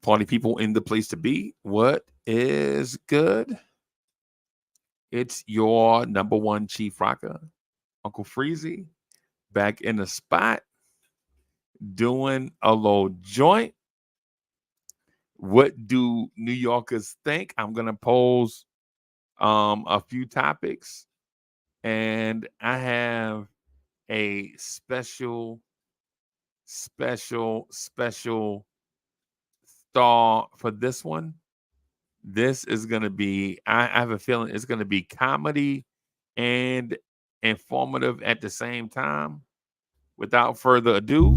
Party people in the place to be. What is good? It's your number one chief rocker, Uncle Freezy, back in the spot, doing a little joint. What do New Yorkers think? I'm gonna pose a few topics, and I have a special star for this one. This is going to be, I have a feeling it's going to be comedy and informative at the same time. Without further ado,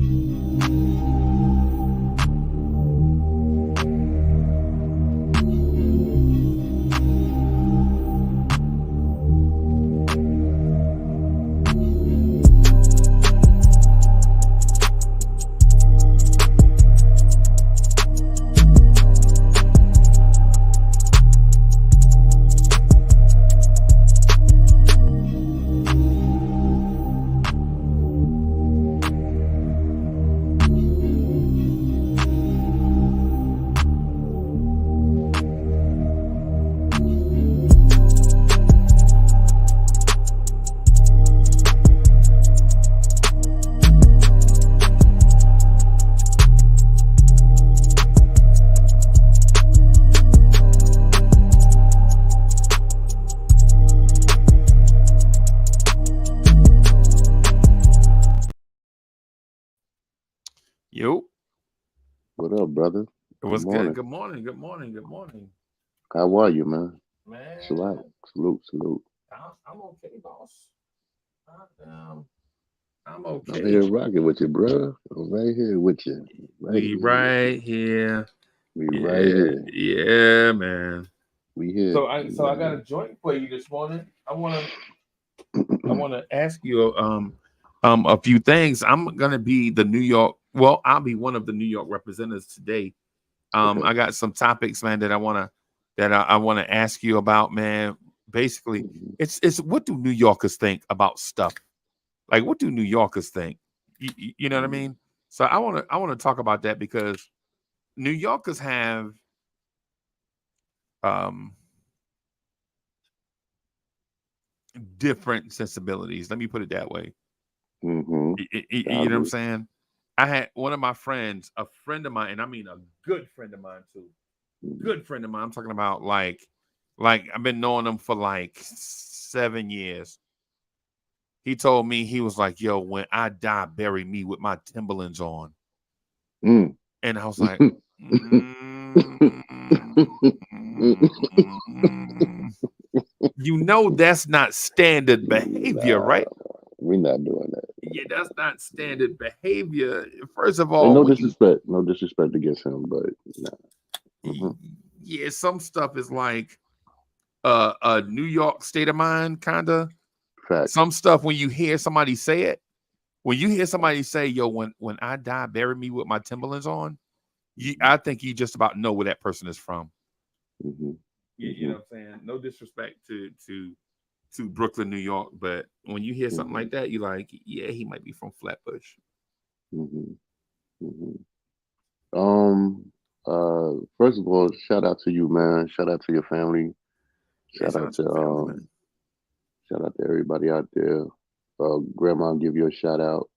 yo, What up, brother? it Good was good. morning. Good morning. Good morning. Good morning, How are you, man? Salute, man. salute, salute. I'm okay, boss. Um, I'm I'm okay. here rocking with you, bro. I'm right here with you. Right We here with you. right here. We right Yeah, here. yeah, man. We here. So We I right got a joint for you this morning. I here. want to ask you a few things. I'm gonna be the New York. Well, I'll be one of the New York representatives today. Okay. I got some topics, man, that I want to ask you about, man. Basically, Mhm. it's what do New Yorkers think about stuff? Like, what do New Yorkers think? You know what I Mhm. mean? So I want to talk about that because New Yorkers have um different sensibilities. Let me put it that way. Mhm. I You know what I'm agree. saying? I had one of my friends, a friend of mine, and I mean a good friend of mine too. Mhm. Good friend of mine. I'm talking about like I've been knowing him for like 7 years. He told me he was like, "Yo, when I die, bury me with my Timberlands on." Mm. And I was like, mm, "You know that's not standard behavior, Nah, right?" we not doing that. Yeah, that's not standard behavior. First of And all, no when you disrespect, no disrespect against him, but nah. Hmm. yeah, some stuff is like a New York state of mind, kinda. Facts. Some stuff when you hear somebody say it, when you hear somebody say, "Yo, when I die, bury me with my Timberlands on," Hmm. I think you just about know where that person is from. Hmm. You know Hmm. what I'm saying? No disrespect to Brooklyn, New York, but when you hear something Hmm. like that, you like, yeah, he might be from Flatbush. Hmm. Hmm. Um, First of all, shout out to you, man. Shout out to your family. Yeah, Shout shout out out to to the family, man. shout out to everybody out there. Grandma, give you a shout out.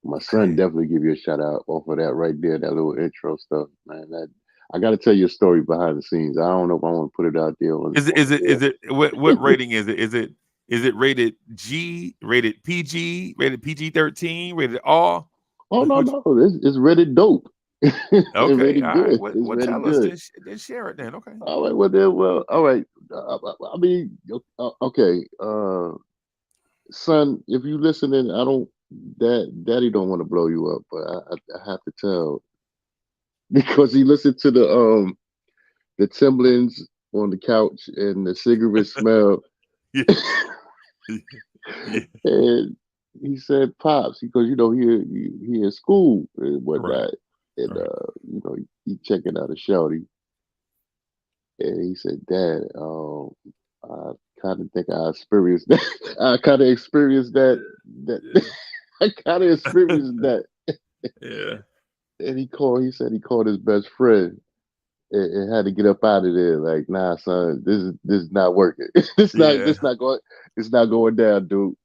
My son Okay. definitely give you a shout out off of that right there, that little intro stuff, man. That I got to tell you a story behind the scenes. I don't know if I want to put it out there Is it on is the it is it what rating is it? Is it rated G, rated PG, rated PG-13, rated R? Oh no, Which no, it's rated dope. It's okay, rated all right. good. What It's what rated tell us good. then? Then share it then. Okay. All right, well then, well, all right. I mean, okay. Son, if you listening, I don't. Daddy don't want to blow you up, but I have to tell because he listened to the Timberlands on the couch and the cigarette smell, Yeah. Yeah. and he said, "Pops," because he in school and Right. whatnot, and Right. he checking out a shorty, and he said, "Dad, I kind of think I experienced that. I kind of experienced that." Yeah. I kind of experienced that. Yeah. And he said he called his best friend. it had to get up out of there. Like, nah, son, this is not working. Yeah. It's not going down, dude.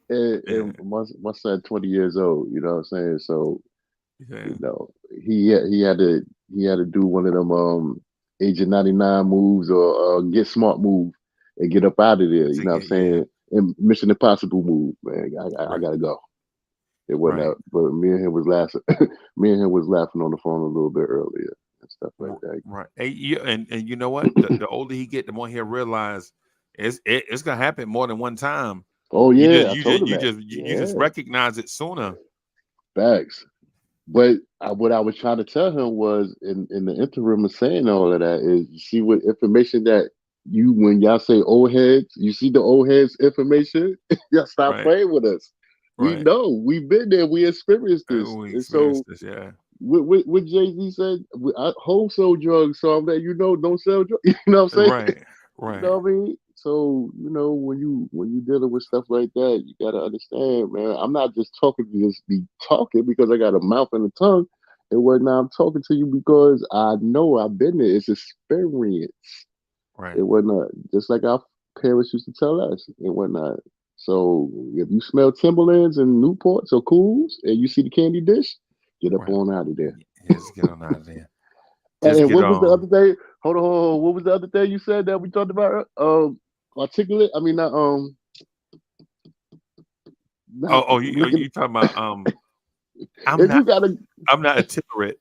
Yeah. And my son 20 years old, you know what I'm saying? So, Yeah. you know, he had to do one of them Agent 99 moves or Get Smart move and get up out of there, you To know what I'm get, yeah. saying? And Mission Impossible move, man. I Right. gotta go. It wasn't Right. out, but me and him was laughing. Me and him was laughing on the phone a little bit earlier and stuff like that. Right. And you know what? The older he get, the more he'll realize it's gonna happen more than one time. Oh You just yeah, I you told just him you that. just you just Yeah, recognize it sooner. facts. But what I was trying to tell him was, in the interim of saying all of that, is you see what information that when y'all say old heads, you see the old heads information, y'all stop Right. playing with us. We Right. know, we've been there, we experienced this. We And so experienced this, yeah. what Jay-Z said, I wholesale drugs, so I'm letting you know, don't sell drugs. You know what I'm saying? Right. You Right. know what I mean? So, when you dealing with stuff like that, you gotta understand, man. I'm not just talking to just be talking because I got a mouth and a tongue and whatnot. I'm talking to you because I know I've been there. It's experience Right. and whatnot. Just like our parents used to tell us and whatnot. So if you smell Timberlands and Newports or Cools and you see the candy dish, get up Right. on out of there. Yeah, just get on out of there. Just And get what was the on. other day? Hold on. What was the other day you said that we talked about? Articulate. I mean, not You talking about I'm if not you got a I'm not articulate.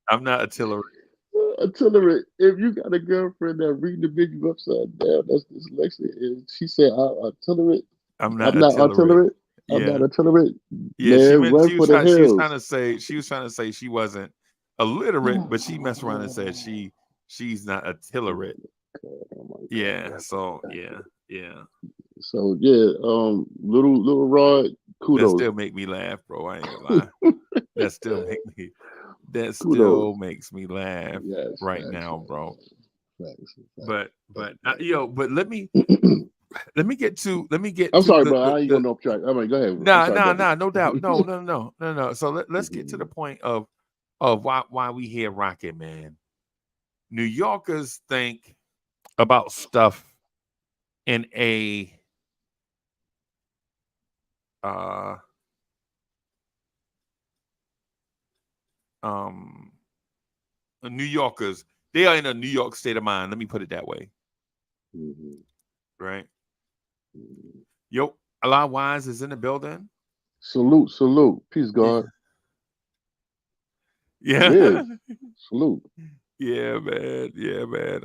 I'm not artillery. artillery, if you got a girlfriend that read the menu upside down, that's dyslexia. And she said, artillery. I'm not I'm not artillery. artillery. I'm Yeah. not artillery. Yeah, she Man, meant run for the she was trying hills. to say she wasn't illiterate, but she messed around and said she's not artillery. Oh my Yeah, god. so yeah, yeah. So yeah, little Rod, That kudos. still make me laugh, bro. I ain't gonna lie. That still make me that Kudos. still makes me laugh Yes, right facts, now, bro. facts, But facts. but let me get I'm to sorry, the bro. I ain't the going off track. I mean, go ahead. I'm nah sorry, nah brother. nah no doubt no. So let's get to the point of why we here rocking, man. New Yorkers think about stuff in uh um New Yorkers, they are in a New York state of mind. Let me put it that way, Mhm. right? Yo, Allah Wise is in the building. Salute, salute. Peace, Yeah, God. yeah, Wiz, salute. yeah, man, yeah, man.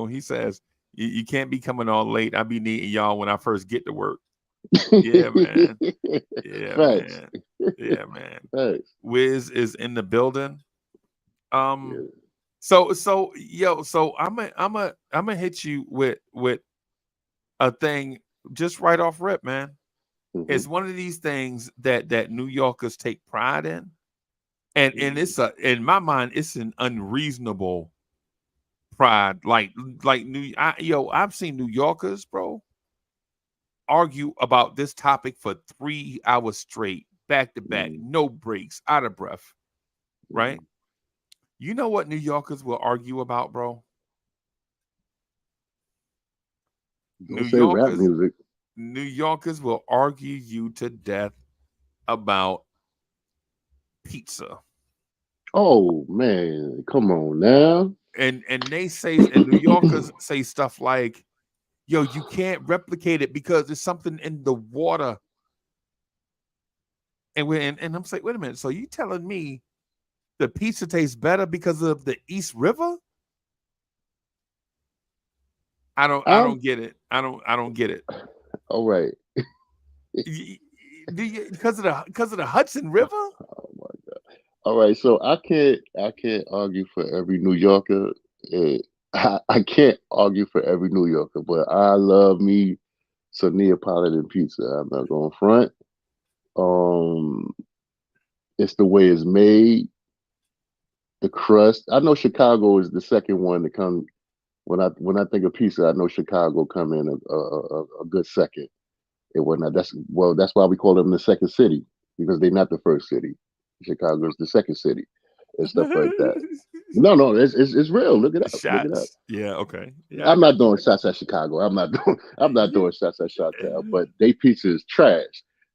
He says you can't be coming all late. I be needing y'all when I first get to work. Yeah, man. Yeah, Facts. man. Yeah, man. Facts. Wiz is in the building. Um, Yeah. so I'm gonna hit you with a thing just right off rip, man. Hmm. It's one of these things that New Yorkers take pride in, and Hmm. it's in my mind it's an unreasonable pride. Like I've seen New Yorkers, bro, argue about this topic for 3 hours straight, back to back, Hmm. no breaks, out of breath. Right? Hmm. You know what New Yorkers will argue about, bro? New Don't say rap Yorkers, music. New Yorkers will argue you to death about pizza. Oh man, come on now. And they say, and New Yorkers say stuff like, yo, you can't replicate it because there's something in the water. And I'm saying, wait a minute. So you telling me the pizza tastes better because of the East River? I I'm don't get it. I don't get it. all right. Do you because of the Hudson River? Oh my God. All right. So I can't argue for every New Yorker. Eh, I can't argue for every New Yorker, but I love me some Neapolitan pizza. I'm not going front. Um, it's the way it's made, the crust. I know Chicago is the second one to come when I think of pizza. I know Chicago come in a good second and whatnot. That's why we call them the second city because they're not the first city. Chicago is the second city. and stuff like that. No, it's real. Look it up. Look it up. Shots. Yeah. Okay. Yeah. I'm not doing shots at Chicago. I'm not doing shots at Chi-Town. But they pizza is trash.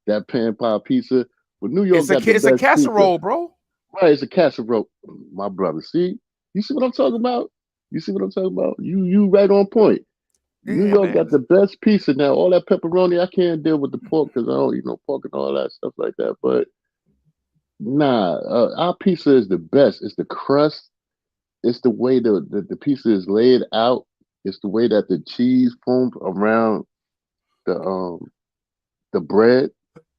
That pan pie pizza. But New York got the It's a best casserole, pizza. bro. Right, it's a casserole. My brother. See? You see what I'm talking about? You see what I'm talking about? You right on point. New Yeah, York man. got the best pizza now. All that pepperoni, I can't deal with the pork because I don't eat no pork and all that stuff like that. But nah, our pizza is the best. It's the crust. It's the way the pizza is laid out. It's the way that the cheese forms around the bread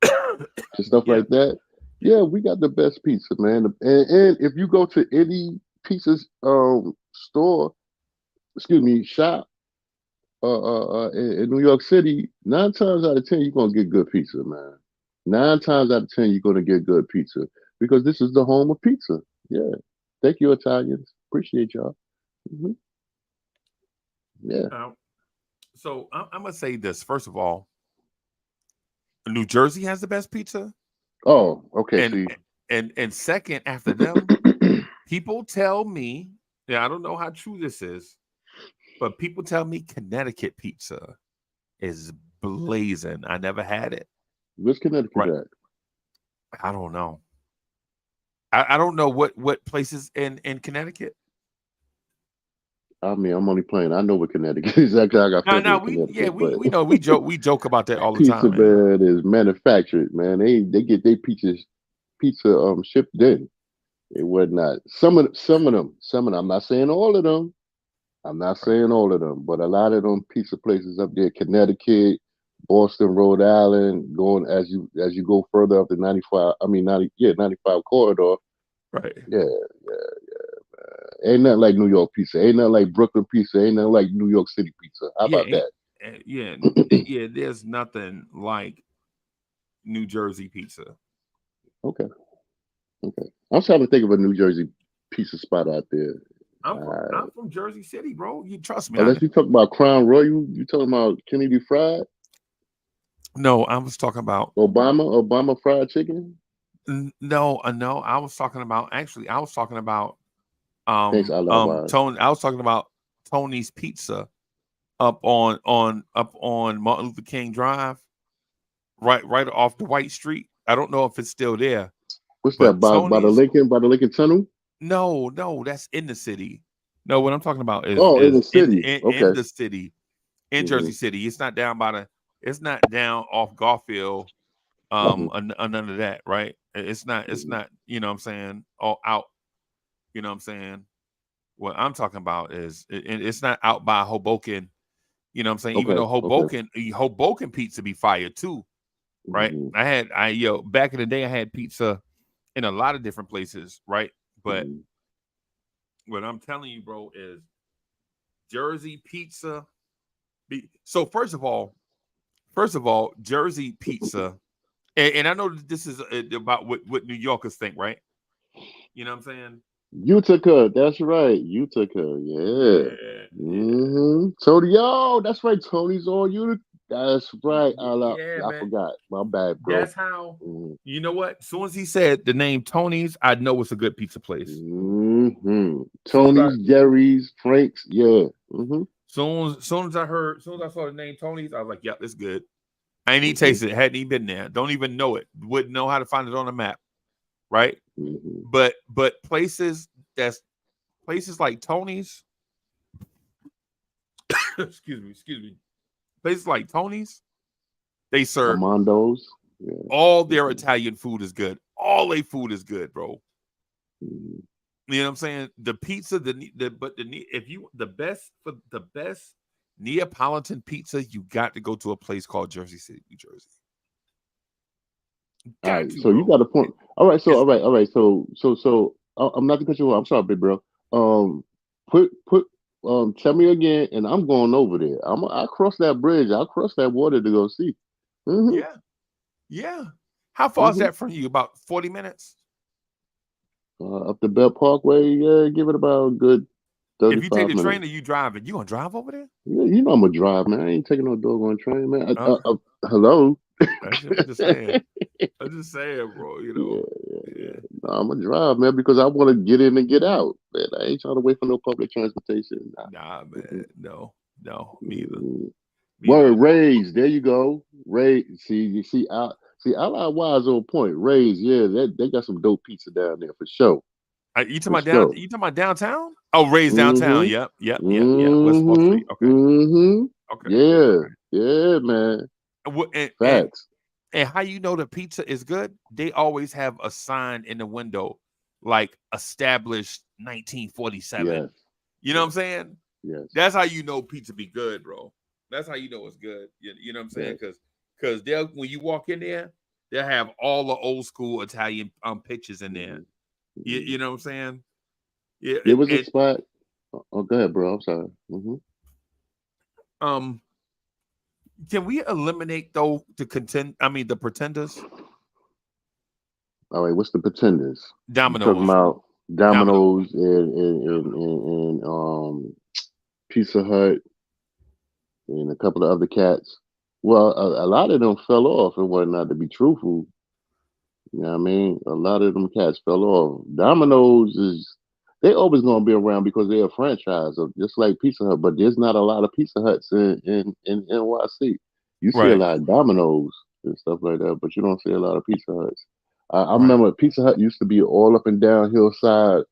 and stuff Yeah. like that. Yeah, we got the best pizza, man. And if you go to any pizza store, shop, in New York City, 9 times out of 10 you're gonna get good pizza, man. 9 times out of 10 you're gonna get good pizza because this is the home of pizza. Yeah, thank you, Italians. Appreciate y'all. hmm Yeah. So I'm gonna say this first of all. New Jersey has the best pizza, Oh, okay. and See, and second after them, people tell me. Yeah, I don't know how true this is, but people tell me Connecticut pizza is blazing. I never had it. where's Connecticut Right? at? I don't know. I don't know what places in Connecticut. I mean, I'm only playing. I know what Connecticut is. Actually, I got family No, in Connecticut, but we know we joke about that all the pizza time, man. bed is manufactured, man. They get their pizza shipped in and whatnot. Some of them. I'm not saying all of them. I'm not Right. saying all of them, but a lot of them pizza places up there, Connecticut, Boston, Rhode Island, going as you go further up the 95. I mean 95 corridor. Right. Yeah. Ain't nothing like New York pizza. Ain't nothing like Brooklyn pizza. Ain't nothing like New York City pizza. How Yeah. about that? Yeah. Yeah. There's nothing like New Jersey pizza. Okay. I'm trying to think of a New Jersey pizza spot out there. I'm from Jersey City, bro. You trust me? Unless you talk about Crown Royal, you talking about Kennedy Fried, No, I was talking about Obama fried chicken. no. I was talking about actually. I was talking about Thanks, Allah Wise. Tony. I was talking about Tony's Pizza up on Martin Luther King Drive, right off the White Street. I don't know if it's still there, What's that but by the Tony's. Lincoln Tunnel? No, that's in the city. No, what I'm talking about Oh, in is the city. in Okay. the city, in hmm Jersey City. It's not down by the. It's not down off Garfield. hmm None of that, right? It's not. It's hmm not. You know what I'm saying? All out. You know what I'm saying? What I'm talking about is it's not out by Hoboken. You know what I'm saying? Even Okay. though Okay. Hoboken pizza be fire too, right? hmm Back in the day I had pizza in a lot of different places, right? But hmm what I'm telling you, bro, is Jersey pizza. So first of all, Jersey pizza, and I know that this is about what New Yorkers think, right? You know what I'm saying? Utica. That's right. Utica. Yeah. Yeah. Tony, yo, that's right. Tony's on Utica. That's right. Allah. Yeah, I man. forgot. My bad, bro. That's how. hmm You know what? As soon as he said the name Tony's, I know it's a good pizza place. Soon as I Tony's, Jerry's, Frank's. Yeah. soon as I saw the name Tony's, I was like, "Yep, it's good." I ain't even hmm tasted it, hadn't even been there, don't even know it, wouldn't know how to find it on the map, right? hmm But places like Tony's, excuse me, places like Tony's, they serve Armando's. Yeah. all their hmm Italian food is good. All their food is good, bro. hmm You know what I'm saying? The pizza, if you the best Neapolitan pizza, you got to go to a place called Jersey City, New Jersey. All Got right. to, So you bro. got a point. All right. So It's all right. So I'm not to cut you off. I'm sorry, big bro. Um, put tell me again, and I'm going over there. I cross that bridge. I'll cross that water to go see. hmm yeah, yeah. How far is hmm that from you? About 40 minutes. Up the Belt Parkway. Yeah, give it about a good If you take 35 the train minutes. or you driving, you gonna drive over there? Yeah, you know I'm a drive, man. I ain't taking no doggone train, man. Okay. Hello. I'm just saying. I'm just saying, bro. You Yeah, know. yeah, Yeah. yeah. I'm gonna drive, man, because I want to get in and get out. Man, I ain't trying to wait for no public transportation. Nah, Mm-mm. man. No, me either. Mm. Me either. Word, Rays. There you go. Ray. See, you see, Allied Wise on point. Rays, yeah, they got some dope pizza down there for sure. You talking For about down? sure. You talking about downtown? Oh, Ray's downtown. Mm-hmm. Yep. West Fourth Mm-hmm. Street. Okay. Mm-hmm. Okay. Yeah. Yeah, man. And, wh- and and Facts. and how you know the pizza is good? They always have a sign in the window, like established 1947. Yes. You know what I'm saying? Yes. That's how you know pizza be good, bro. That's how you know it's good. You know what I'm saying? Yes. Because they'll when you walk in there, they'll have all the old school Italian pictures in there. Mm-hmm. You know what I'm saying? Yeah, There was a and spot. Oh, go ahead, bro. I'm sorry. Mm-hmm. um, can we eliminate though the contend? I mean the pretenders, All right. What's the pretenders? You talking Domino's, about Domino. Domino's and Pizza Hut and a couple of other cats. Well, a lot of them fell off and whatnot. To be truthful, you know what I mean. A lot of them cats fell off. Domino's is they always gonna be around because they're a franchise, just like Pizza Hut. But there's not a lot of Pizza Huts in NYC. You see a Right, lot of Domino's and stuff like that, but you don't see a lot of Pizza Huts. I right, remember Pizza Hut used to be all up and down Hillside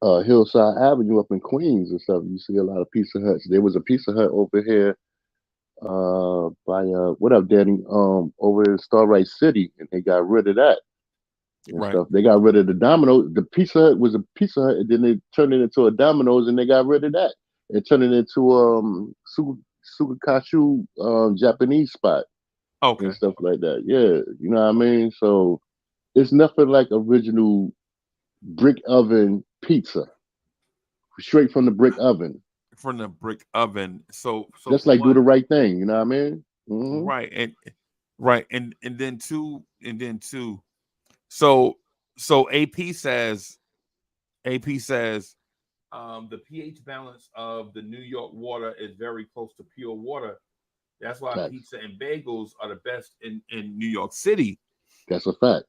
Avenue up in Queens and stuff. You see a lot of Pizza Huts. There was a Pizza Hut over here by what up, Danny? Over in Starlight City, and they got rid of that and right. stuff. They got rid of the Domino's. The Pizza Hut was a Pizza Hut, and then they turned it into a Domino's, and they got rid of that and turned it into Sukakashu Japanese spot and Okay. stuff like that. Yeah, you know what I mean. So it's nothing like original brick oven pizza, straight from the brick oven. From the brick oven. So Just for like do one, the right thing. You know what I mean? Hmm. right, and then two. So AP says the pH balance of the New York water is very close to pure water. That's why Facts. pizza and bagels are the best in New York City. That's a fact.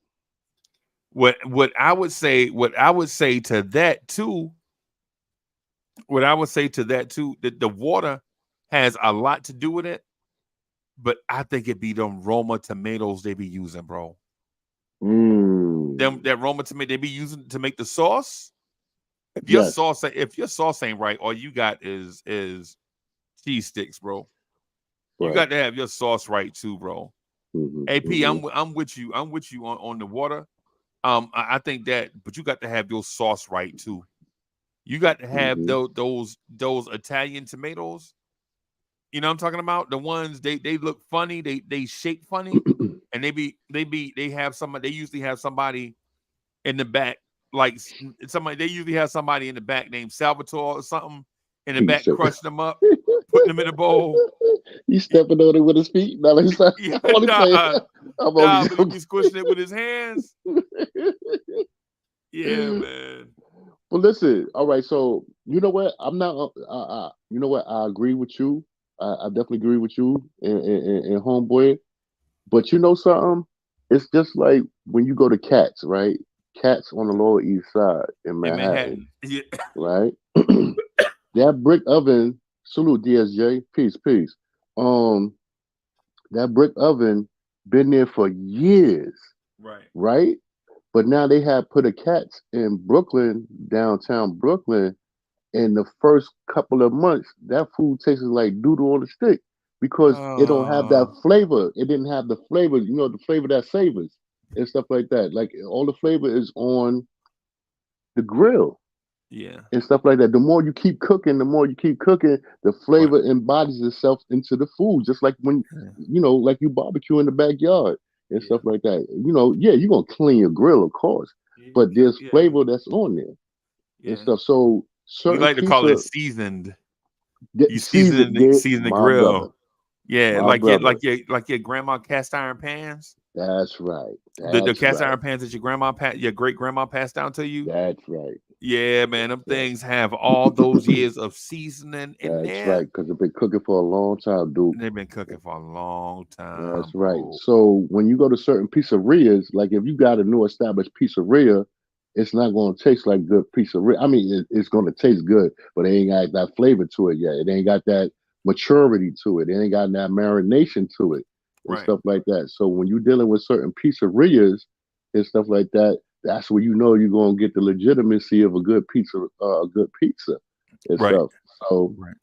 What I would say to that too, that the water has a lot to do with it, but I think it be them Roma tomatoes they be using, bro. Them Mm. that Roma tomato they be using to make the sauce. Yes. If your sauce ain't right, all you got is cheese sticks, bro. You Right. got to have your sauce right too, bro. Hmm. AP, Hmm. I'm with you. I'm with you on the water. I think that, but you got to have your sauce right too. You got to have Hmm. those Italian tomatoes. You know what I'm talking about? The ones they look funny, they shape funny, and they have somebody. They usually have somebody in the back, like somebody. They usually have somebody in the back named Salvatore or something in the He back, said, crushing them up, putting them in a bowl. he's stepping on it with his feet. Now, Yeah, I'm only playing. I'm only but he be squishing it with his hands. Yeah, joking. man. Well, listen. All right. So you know what? I'm not. You know what? I agree with you. I definitely agree with you and homeboy. But you know something? It's just like when you go to Cats, right? Cats on the Lower East Side in In Manhattan, Manhattan. Yeah. right? That brick oven. Salute DSJ. Peace, peace. Um, that brick oven been there for years, Right. right? But now they have put a Cats in Brooklyn, downtown Brooklyn. In the first couple of months, that food tasted like doodle on a stick because it don't have that Oh, flavor. It didn't have the flavor, the flavor that savors and stuff like that. Like all the flavor is on the grill yeah. and stuff like that. The more you keep cooking, the Right. flavor embodies itself into the food. Just like when Yeah. like you barbecue in the backyard and stuff Yeah. like that. Yeah, you're gonna clean your grill, of course, but there's Yeah. flavor that's on there and Yeah. stuff. So We certain like to call it pizza seasoned. get You seasoned, season the my brother, grill. Yeah, my brother. like your grandma cast iron pans. That's right. The That's cast right. iron pans that your great grandma passed down to you. That's right. Yeah, man, them Right. things have all those years of seasoning in That's there. right. Because they've been cooking for a long time, dude. They've been cooking for a long That's time, right. bro. So when you go to certain pizzerias, like if you got a new established pizzeria, it's not going to taste like good pizzeria. I mean, it's going to taste good, but it ain't got that flavor to it yet. It ain't got that maturity to it. It ain't got that marination to it and Right. stuff like that. So when you're dealing with certain pizzerias and stuff like that, that's where you know you're going to get the legitimacy of a good pizza, and Right. stuff. So, Right.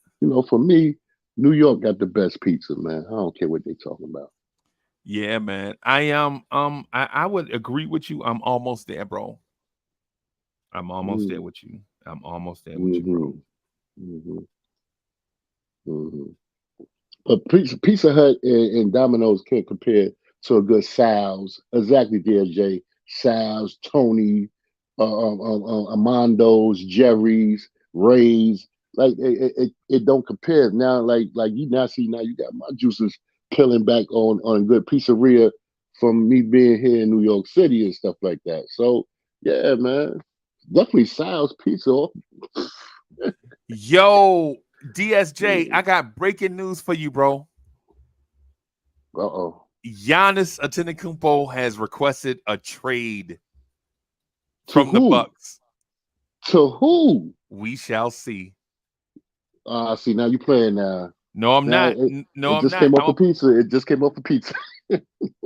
for me, New York got the best pizza, man. I don't care what they talking about. Yeah, man. I would agree with you. I'm almost there, bro. I'm almost there Mm, with you. I'm almost there with you, bro. hmm hmm hmm But Pizza Hut and Domino's can't compare to a good Sal's. Exactly, DSJ. Sal's, Tony, Amondo's, Jerry's, Ray's. Like it don't compare now. Like you now see now you got my juices peeling back on a good pizzeria from me being here in New York City and stuff like that. So yeah, man, definitely Sal's Pizza. Yo, DSJ, I got breaking news for you, bro. Uh-oh. Giannis Antetokounmpo has requested a trade To from the who? Bucks. To who? We shall see. See, now you playing now. No, I'm Now not. it, No, it I'm just not. came off the pizza. It just came off the pizza.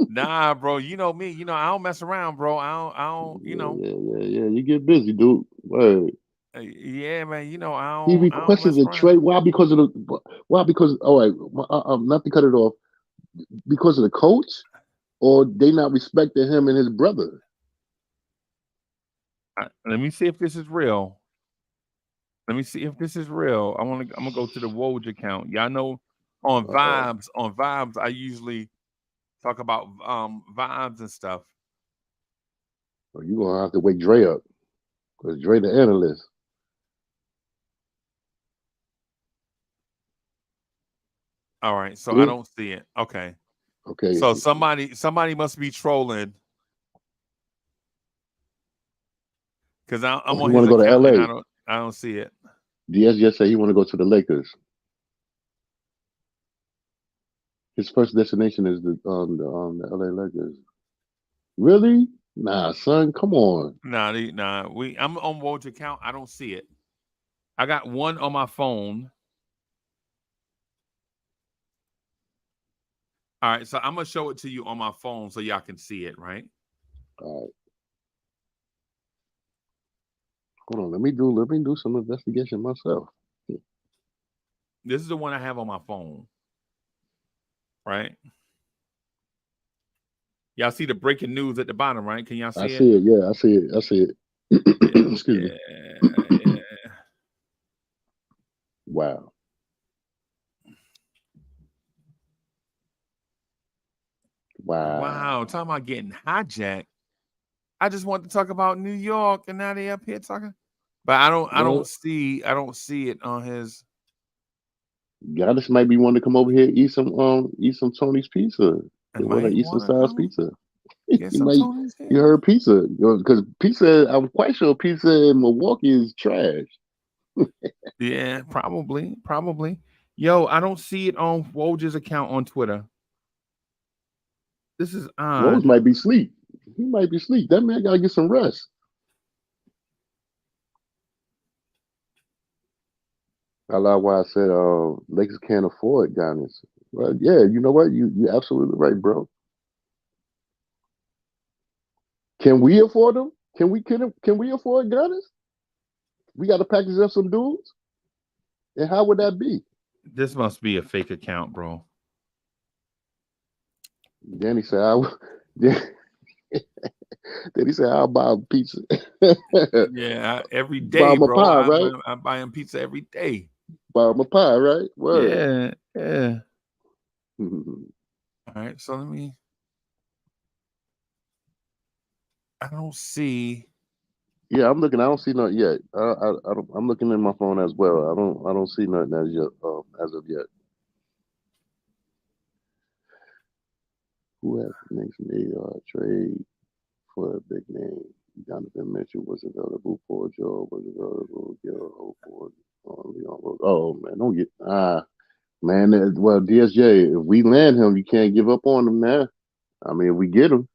Nah, bro. You know me. You know I don't mess around, bro. I don't. You Yeah, know. yeah, yeah, yeah. You get busy, dude. Word. Yeah, man. You know He I don't requested mess a around. trade. Why? Because of the. Why? Because all right. Not to cut it off. Because of the coach, or they not respecting him and his brother. Let me see if this is real. Let me see if this is real. I'm gonna go to the Woj account. Y'all know Uh-oh. on vibes, I usually talk about vibes and stuff. Well, you gonna have to wake Dre up because Dre the analyst. All right, so I Yeah. don't see it. Okay. Okay. So somebody must be trolling because Oh, I'm he on want his to go to account and L.A. I don't see it. Diaz just said he want to go to the Lakers. His first destination is the L.A. Lakers. Really? Nah, son. Come on. Nah. I'm on Woj account. I don't see it. I got one on my phone. All right, so I'm gonna show it to you on my phone so y'all can see it. Right. All right. Hold on. Let me do some investigation myself. This is the one I have on my phone. Right. Y'all see the breaking news at the bottom, right? Can y'all I see it? see it. Yeah, I see it. I see it. Yeah, Excuse me. yeah. Wow. Wow, Wow. talking about getting hijacked. I just want to talk about New York, and now they up here talking. But Well, I don't see it on his. Giannis might be wanting to come over here eat some Tony's pizza. They Am want I to eat some want to Sal's come pizza. get He some might. Tony's You here? heard pizza because pizza. I'm quite sure pizza in Milwaukee is trash. Yeah, probably. Yo, I don't see it on Woj's account on Twitter. This is Rose odd. might be asleep. He might be asleep. That man gotta get some rest. I like why I said Lakers can't afford Giannis. Well, yeah, you know what? You're absolutely right, bro. Can we afford them? Can we afford Giannis? We got to package up some dudes. And how would that be? This must be a fake account, bro. Danny said, then he said, I'll buy a pizza. Buy Yeah, every day, him a bro. pie, right? I'm buying pizza every day. Buy him a pie, right? Word. Yeah. All right, so let me. I don't see. Yeah, I'm looking. I don't see nothing yet. I'm looking in my phone as well. I don't see nothing as yet. As of yet. Who has the next million trade for a big name? Donovan Mitchell was available for Joe, was available. Gil Hopeford, Leon Rose. Oh man, don't get man. Well, DSJ, if we land him, you can't give up on him now. I mean, if we get him,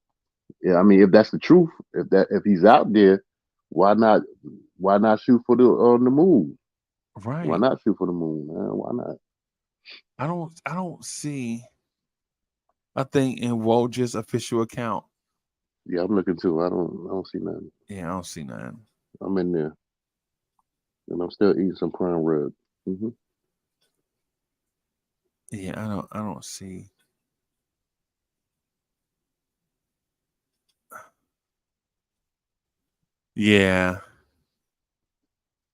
yeah. I mean, if that's the truth, if he's out there, why not? Why not shoot for the moon? Why Right. not shoot for the moon, man? Why not? I don't see a thing in Woj's official account. Yeah, I'm looking too. I don't see nothing. Yeah, I don't see nothing. I'm in there, and I'm still eating some prime rib. Mm-hmm. Yeah, I don't see. Yeah.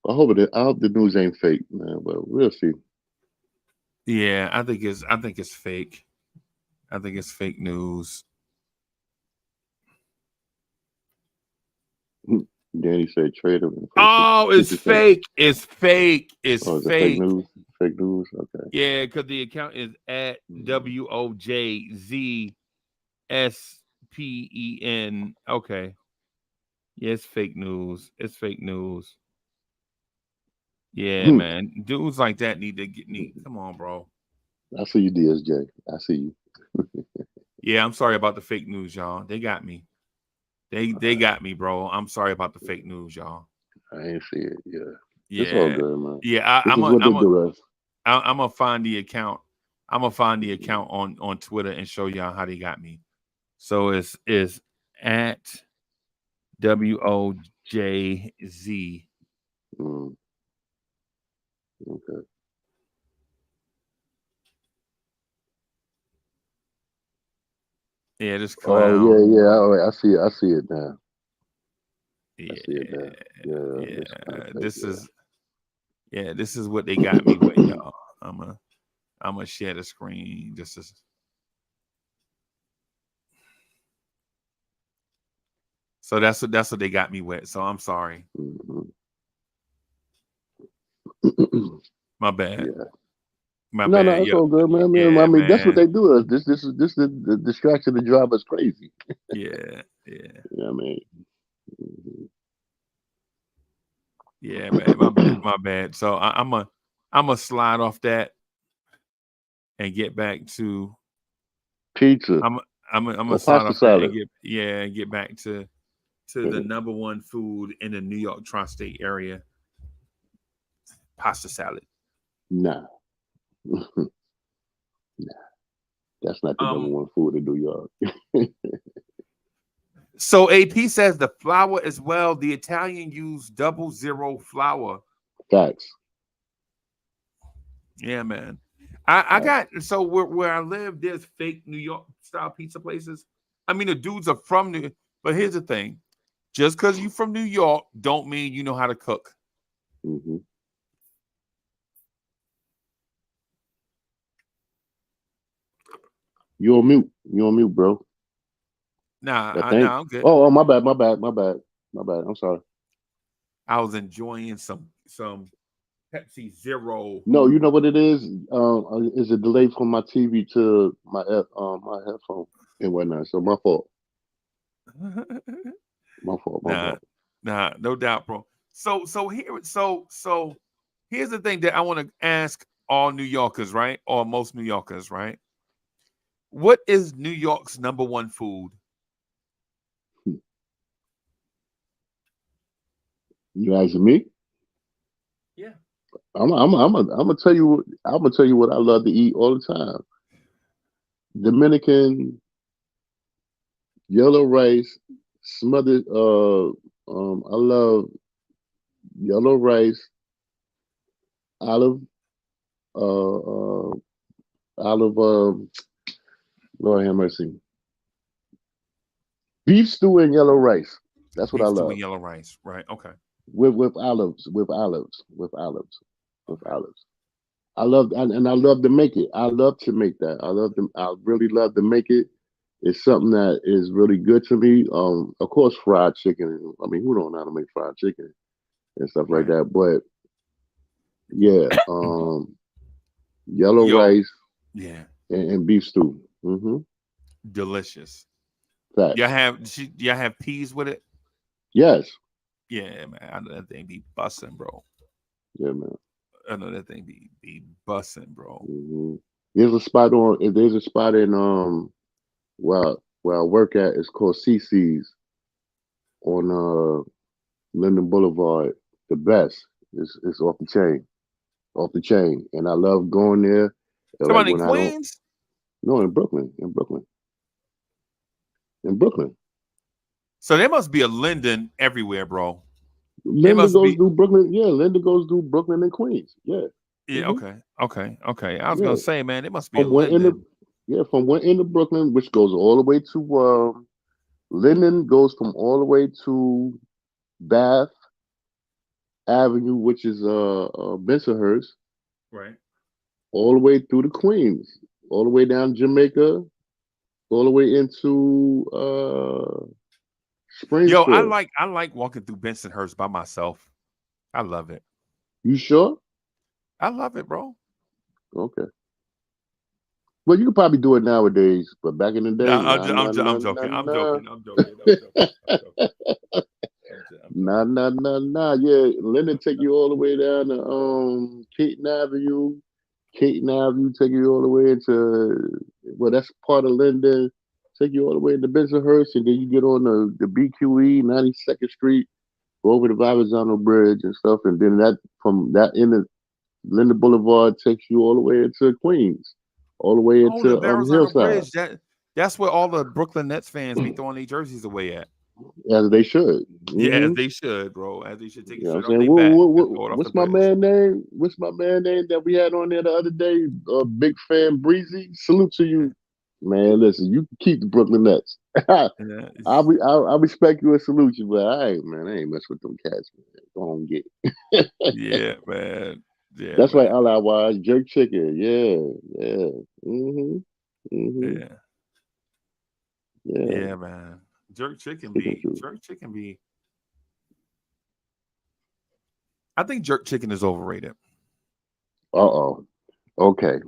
I hope the news ain't fake, man. But we'll see. Yeah, I think it's fake. I think it's fake news. Danny said trade him. Oh, it's fake. It's fake. It's Oh, is it fake fake. news? Fake news? Okay. Yeah, because the account is at WOJZSPEN. Okay. Yeah, it's fake news. It's fake news. Yeah, man. Dudes like that need to get me. Come on, bro. I see you, DSJ. I see you. Yeah, I'm sorry about the fake news, y'all. They got me. They got me, bro. I'm sorry about the fake news, y'all. I ain't see it. Yeah. Yeah. It's all good, man. Yeah, I'm gonna find the account. I'm gonna find the account on Twitter and show y'all how they got me. So it's at WOJZ. Okay. Yeah, this clown. Oh yeah. All right. I see it. I see it now. Yeah, I see it now. Yeah. This is what they got me with, y'all. I'm gonna share the screen. This is. So that's what they got me with. So I'm sorry. Mm-hmm. My bad. Yeah. My no, bad. No, it's all good, man. I mean, that's what they do. This is the distraction to drive us crazy. Yeah. You know what I mean? Mm-hmm. Yeah, man. My bad. So I'm a slide off that and get back to pizza. I'm a slide off that and get back to the number one food in the New York tri-state area. Pasta salad. Nah. That's not the number one food in New York. So AP says the flour as well. The Italian use 00 flour. Facts. Yeah, man. I got so where I live, there's fake New York style pizza places. I mean, the dudes are from New York, but here's the thing: just because you're from New York, don't mean you know how to cook. Mm-hmm. You're on mute, bro. Nah, I'm good. Oh, my bad. I'm sorry. I was enjoying some Pepsi Zero. No, you know what it is? Is a delay from my TV to my my headphone and whatnot. So my fault. My fault. Nah, no doubt, bro. So here's the thing that I want to ask all New Yorkers, right? Or most New Yorkers, right? What is New York's number one food? You asking me? Yeah. I'm gonna tell you. I'm gonna tell you what I love to eat all the time. Dominican yellow rice smothered. I love yellow rice, olive, olive. Lord have mercy. Beef stew and yellow rice. That's what I love. Beef stew and yellow rice, right? Okay. With olives. I love to make it. I love to make that. I really love to make it. It's something that is really good to me. Of course, fried chicken. I mean, who don't know how to make fried chicken and stuff like that? But yeah, yellow rice, yeah, and beef stew. Mm-hmm. delicious. Facts. Y'all have peas with it? Yes. Yeah, man. I know that thing be busting, bro. Yeah, man. I know that thing be busting, bro. Hmm. There's a spot in where I work at. It's called CC's on Linden Boulevard. The best. It's off the chain. Off the chain. And I love going there. Like Somebody in when I don't Queens? no, in Brooklyn. In Brooklyn. So there must be a Linden everywhere, bro. It Linda must goes be. through Brooklyn. Yeah, Linda goes through Brooklyn and Queens. Yeah. Yeah, Hmm. okay. I was Yeah. gonna say, man, it must be a From one end of Linden. from one end of Brooklyn, which goes all the way to Linden goes from all the way to Bath Avenue, which is Bensonhurst, Right. all the way through to Queens, all the way down Jamaica, all the way into Yo, I Springfield. like I like walking through Bensonhurst by myself. I love it. You sure? I love it, bro. Okay. Well, you could probably do it nowadays, but back in the No, day, nah, nah, nah, I'm nah, joking. nah. I'm joking. I'm Nah, joking. nah, nah, nah. Yeah, Linden take you all the way down to Caton Avenue. Caton Avenue take you all the way into that's part of Linden. Take you all the way into Bensonhurst, and then you get on the BQE 92nd Street, go over the Verrazano Bridge and stuff, and then that from that end of Linden Boulevard takes you all the way into Queens, all the way Oh, the into Verrazano Hillside, Bridge. That's where all the Brooklyn Nets fans be throwing their jerseys away at. as they should. Yeah, as Hmm. they should, bro. As they should take You it know what I'm straight off saying? their back and throw it off the What's my bridge. man name? What's my man name that we had on there the other day? Big fan Breezy. Salute to Yeah, you, man. Listen, you can keep the Brooklyn Nets. I yeah, I respect you and salute you, but I ain't mess with them cats, man. Go on get it. yeah, man. Yeah, That's right, man. otherwise jerk chicken. Yeah, yeah. Mm-hmm. Mm-hmm. Yeah, Yeah. yeah, man. Chicken soup. Jerk chicken be. I think jerk chicken is overrated. Uh-oh. Okay.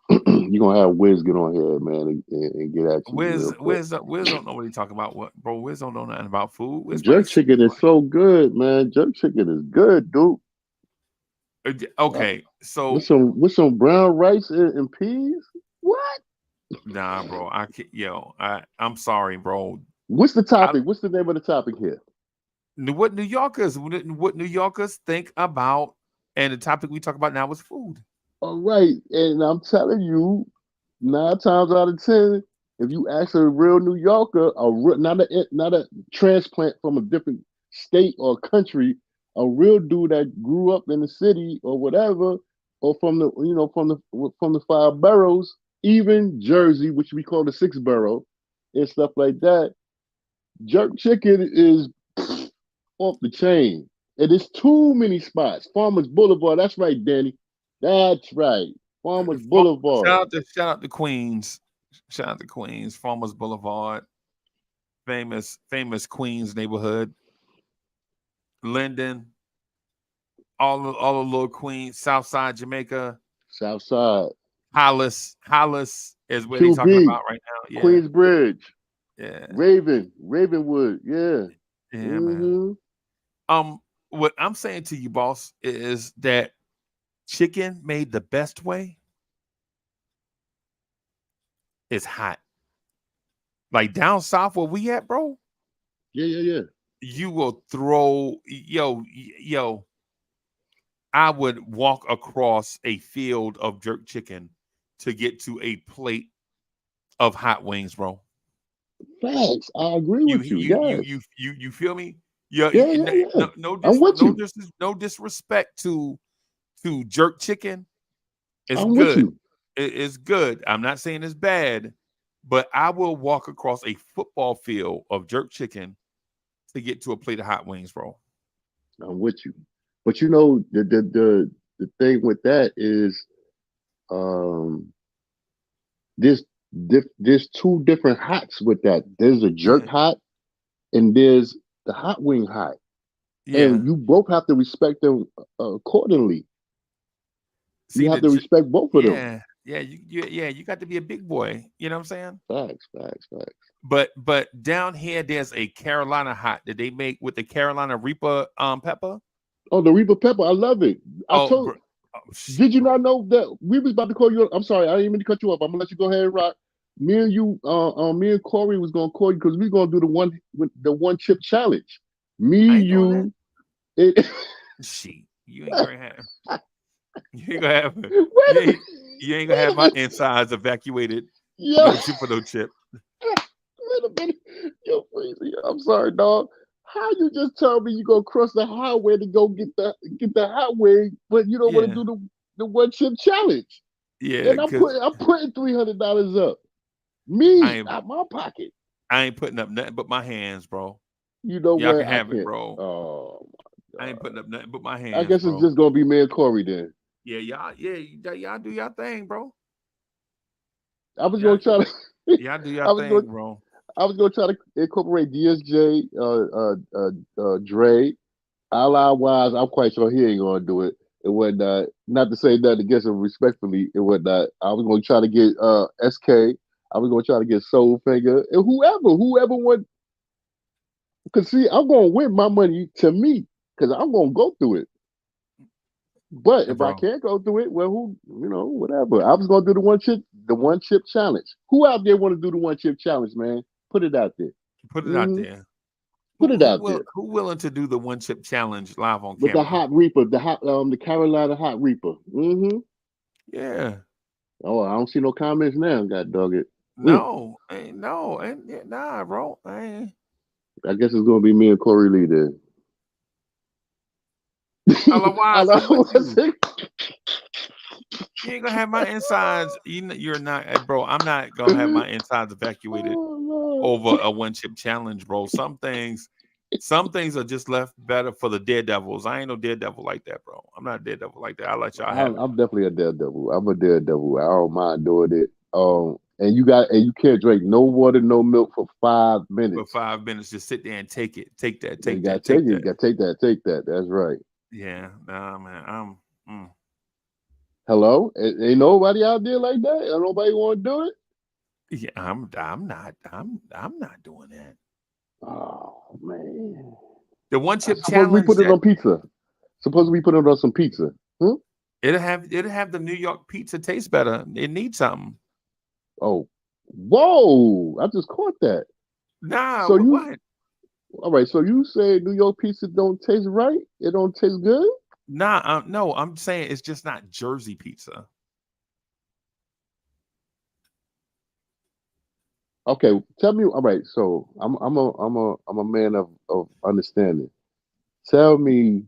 You're gonna have Wiz get on here, man, and get at you real quick. Wiz don't know what he talking about. What, bro? Wiz don't know nothing about food. Wiz Jerk probably chicken is so good, man. Jerk chicken is good, dude. Uh, okay. with So some brown rice and peas. What? nah, bro. I can't, yo. I'm sorry, bro. What's the I topic? What's the name of the topic here? what New Yorkers think about, and the topic we talk about now is food. All right, and I'm telling you, 9 times out of 10, if you ask a real New Yorker, not a transplant from a different state or country, a real dude that grew up in the city or whatever, or from the 5 boroughs, even Jersey, which we call the 6 borough, and stuff like that. Jerk chicken is off the chain. And it's too many spots. Farmers Boulevard. That's right, Danny. That's right. Farmers Boulevard. Shout out to Queens. Shout out to Queens, Farmers Boulevard, famous Queens neighborhood, Linden, all the little Queens, Southside Jamaica, South Side. Hollis is what he's talking QB. about right now. Yeah, Queensbridge. yeah, Ravenwood. Yeah. yeah, man. Mm-hmm. What I'm saying to you, boss, is that chicken made the best way is hot. Like down south where we at, bro. Yeah. You will throw yo. I would walk across a field of jerk chicken to get to a plate of hot wings, bro. Facts. I agree with you. Yes. You feel me? Yeah, Yeah. I'm with you. no disrespect to jerk chicken. It's I'm with good. you. It's good. I'm not saying it's bad, but I will walk across a football field of jerk chicken to get to a plate of hot wings, bro. I'm with you. But you know, the thing with that is um there's two different hots with that. There's a jerk Yeah, hot and there's the hot wing hot, yeah. and you both have to respect them accordingly. See You have to respect both of them. yeah. Yeah, you got to be a big boy. You know what I'm saying? Facts. But down here, there's a Carolina hot that they make with the Carolina Reaper pepper. Oh, the Reaper pepper, I love it. I Oh, told. bro, oh shit, Did you bro. not know that we was about to call you? I'm sorry, I didn't mean to cut you off. I'm gonna let you go ahead and rock. Me and you, me and Corey was gonna call you because we are gonna do the one chip challenge. Me, I ain't doing that. you, it. Shit, you ain't gonna have. You ain't gonna have. wait You a minute. ain't. You ain't gonna Wait have a my minute. insides evacuated. Yo, No chip for no chip. wait a minute. Yo, Freezy, I'm sorry, dog. How you just tell me you gonna cross the highway to go get the highway, but you don't want to Yeah, do the one chip challenge? yeah. And Cause I'm putting $300 up. I Me ain't. out my pocket. I ain't putting up nothing but my hands, bro. You know Y'all what? can I have it, can't. bro. Oh my I ain't god. putting up nothing but my I hands, guess it's bro. just gonna be me and Corey then. Yeah, y'all do y'all thing, bro. I was Y'all, gonna try to. y'all do y'all I was going. thing, bro. I was gonna try to incorporate DSJ, Dre, Ally Wise. I'm quite sure he ain't gonna do it and whatnot. Not to say nothing against him respectfully and whatnot. I was gonna try to get SK. I was gonna try to get Soul Finger and whoever won. Cause see, I'm gonna win my money to me because I'm gonna go through it. But Hey, if I bro, can't go through it, well, whatever. I was gonna do the one chip challenge. Who out there want to do the one chip challenge, man? Put it out there. put it out Hmm. there. Put it out there Who willing to do the one chip challenge live on with the camera? hot reaper, the Carolina hot reaper. Hmm. Yeah. Oh, I don't see no comments now. God dog it. Mm. No, ain't nah, bro. I ain't. I guess it's gonna be me and Corey Lee then. I Otherwise, I'm with was you. You ain't gonna have my insides. You're not, bro. I'm not gonna have my insides evacuated oh over a one chip challenge, bro. Some things are just left better for the daredevils. I ain't no daredevil like that, bro. I'm not a daredevil like that. I'll let y'all have Lord. it I'm definitely a daredevil. I'm a daredevil. I don't mind doing it. And you can't drink no water, no milk for 5 minutes. for 5 minutes. Just sit there and take it. Take that. You Take gotta that. take Take it. You that. gotta take that. That's right. Yeah, nah, man. Mm. Hello? Ain't nobody out there like that? Ain't nobody want to do it? Yeah, I'm not doing that. Oh man. The one chip Suppose we challenge put it that on pizza. Suppose we put it on some pizza. Hmm? it'll have the New York pizza taste better. It needs something. Oh. Whoa. I just caught that. Nah, So you what? all right, so you say New York pizza don't taste right? It don't taste good? Nah, no, I'm saying it's just not Jersey pizza. Okay, tell me. All right, so I'm a man of understanding. Tell me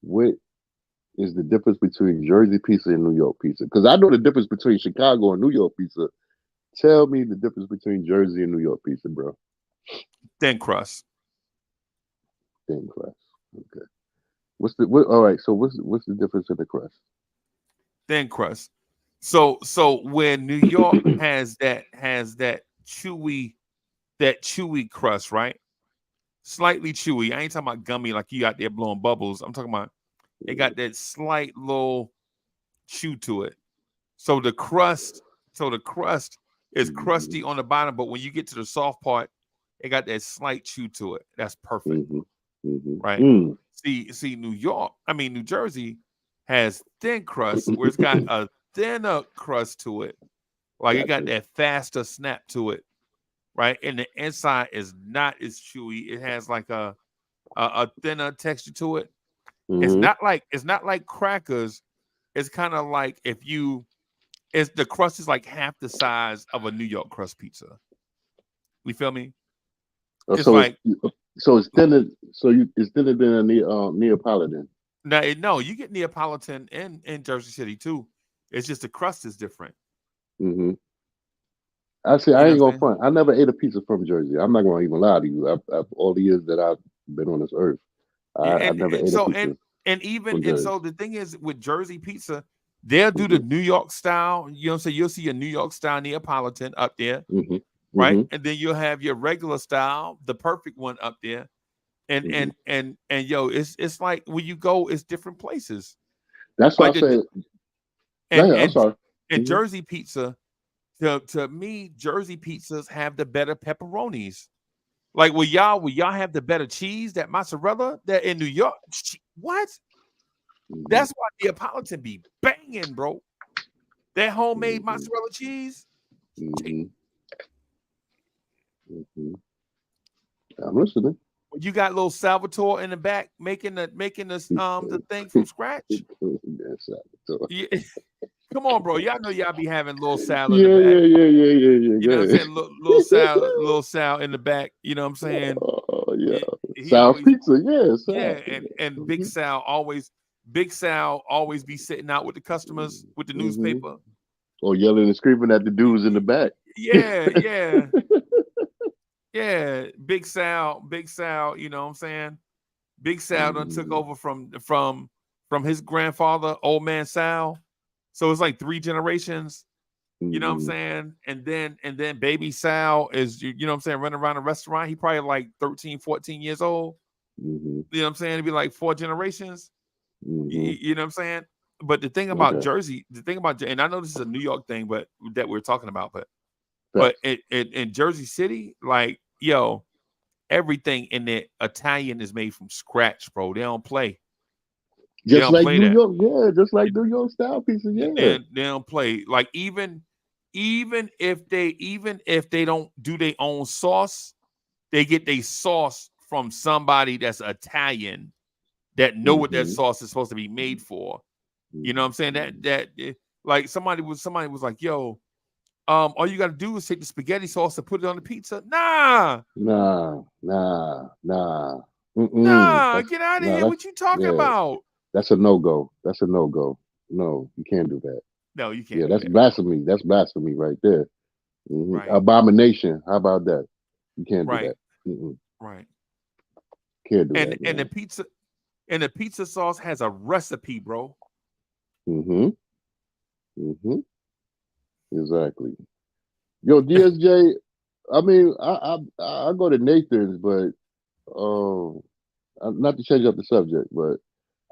what is the difference between Jersey pizza and New York pizza? Because I know the difference between Chicago and New York pizza. Tell me the difference between Jersey and New York pizza, bro. Thin crust. Thin crust. Okay. All right, so what's the difference in the crust? Thin crust. So where New York has that chewy crust, right? Slightly chewy. I ain't talking about gummy like you out there blowing bubbles. I'm talking about it got that slight little chew to it. So the crust is Mm-hmm, crusty on the bottom, but when you get to the soft part, it got that slight chew to it. That's perfect, mm-hmm, mm-hmm. right? Mm. See, New Jersey has thin crust where it's got a thinner crust to it. Like it got Gotcha. that faster snap to it, right? And the inside is not as chewy. It has like a thinner texture to it. Mm-hmm. It's not like crackers. It's kind of like if you it's the crust is like half the size of a New York crust pizza. You feel me? Oh, It's like so it's thinner. It's thinner than a Neapolitan. no, you get Neapolitan in Jersey City too. It's just the crust is different. Mm-hmm. Actually, You I know ain't what I'm gonna saying? front. I never ate a pizza from Jersey. I'm not gonna even lie to you. All the years that I've been on this earth, Yeah, I and, never and ate a so pizza from Jersey. so the thing is with Jersey pizza, they'll do the Mm-hmm. New York style. You know what I'm saying? You'll see a New York style Neapolitan up there, Mm-hmm. right? Mm-hmm. And then you'll have your regular style, the perfect one up there. And Mm-hmm. and and and yo, it's like when you go, it's different places. That's why I Like say. Go and ahead. I'm and sorry. And Jersey pizza, to me, Jersey pizzas have the better pepperonis. Like, will y'all have the better cheese, that mozzarella that in New York? What? That's why Neapolitan be banging, bro. That homemade mozzarella cheese. I'm listening. You got little Salvatore in the back making the thing from scratch. Yeah. Come on, bro. Y'all know y'all be having little Sal in the back. Yeah. You know what I'm saying? Little Sal in the back. You know what I'm saying? Yeah. Sal's pizza, yeah. Yeah, and Big Sal always be sitting out with the customers with the newspaper. Or yelling and screaming at the dudes in the back. Yeah. Yeah, Big Sal, you know what I'm saying? Big Sal done took over from his grandfather, Old Man Sal. So it's like 3 generations. You know what I'm saying? And then Baby Sal is, you know what I'm saying, running around a restaurant. He probably like 13, 14 years old. You know what I'm saying? It'd be like 4 generations. You know what I'm saying? But the thing about Jersey, and I know this is a New York thing, but that we're talking about, but in Jersey City, like, yo, everything in the Italian is made from scratch, bro. They don't play. Just like New York, yeah. Just like New York style pizza, yeah. They don't play. Like even if they don't do their own sauce, they get their sauce from somebody that's Italian that know what that sauce is supposed to be made for. You know what I'm saying? That like somebody was like, yo, all you got to do is take the spaghetti sauce and put it on the pizza. Nah. Get out of here. What you talking about? That's a no-go. No, you can't do that. No, you can't. Yeah, that's blasphemy. That's blasphemy right there. Right. Abomination. How about that? You can't do that. Right. Can't do that. And the pizza sauce has a recipe, bro. Exactly. Yo, DSJ, I mean, I go to Nathan's, but not to change up the subject, but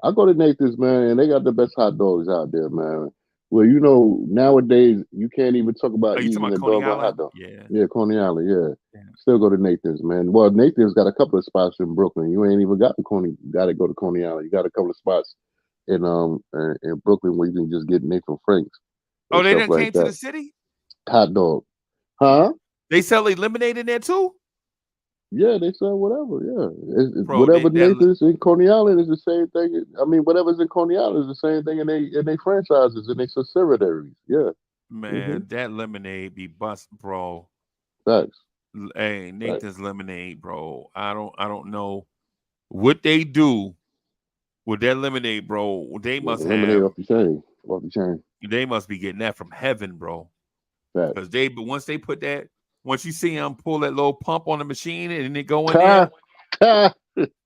I go to Nathan's, man, and they got the best hot dogs out there, man. Well, you know, nowadays you can't even talk about eating a dog or hot dog. Yeah, Coney Island, yeah. Still go to Nathan's, man. Well, Nathan's got a couple of spots in Brooklyn. You ain't even got to go to Coney Island. You got a couple of spots in Brooklyn where you can just get Nathan Franks. Oh, they didn't came to the city? Hot dog. Huh? They sell a lemonade in there too? Yeah, they sell whatever. Yeah, whatever Nathan's in Coney Island is the same thing. I mean, whatever's in Coney Island is the same thing in they franchises and they subsidiaries. Yeah, man, that lemonade be bust, bro. Thanks. Hey, Nathan's lemonade, bro. I don't know what they do with that lemonade, bro. They must lemonade off the chain. They must be getting that from heaven, bro. Because once you see them pull that little pump on the machine and then they go in there,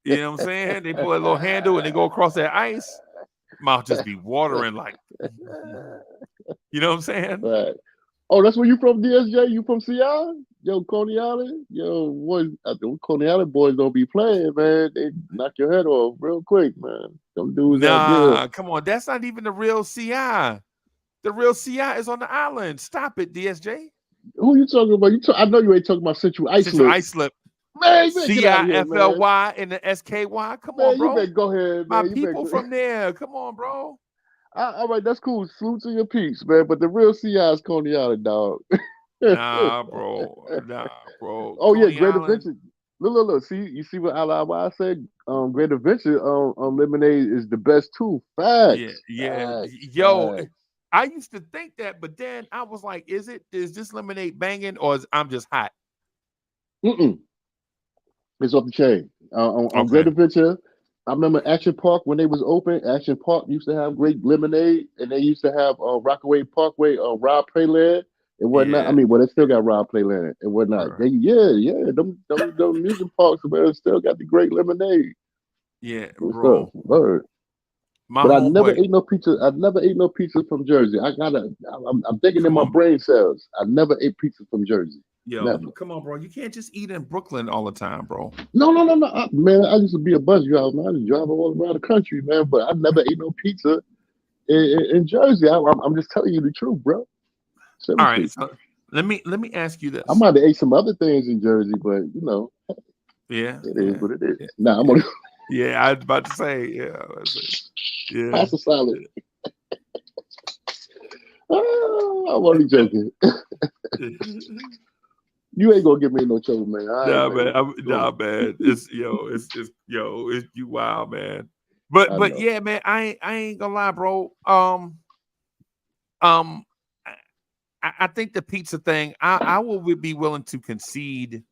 you know what I'm saying? They pull that little handle and they go across that ice. Mouth just be watering like, you know what I'm saying? Right. Oh, that's where you from, DSJ? You from CI? Yo, Coney Island? Yo, boys, Coney Island boys don't be playing, man. They knock your head off real quick, man. Them dudes out there. Come on. That's not even the real CI. The real CI is on the island. Stop it, DSJ. Who you talking about? I know you ain't talking about Central Islip. Central Islip. Man, CIFLY and the SKY. Come on, bro. You better go ahead, man. My people from there. Come on, bro. All right, that's cool. Salute to your peeps, man. But the real CI is Coney Island, dog. Nah, bro. Oh, Coney yeah, Great Island. Adventure. Look. See, you see what I said? Great Adventure lemonade is the best too. Facts. Yeah. Facts. Yo, Facts. I used to think that, but then I was like, is this lemonade banging or I'm just hot? It's off the chain. On Great Adventure, I remember Action Park when they was open. Action Park used to have great lemonade, and they used to have Rockaway Parkway, Rob Playland and whatnot. Yeah. I mean, well, they still got Rob Playland and whatnot. Right. Them amusement parks, man, still got the great lemonade. Yeah, bro. But I never ate no pizza. I never ate no pizza from Jersey. I'm thinking in my brain cells. I never ate pizza from Jersey. Yo, never. Come on, bro. You can't just eat in Brooklyn all the time, bro. No. Man, I used to be a bus driver, man. I used to drive all around the country, man. But I never ate no pizza in Jersey. I'm just telling you the truth, bro. All Seriously. right, so let me ask you I this. might have ate some other things in Jersey, but Yeah, it is yeah, what it is. yeah, Now I'm yeah. gonna Yeah, I was about to say, yeah, yeah. pass the salad. I'm only joking. Yeah. You ain't gonna get me in no trouble, man. All right, Nah, man. man. Go on. Nah, man. It's you wild, man. But know. yeah, man. I ain't gonna lie, bro. Um, I think the pizza thing. I would be willing to concede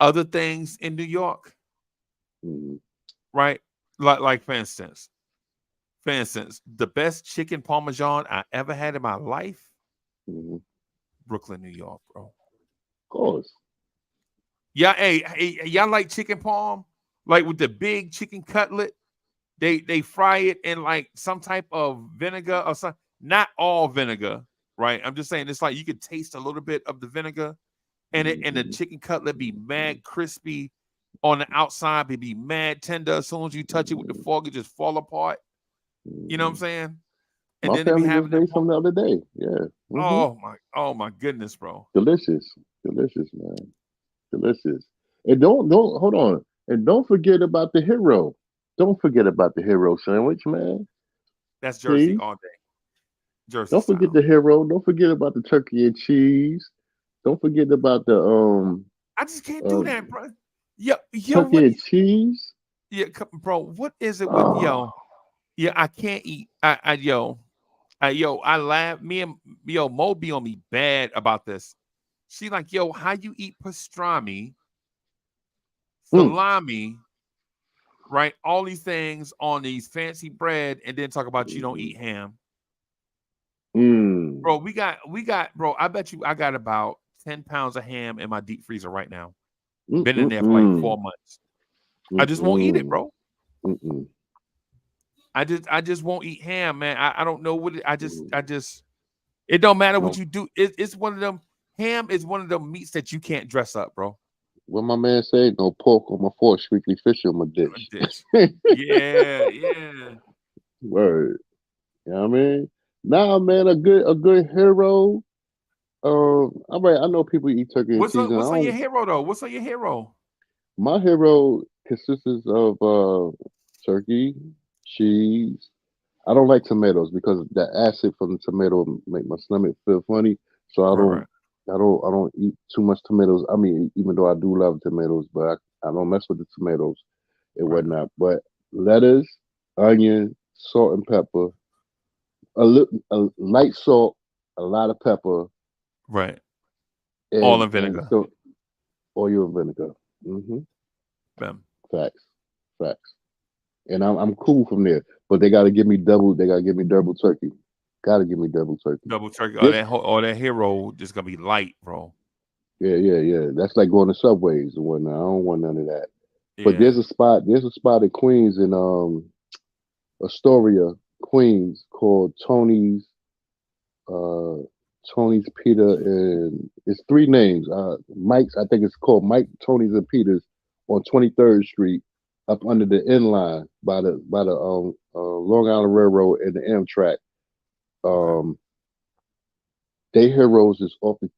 other things in New York, Mhm, right? Like for instance, the best chicken parmesan I ever had in my life, mhm. Of Brooklyn, New York, bro. course. Yeah, hey, y'all like chicken palm? Like with the big chicken cutlet? They fry it in like some type of vinegar or something. Not all vinegar, right? I'm just saying it's like you could taste a little bit of the vinegar, and the Mhm, chicken cutlet be mad crispy on the outside, but be mad tender. As soon as you touch it with the fork, it just fall apart. You know what I'm mhm. saying? And My then they be family just having that. made some the other day. Yeah. Oh my goodness, bro. Delicious. Delicious, man. Delicious. And don't hold on. And don't forget about the hero. Don't forget about the hero sandwich, man. That's Jersey Please. all day, Jersey Don't forget style. the hero. Don't forget about the turkey and cheese. Don't forget about the I just can't do uh that, bro. Yo, turkey what? and cheese. Yeah, bro. What is it with Oh. yo? Yeah, I can't eat. I laugh. Me and Mo be on me bad about this. She like, yo, how you eat pastrami, Mm, salami, right? All these things on these fancy bread, and then talk about you don't mhm, eat ham, mm, bro. We got, bro. I bet you I got about 10 pounds of ham in my deep freezer right now. mm, Been in mm, there for like mm, 4 months. I mm, just won't eat it, mm, bro. mm, mm, I just won't eat ham, man. I don't know what mm. I just it don't matter what No, you do. It's one of them. Ham is one of them meats that you can't dress up, bro. what my man say? No pork on my fork, strictly fish on my A dish. dish. Yeah, yeah. Word. You know what I mean? Nah, man, a good hero. All right, I know people eat turkey and cheese, and I What's on your don't. hero though? What's on your hero? My hero consists of turkey, cheese. I don't like tomatoes because the acid from the tomato make my stomach feel funny. So I Right, don't, right, I don't eat too much tomatoes. I mean, even though I do love tomatoes, but I don't mess with the tomatoes and right, whatnot. But lettuce, onion, salt and pepper, a light salt, a lot of pepper, right. All and in vinegar. so oil and vinegar. Hmm. Bam. Facts, facts. And I'm cool from there. But they got to give me double. They got to give me double turkey. Got to give me double turkey. Double turkey. This, All that hero just gonna be light, bro. yeah, yeah, yeah. That's like going to Subways and whatnot. I don't want none of that. But Yeah. there's a spot in Queens in Astoria, Queens called uh Tony's Peter, and it's three names. Mike's, I think it's called Mike, Tony's and Peter's on 23rd Street, up under the N line by the Long Island Railroad and the Amtrak. Okay. Um, they heroes is off the.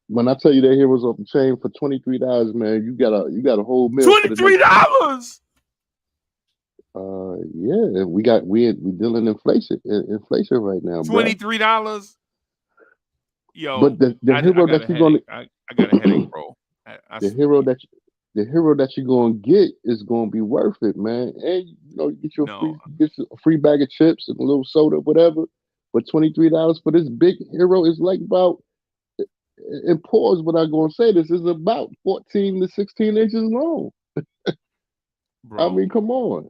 When I tell you they heroes off the chain for $23, man, you got a whole meal for Twenty the three next. dollars. Yeah, we dealing inflation right now, Twenty bro. three dollars. But Yo, the I hero got that a you're gonna headache. I got a headache, bro. I the swear. hero that the hero that you're gonna get is gonna be worth it, man. And you get your No, a free bag of chips and a little soda, whatever. For $23 for this big hero is like about, and pause what I'm gonna say, this is about 14 to 16 inches long. I bro. mean, come on.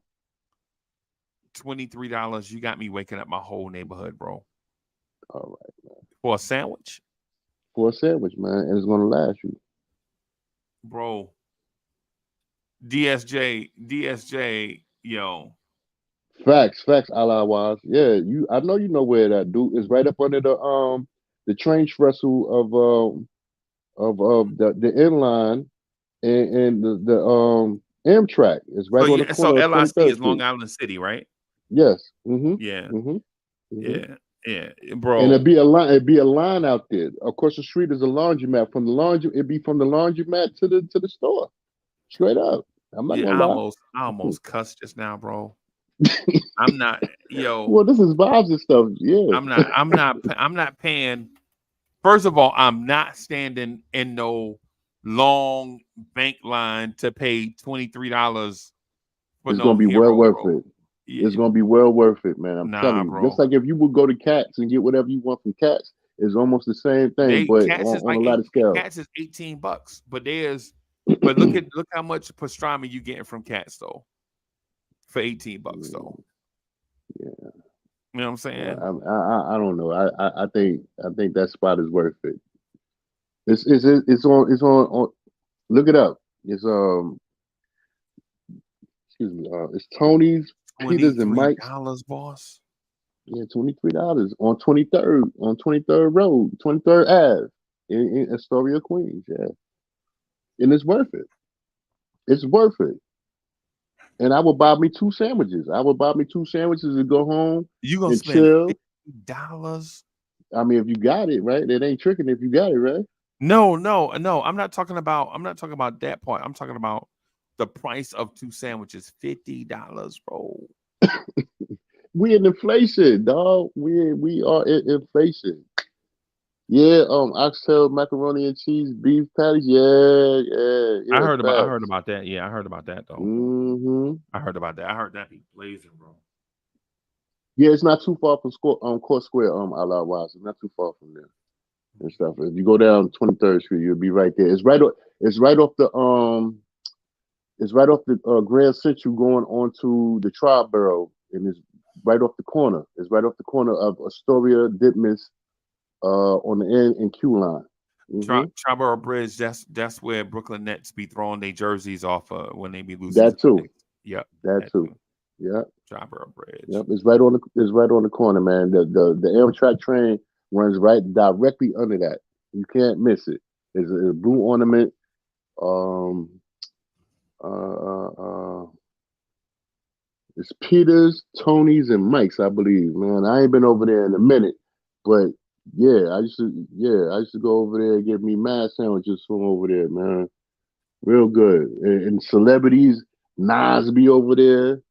$23. You got me waking up my whole neighborhood, bro. All right. For a sandwich, For a sandwich, man, and it's gonna last you. bro. DSJ, yo. Facts, a la wise. Yeah, I know you know where that dude is, right up under the train trestle of the inline and the Amtrak. It's So right on the so corner of LIC 23rd is Long Street. Island City, right? Yes. Yeah, Hmm. yeah, And bro. it'd be a line out there. Across the street is a laundromat. From the laundry, it'd be from the laundromat to the store. Straight up. I'm not Yeah, gonna lie. I almost cussed just now, bro. I'm not, yo. Well, this is vibes and stuff. Yeah. I'm not paying. First of all, I'm not standing in no long bank line to pay $23 for It's gonna no be well hero, worth bro. it. It's Yeah, gonna be well worth it, man. I'm nah, telling you. Just bro. like if you would go to Cats and get whatever you want from Cats, it's almost the same thing, They but cats is on a like lot of scale. cats is $18, but look how much pastrami you getting from cats though for $18 though. Yeah. You know what I'm saying? I don't know. I think that spot is worth it. It's on. Look it up. It's excuse me. It's Tony's, Twenty Peters, and three Mike's. dollars, boss. Yeah, $23 on 23rd Road, 23rd Ave in Astoria, Queens. Yeah, and it's worth it. It's worth it. And I would buy me two sandwiches. I would buy me two sandwiches and go home You gonna and spend chill. $50? I mean, if you got it right, it ain't tricking if you got it right. No, no, no. I'm not talking about that part. I'm talking about the price of two sandwiches, $50, bro. We in inflation, dog. We are in inflation. Yeah, oxtail, macaroni and cheese, beef patties. Yeah, yeah, I heard facts. about that. Yeah, I heard about that though. Hmm. I heard about that. I heard that be blazing, bro. Yeah, it's not too far from Court Square, Allah Wise. It's not too far from there and stuff. If you go down 23rd Street, you'll be right there. It's right off the Grand Central going onto the Triborough, and it's right off the corner. It's right off the corner of Astoria, Ditmas, on the N and Q line. Triborough Bridge. That's where Brooklyn Nets be throwing their jerseys off when they be losing to That the too. Knicks. Yep, That that too. too. Yeah. Triborough Bridge. Yep. It's right on the corner, man. The Amtrak train runs right directly under that. You can't miss it. There's a blue ornament. Um. Uh. It's Peters, Tony's, and Mike's, I believe. Man, I ain't been over there in a minute, but yeah, I used to go over there and get me mad sandwiches from over there, man. Real good. And celebrities, Nas be over there.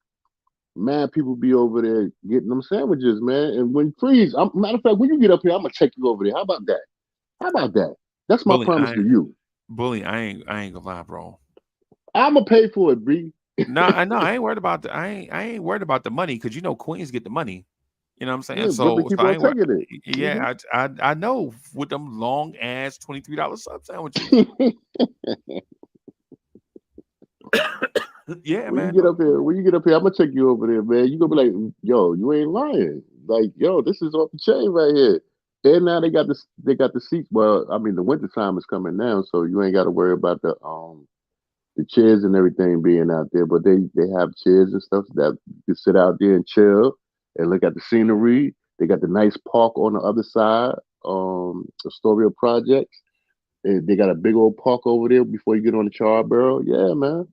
Mad people be over there getting them sandwiches, man. And when freeze, matter of fact, when you get up here, I'm gonna take you over there. How about that? How about that? That's my Bully, promise to you. I ain't gonna lie, bro. I'm gonna pay for it, B. No, I know. I ain't worried about I ain't worried about the money because you know Queens get the money. You know what I'm saying? Yeah, Brooklyn keep I on ain't worried. taking it. Yeah, I know with them long ass $23 sub sandwiches. Yeah, When you man. get up here, I'm gonna take you over there, man. You gonna be like, yo, you ain't lying. Like, yo, this is off the chain right here. And now they got the seats. Well, I mean, the winter time is coming now, so you ain't got to worry about the chairs and everything being out there. But they have chairs and stuff that you can sit out there and chill and look at the scenery. They got the nice park on the other side, Astoria Projects. And they got a big old park over there before you get on the Charborough. Yeah, man.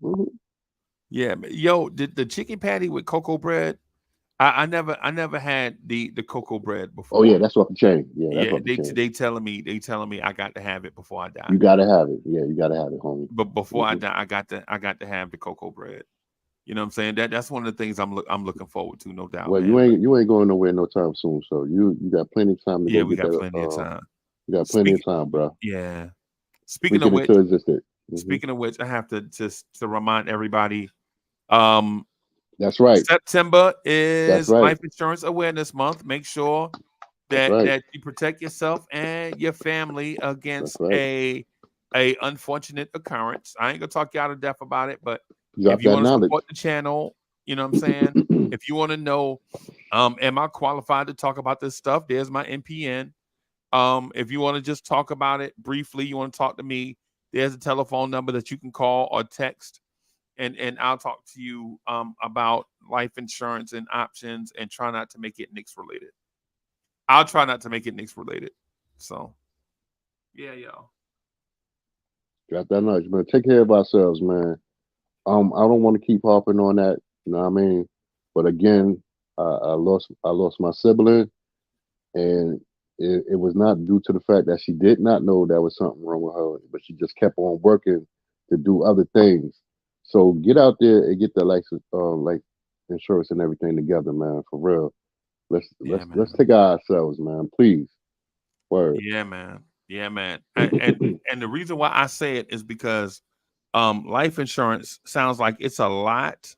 Yeah, man. Yo, the chicken patty with cocoa bread. I never had the cocoa bread Oh yeah, before. that's off the chain. Yeah, that's Yeah, off the chain. they telling me I got to have it before I die. You gotta have it. Yeah, you gotta have it, homie. But before I Hmm. die, I got to have the cocoa bread. You know what I'm saying? That's one of the things I'm looking forward to, no doubt, Well, you man. But ain't going nowhere no time soon. So you got plenty of time to yeah, go we get got that. plenty of time. You got plenty of Speak time, bro. yeah. Speaking Speak of it which, into existence. Hmm. I have to just to remind everybody, um, That's right. September That's is right. Life Insurance Awareness Month. Make sure That's right. that you protect yourself and your family That's against right. a unfortunate occurrence. I ain't gonna talk you out of death about it, but if Drop you that want to knowledge. support the channel, you know what I'm saying? If you want to know, am I qualified to talk about this stuff? There's my NPN. If you want to just talk about it briefly, you want to talk to me, there's a telephone number that you can call or text, and I'll talk to you about life insurance and options, and try not to make it Knicks related. I'll try not to make it Knicks related. So yeah, yo. Drop that knowledge, man. Take care of ourselves, man. I don't want to keep harping on that. You know what I mean? But again, I lost my sibling, and it was not due to the fact that she did not know there was something wrong with her, but she just kept on working to do other things. So get out there and get the life insurance and everything together, man. For real. Let's Yeah, let's man. let's take care of ourselves, man. Please. Word. Yeah, man. Yeah, man. And the reason why I say it is because life insurance sounds like it's a lot.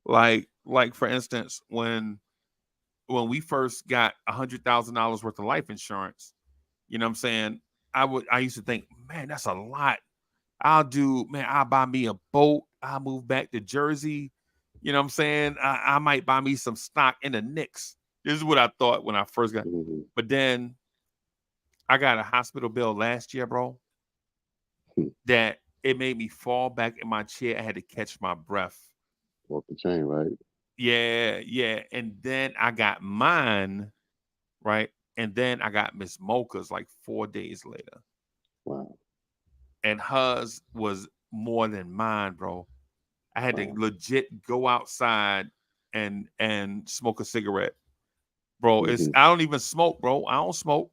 Like for instance, when we first got $100,000 worth of life insurance, you know what I'm saying? I used to think, man, that's a lot. I'll buy me a boat. I'll move back to Jersey. You know what I'm saying? I might buy me some stock in the Knicks. This is what I thought when I first got. Mhm. But then I got a hospital bill last year, bro, Hmm. that it made me fall back in my chair. I had to catch my breath. Off the chain, right? Yeah, yeah. And then I got mine, right? And then I got Miss Mocha's like 4 days later. Wow. And hers was more than mine, bro. I had to Wow. legit go outside and smoke a cigarette. Bro, it's Hmm. I don't even smoke, bro. I don't smoke.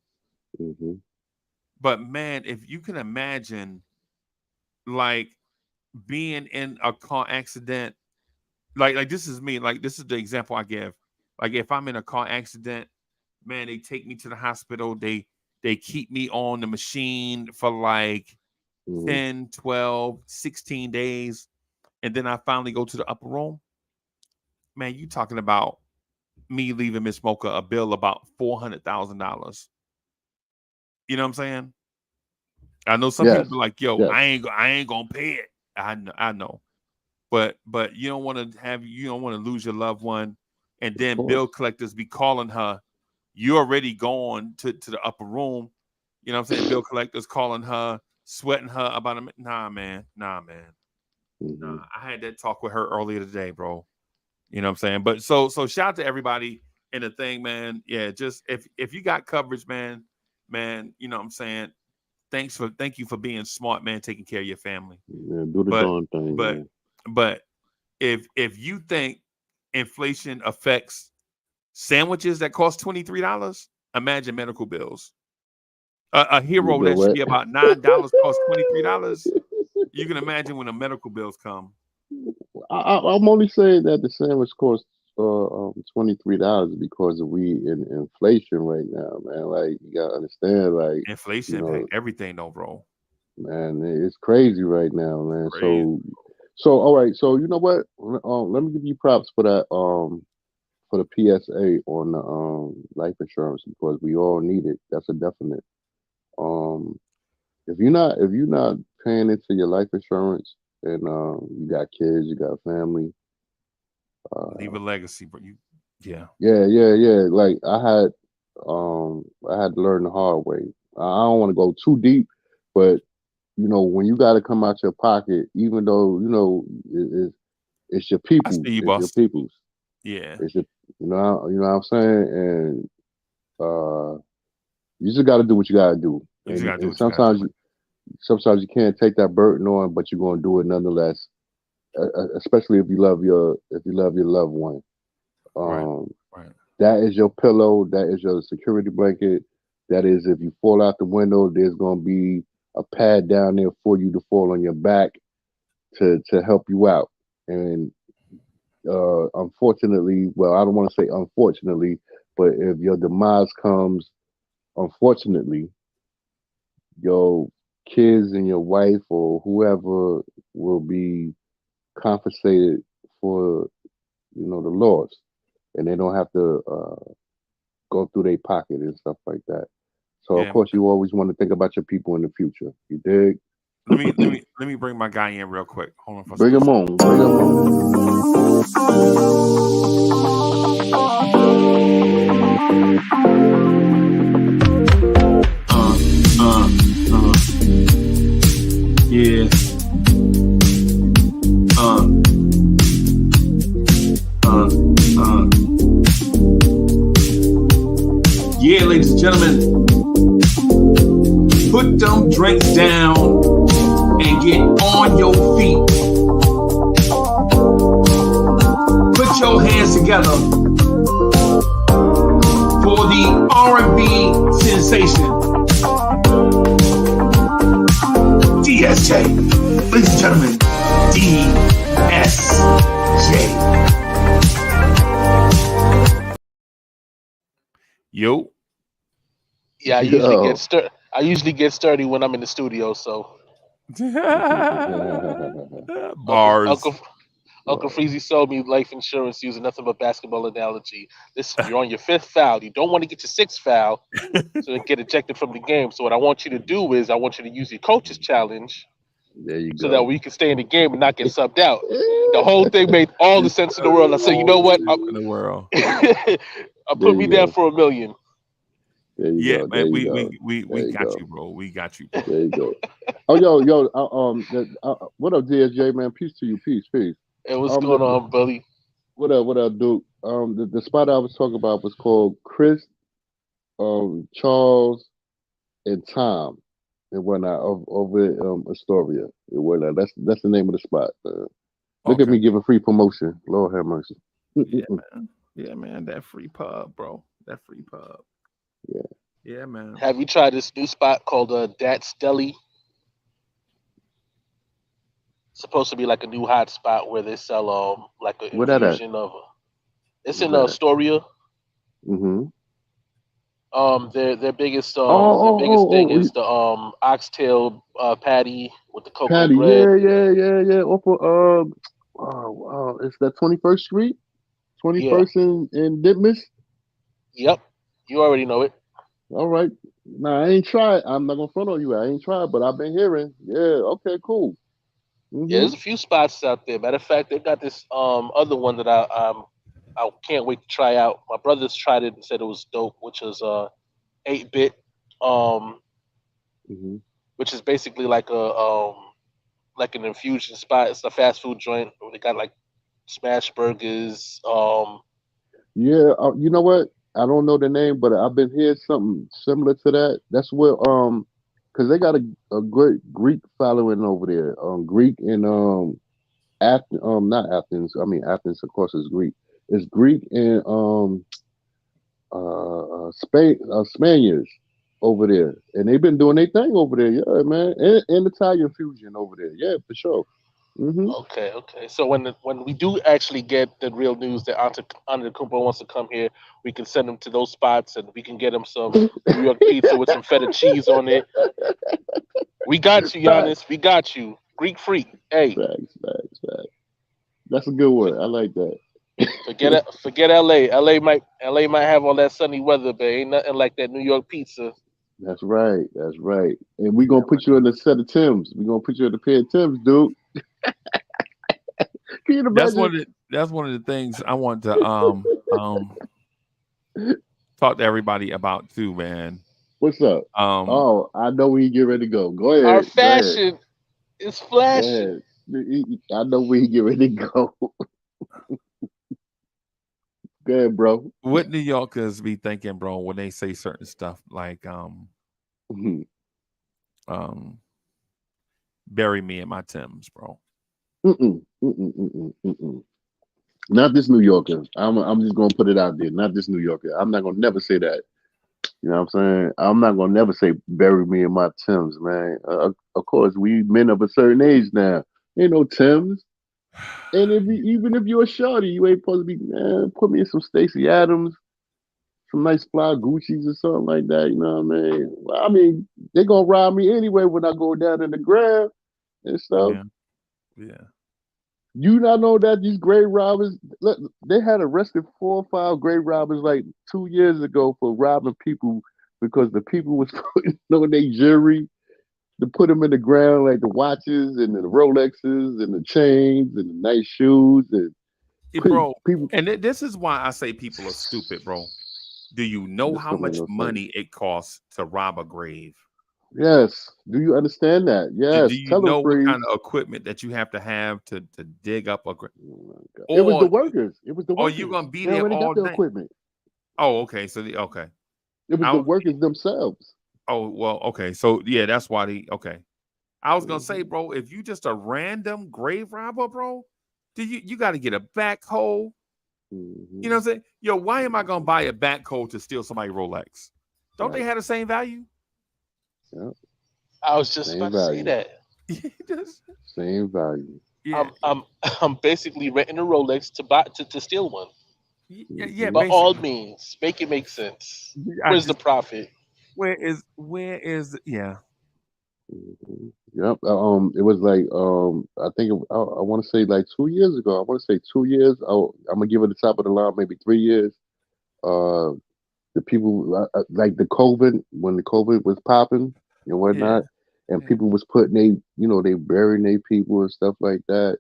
Hmm. But man, if you can imagine like being in a car accident, like this is me, like this is the example I give. Like if I'm in a car accident, man, they take me to the hospital, they keep me on the machine for like Hmm. 10, 12, 16 days, and then I finally go to the upper room. Man, you talking about me leaving Miss Mocha a bill about $400,000. You know what I'm saying? I know some people Yes. be like, "Yo, Yes. I ain't gonna pay it." I know, but you don't want to lose your loved one, and Of then bill course. collectors be calling her. You already gone to the upper room. You know what I'm saying? Bill collectors calling her, sweating her about a nah, man, nah, man, Hmm. nah. I had that talk with her earlier today, bro. You know what I'm saying? But so shout out to everybody in the thing, man. Yeah, just if you got coverage, man, you know what I'm saying? Thank you for being smart, man, taking care of your family. Yeah, do the But darn thing, but man. but if you think inflation affects sandwiches that cost $23, imagine medical bills. A You hero know that should what? be about $9 costs $23. You can imagine when the medical bills come. I'm only saying that the sandwich costs $23 because we in inflation right now, man. Like you gotta understand, like Inflation you impact know, everything, though, bro. man, it's crazy right now, man. Crazy. So all right, so you know what? Let me give you props for the PSA on the life insurance because we all need it. That's a definite. Um, if you're not paying into your life insurance and you got kids, you got family. Leave Uh, a legacy, bro. Yeah. yeah. Like I had to learn the hard way. I don't want to go too deep, but when you got to come out your pocket, even though it's your I see people's, you, it's your boss. people's, Yeah. it's your, what I'm saying, and uh, you just got to do what you got to do, You just and gotta do and what you gotta do. sometimes you can't take that burden on, but you're gonna do it nonetheless, especially if you love your loved one. Right. Um, Right. that is your pillow. That is your security blanket. That is, if you fall out the window, there's gonna be a pad down there for you to fall on your back to help you out. And unfortunately, well, I don't want to say unfortunately, but if your demise comes, unfortunately, your kids and your wife or whoever will be compensated for the loss, and they don't have to go through their pocket and stuff like that. So of Yeah. course you always want to think about your people in the future. You dig? Let me bring my guy in real quick. Hold on for a Bring second. them on. Bring them on. Uh, uh, yeah. Uh, uh, uh. Yeah, ladies and gentlemen, put them drinks down and get on your feet. Put your hands together gentlemen, DSJ. Yo. Yeah, I usually get sturdy when I'm in the studio. So Bars. Uncle Freezy sold me life insurance using nothing but basketball analogy. Listen, you're on your 5th foul. You don't want to get your 6th foul, so get ejected from the game. So what I want you to do is I want you to use your coach's challenge, There you so go. that we can stay in the game and not get subbed out. The whole thing made all the sense in the world. I said, you know what? In the world. Put me down for $1 million. There you go. Man, we got go. you, bro. We got you. There you go. Oh, yo, what up, DSJ, man? Peace to you. Peace. Hey, what's going on, buddy? What up, Duke? The spot I was talking about was called Chris, Charles, and Tom, and whatnot over Astoria and whatnot. That's the name of the spot. Look at me giving free promotion. Lord have mercy. Yeah, man. That free pub, bro. That free pub. Yeah, man. Have you tried this new spot called Dat's Deli? It's supposed to be like a new hot spot where they sell like an infusion of. It's in Astoria. Mm-hmm. Their biggest thing is the oxtail patty with the coconut bread. Yeah. Off of it's that 21st Street, 21st in Ditmas. Yep, you already know it. All right. Nah, I ain't tried. I'm not gonna front on you. I ain't tried, but I've been hearing. Yeah. Okay. Cool. Mm-hmm. Yeah, there's a few spots out there. Matter of fact, they got this other one that I can't wait to try out. My brothers tried it and said it was dope, which is 8-bit, which is basically like like an infusion spot. It's a fast food joint. They got like smash burgers. Yeah, you know what? I don't know the name, but I've been hearing something similar to that. That's where because they got a great Greek following over there. Greek and Athens, not Athens. I mean Athens, of course, is Greek. It's Greek and Spaniards over there, and they've been doing their thing over there. Yeah, man, and Italian fusion over there. Yeah, for sure. Mm-hmm. Okay. So when we do actually get the real news that Antetokounmpo wants to come here, we can send him to those spots and we can get him some New York pizza with some feta cheese on it. We got you, Giannis. We got you. Greek freak. Hey. Facts. That's a good one. I like that. Forget LA. LA might have all that sunny weather, but ain't nothing like that New York pizza. That's right. And we're gonna put you in a set of Timbs. We're gonna put you in a pair of Timbs, dude. Can you imagine? That's one of the things I want to talk to everybody about too, man. What's up? I know where you get ready to go. Go ahead. Our fashion is flashing. I know where you get ready to go. Go ahead, bro. What New Yorkers be thinking, bro, when they say certain stuff like bury me in my Timbs, bro? Not this New Yorker. I'm just gonna put it out there. Not this New Yorker. I'm not gonna never say that. You know what I'm saying? I'm not gonna never say bury me in my Timbs, man. Of course, we men of a certain age now. Ain't no Timbs. And even if you're a shorty, you ain't supposed to be, man, put me in some Stacey Adams, some nice fly Gucci's or something like that. You know what I mean? Well, I mean, they're gonna rob me anyway when I go down in the grab and stuff. Yeah. You not know that these grave robbers, look, they had arrested 4 or 5 grave robbers like 2 years ago for robbing people because the people was putting on their jewelry to put them in the ground, like the watches and the Rolexes and the chains and the nice shoes and bro. People. And this is why I say people are stupid, bro. Do you know how much money it costs to rob a grave? Yes. Do you understand that? Yes. Do you know what kind of equipment that you have to dig up a grave? It was the workers. Or you gonna be there all day? Equipment. Oh, okay. So okay. It was the workers themselves. Oh, well, okay. So yeah, that's why okay. I was gonna say, bro, if you just a random grave robber, bro, you got to get a backhoe. You know what I'm saying? Yo, why am I gonna buy a backhoe to steal somebody's Rolex? Don't they have the same value? Yeah. I was just about to say that. Same value. Yeah, I'm basically renting a Rolex to steal one. yeah. Mhm. By all Basically, means, make it make sense. I Where's the just profit? where is yeah. Mhm. Yep. It was like I think I want to say like 2 years ago. I want to say 2 years. I'm gonna give it the top of the line, maybe 3 years. Uh, the people like the COVID when the COVID was popping and Yeah, whatnot, and yeah. people was putting they burying their people and stuff like that.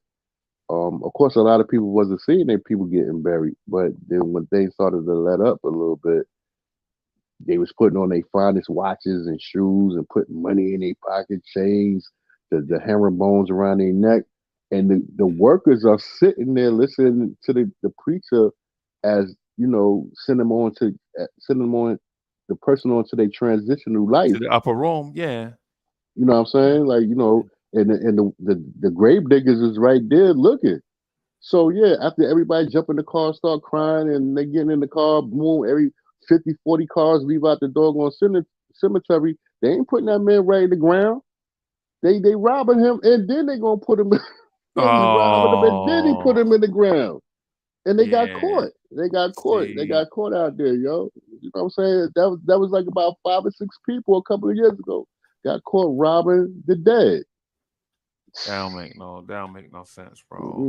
Of course, a lot of people wasn't seeing their people getting buried, but then when things started to let up a little bit, they was putting on their finest watches and shoes and putting money in their pocket, chains, the herringbones around their neck, and the workers are sitting there listening to the preacher as send them on the person onto their transitional life. To the upper room. Yeah, You know what I'm yeah, saying? Like yeah. and the grave diggers is right there looking. So yeah, after everybody jump in the car, start crying, and they getting in the car, boom, every 50, 40 cars leave out the doggone cemetery. They ain't putting that man right in the ground. They robbing him, and then they gonna put him. They robbing him, and then they Oh, put him in the ground. And they got yeah. caught. They got caught. They See, got caught out there, yo. You know what I'm saying? That was like about 5 or 6 people a couple of years ago. Got caught robbing the dead. that don't make no sense, bro.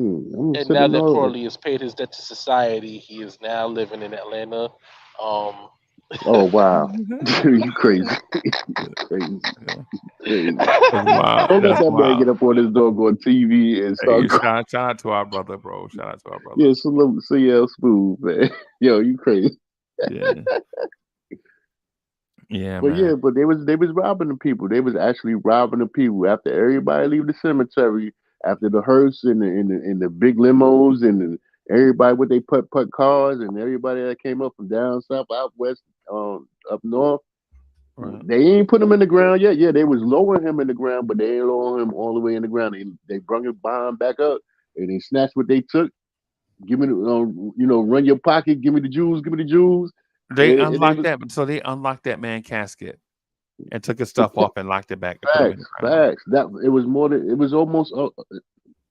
I'm And now sitting that on. Corley has paid his debt to society, he is now living in Atlanta. Um, Oh wow, you crazy, crazy, crazy. That's wild. Don't let That's that man get wild. up on his dog on TV and Hey, start. shout out to our brother, bro. Shout out to our brother. Yeah, salute CL Smooth, man. Yo, you crazy. Yeah, yeah, But man. yeah, but they was robbing the people. They was actually robbing the people after everybody leave the cemetery, after the hearse and the big limos everybody with they put cars and everybody that came up from down south, out west, up north. Right. They ain't put him in the ground yet. Yeah, they was lowering him in the ground, but they ain't lowering him all the way in the ground. They brung his bond back up and they snatched what they took. Give me the, run your pocket. Give me the jewels. Give me the jewels. They And they unlocked was that, so they unlocked that man casket and took his stuff off and locked it back and put him in the facts, ground. facts. That it was more than it was almost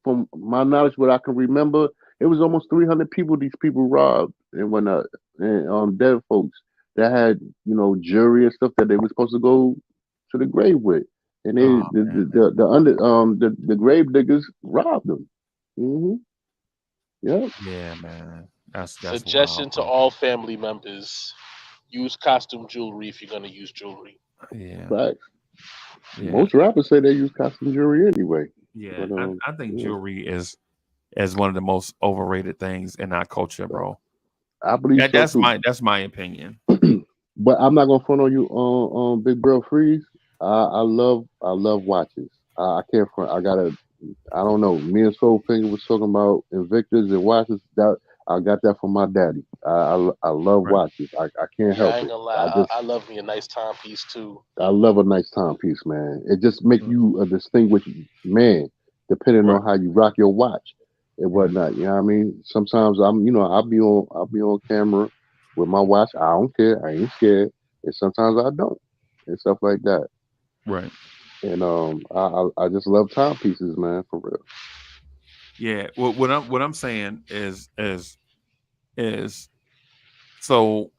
from my knowledge, what I can remember, it was almost 300 people. These people robbed and whatnot, and dead folks that had jury and stuff that they were supposed to go to the grave with, and they Oh man. the grave diggers robbed them. Hmm. Yeah, Yeah, man. That's wild, suggestion to bro. all family members: use costume jewelry if you're going to use jewelry. Yeah, facts. yeah, Most rappers say they use costume jewelry anyway, yeah. but I think yeah, jewelry is one of the most overrated things in our culture, bro. I believe That so that's too. my that's my opinion. But I'm not gonna front on you on Big Bro Freeze. I love watches. I can't front. I don't know. Me and Soul Finger was talking about Invictus and watches. That I got that from my daddy. I love Right. watches. I can't Yeah, I help ain't it. gonna I lie. just I love me a nice timepiece too. I love a nice timepiece, man. It just make Mm, you a distinguished man, depending right. on how you rock your watch and Right. whatnot. You know what I mean? Sometimes I'll be on camera with my watch. I don't care. I ain't scared. And sometimes I don't, and stuff like that. Right. And I just love timepieces, man, for real. Yeah. Well, what I'm saying is so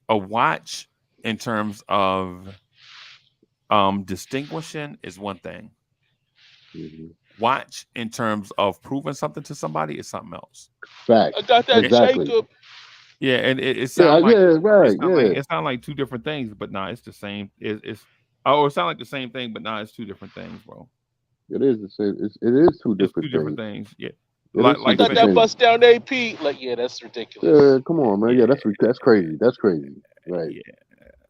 a watch in terms of distinguishing is one thing. Hmm. Watch in terms of proving something to somebody is something else. I Facts, got that It, exactly. Jacob. yeah, and it Yeah, sounds like yeah, it right, sounds like yeah. it sounds like two different things, but nah, it's the same. It's oh, it sounds like the same thing, but nah, it's two different things, bro. It is the same. It is two It's two different different things. things. Yeah, It like is I two like for got different that things. bust down AP. Like, yeah, that's Yeah, ridiculous. come on, man. yeah, Yeah, that's crazy. That's crazy. Right. yeah,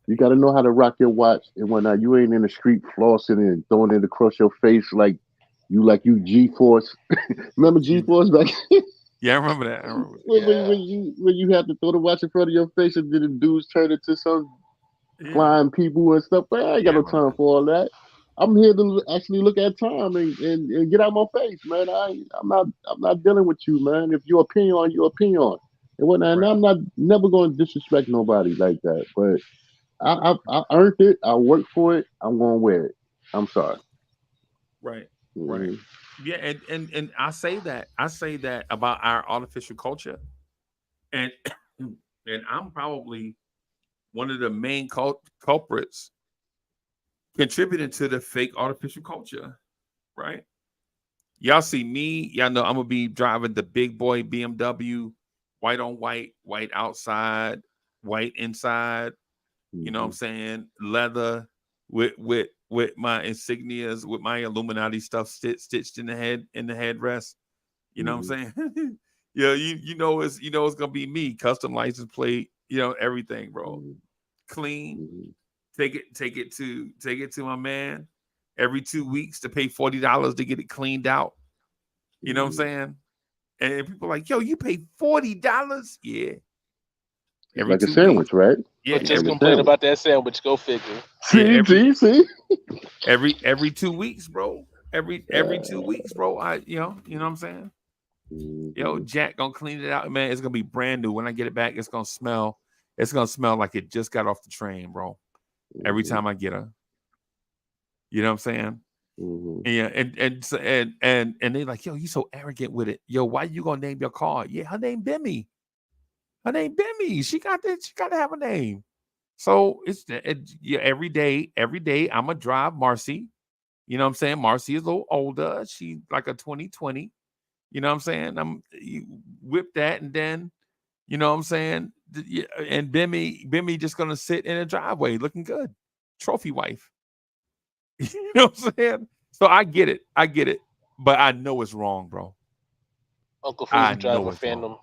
You got to yeah, know how to rock your watch and whatnot. You ain't in the street flossing and throwing it across your face like you G Force. Remember G Force back yeah. I remember that. I remember when, when, Yeah. when you when you had to throw the watch in front of your face and then the dudes turn into some that. Yeah, flying people and stuff. Man, I ain't got yeah. I no remember time that. for all that. I'm here to actually look at time and get out my face, man. I'm not dealing with you, man. If your opinion on your opinion and whatnot, and Right. I'm not never going to disrespect nobody like that. But I earned it. I worked for it. I'm going to wear it. I'm sorry. Right. Right. Mhm. Yeah, and I say that about our artificial culture, and and I'm probably one of the main culprits contributing to the fake artificial culture. Right. Y'all see me, y'all know I'm gonna be driving the big boy BMW, white on white, white outside, white inside. You know what I'm Mhm. saying? Leather with my insignias, with my Illuminati stuff stitched in the headrest. You know what Mhm. I'm saying? Yeah, you know it's gonna be me, custom license plate, everything, bro. Mhm. Clean. Mhm. Take it to my man every 2 weeks to pay $40 to get it cleaned out. You know what I'm Mhm. saying? And people are like, yo, you pay $40? Yeah. It's Every like a 2 weeks. sandwich, right? Yeah, But It's just like a complain sandwich. about that sandwich. Go figure. yeah, See, see. every 2 weeks, bro. Every Uh, 2 weeks, bro. You know what I'm saying? Yo, mhm. Jack gonna clean it out, man. It's gonna be brand new. When I get it back, it's gonna smell like it just got off the train, bro. Every Mhm. time I get her. You know what I'm saying? Mhm. Yeah, and they like, yo, you so arrogant with it. Yo, why you gonna name your car? Yeah, her name Bimmy. Her name Bimmy. She got that. She got to have a name. So yeah, every day I'm gonna drive Marcy. You know what I'm saying? Marcy is a little older. She like a 2020. You know what I'm saying? You whip that, and then you know what I'm saying. And Bimmy just gonna sit in a driveway looking good, trophy wife. You know what I'm saying? So I get it, but I know it's wrong, bro. Uncle I Freezy drive know a it's wrong. Phantom.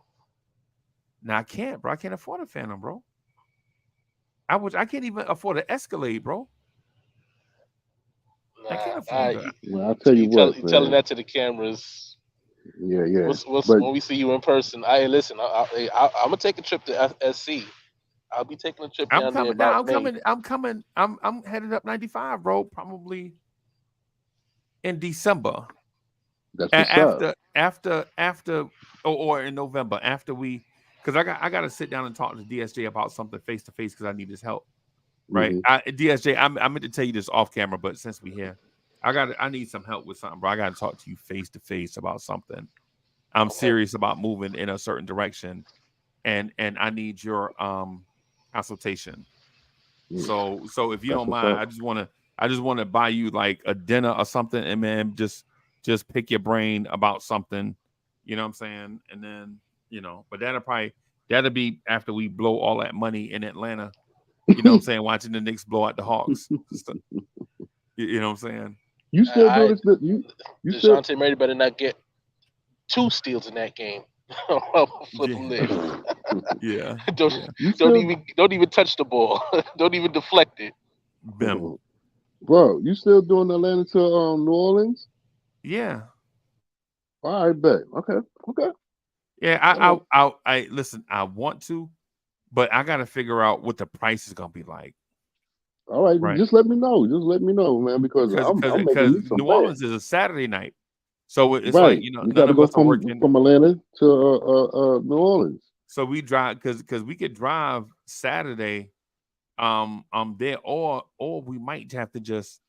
Now I can't, bro. I can't afford a Phantom, bro. I can't even afford an Escalade, bro. I Nah, can't afford that. you, Well, I'll tell you what, you telling man. that to the cameras. Yeah, yeah. What's But when we see you in person? I listen. I'm gonna take a trip to SC. I'll be taking a trip I'm down there coming now. about I'm May. coming. I'm coming. I'm headed up 95, bro. Probably in December. that's what's up. After or in November after we, because I got to sit down and talk to DSJ about something face to face because I need his help. Right. Hmm. DSJ, I meant to tell you this off camera, but since we here, I need some help with something, bro. I got to talk to you face to face about something. I'm Okay. serious about moving in a certain direction, and I need your consultation. So if you That's don't what's mind, up. I just want to buy you like a dinner or something, and man, just pick your brain about something. You know what I'm saying? And then but that'll be after we blow all that money in Atlanta. You know what I'm saying? Watching the Knicks blow out the Hawks. You know what I'm saying? You still doing I this? You still? Dejounte Murray better not get two steals in that game. I'll flip him Yeah, there. yeah, don't yeah. You don't still? even touch the ball. Don't even deflect it. Bim. Bro, you still doing Atlanta to New Orleans? Yeah, All right, bet. Okay, okay. yeah. All right, I listen. I want to, but I got to figure out what the price is gonna be like. all right. Right. Just let me know. Just let me know, man, because because because I'm making because me some New bread. Orleans is a Saturday night, so it's like Right. You got none to of go us are working. from Atlanta to New Orleans. So we drive because we could drive Saturday, there, or we might have to just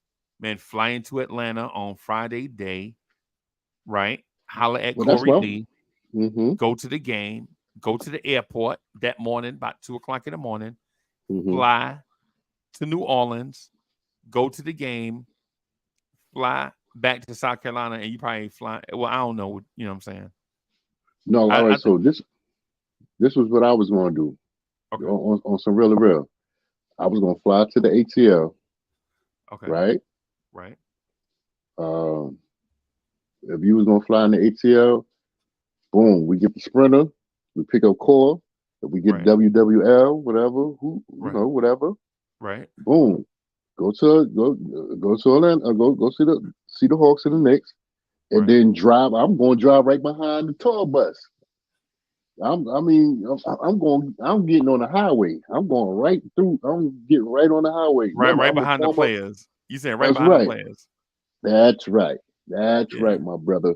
fly into Atlanta on Friday day, right? Holler at Well, that's Corey well. Lee, Mm-hmm. go to the game, go to the airport that morning about 2 o'clock in the morning, Mm-hmm. fly to New Orleans, go to the game, fly back to South Carolina, and you probably fly. Well, I don't know. You know what I'm saying? No, all I right. think So this was what I was going to do okay, on some really real. I was going to fly to the ATL, okay, right? right, Um, if you was going to fly in the ATL, boom, we get the Sprinter, we pick up Core, if we get right, WWL, whatever, right, whatever, right, boom, go to Atlanta, go see the Hawks and the Knicks, and right. then drive. I'm going to drive right behind the tour bus. I'm going. I'm getting on the highway. I'm going right through. I'm getting right on the highway. Right, Remember, right I'm a behind the former. players. You saying right That's behind the right. players. That's right. That's right, Yeah. my brother.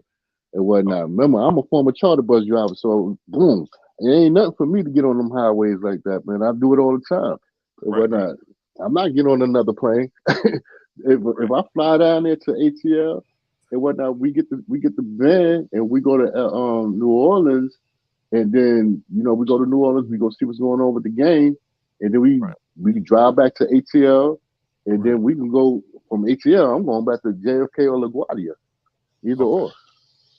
And Okay. whatnot. Remember, I'm a former charter bus driver, so boom, it ain't nothing for me to get on them highways like that, man. I do it all the time. And Right, right, whatnot. I'm not getting on another plane. if right, I fly down there to ATL, and whatnot. We get the van and we go to New Orleans, and then we go to New Orleans. We go see what's going on with the game, and then we drive back to ATL, and then we can go from ATL. I'm going back to JFK or LaGuardia, either or.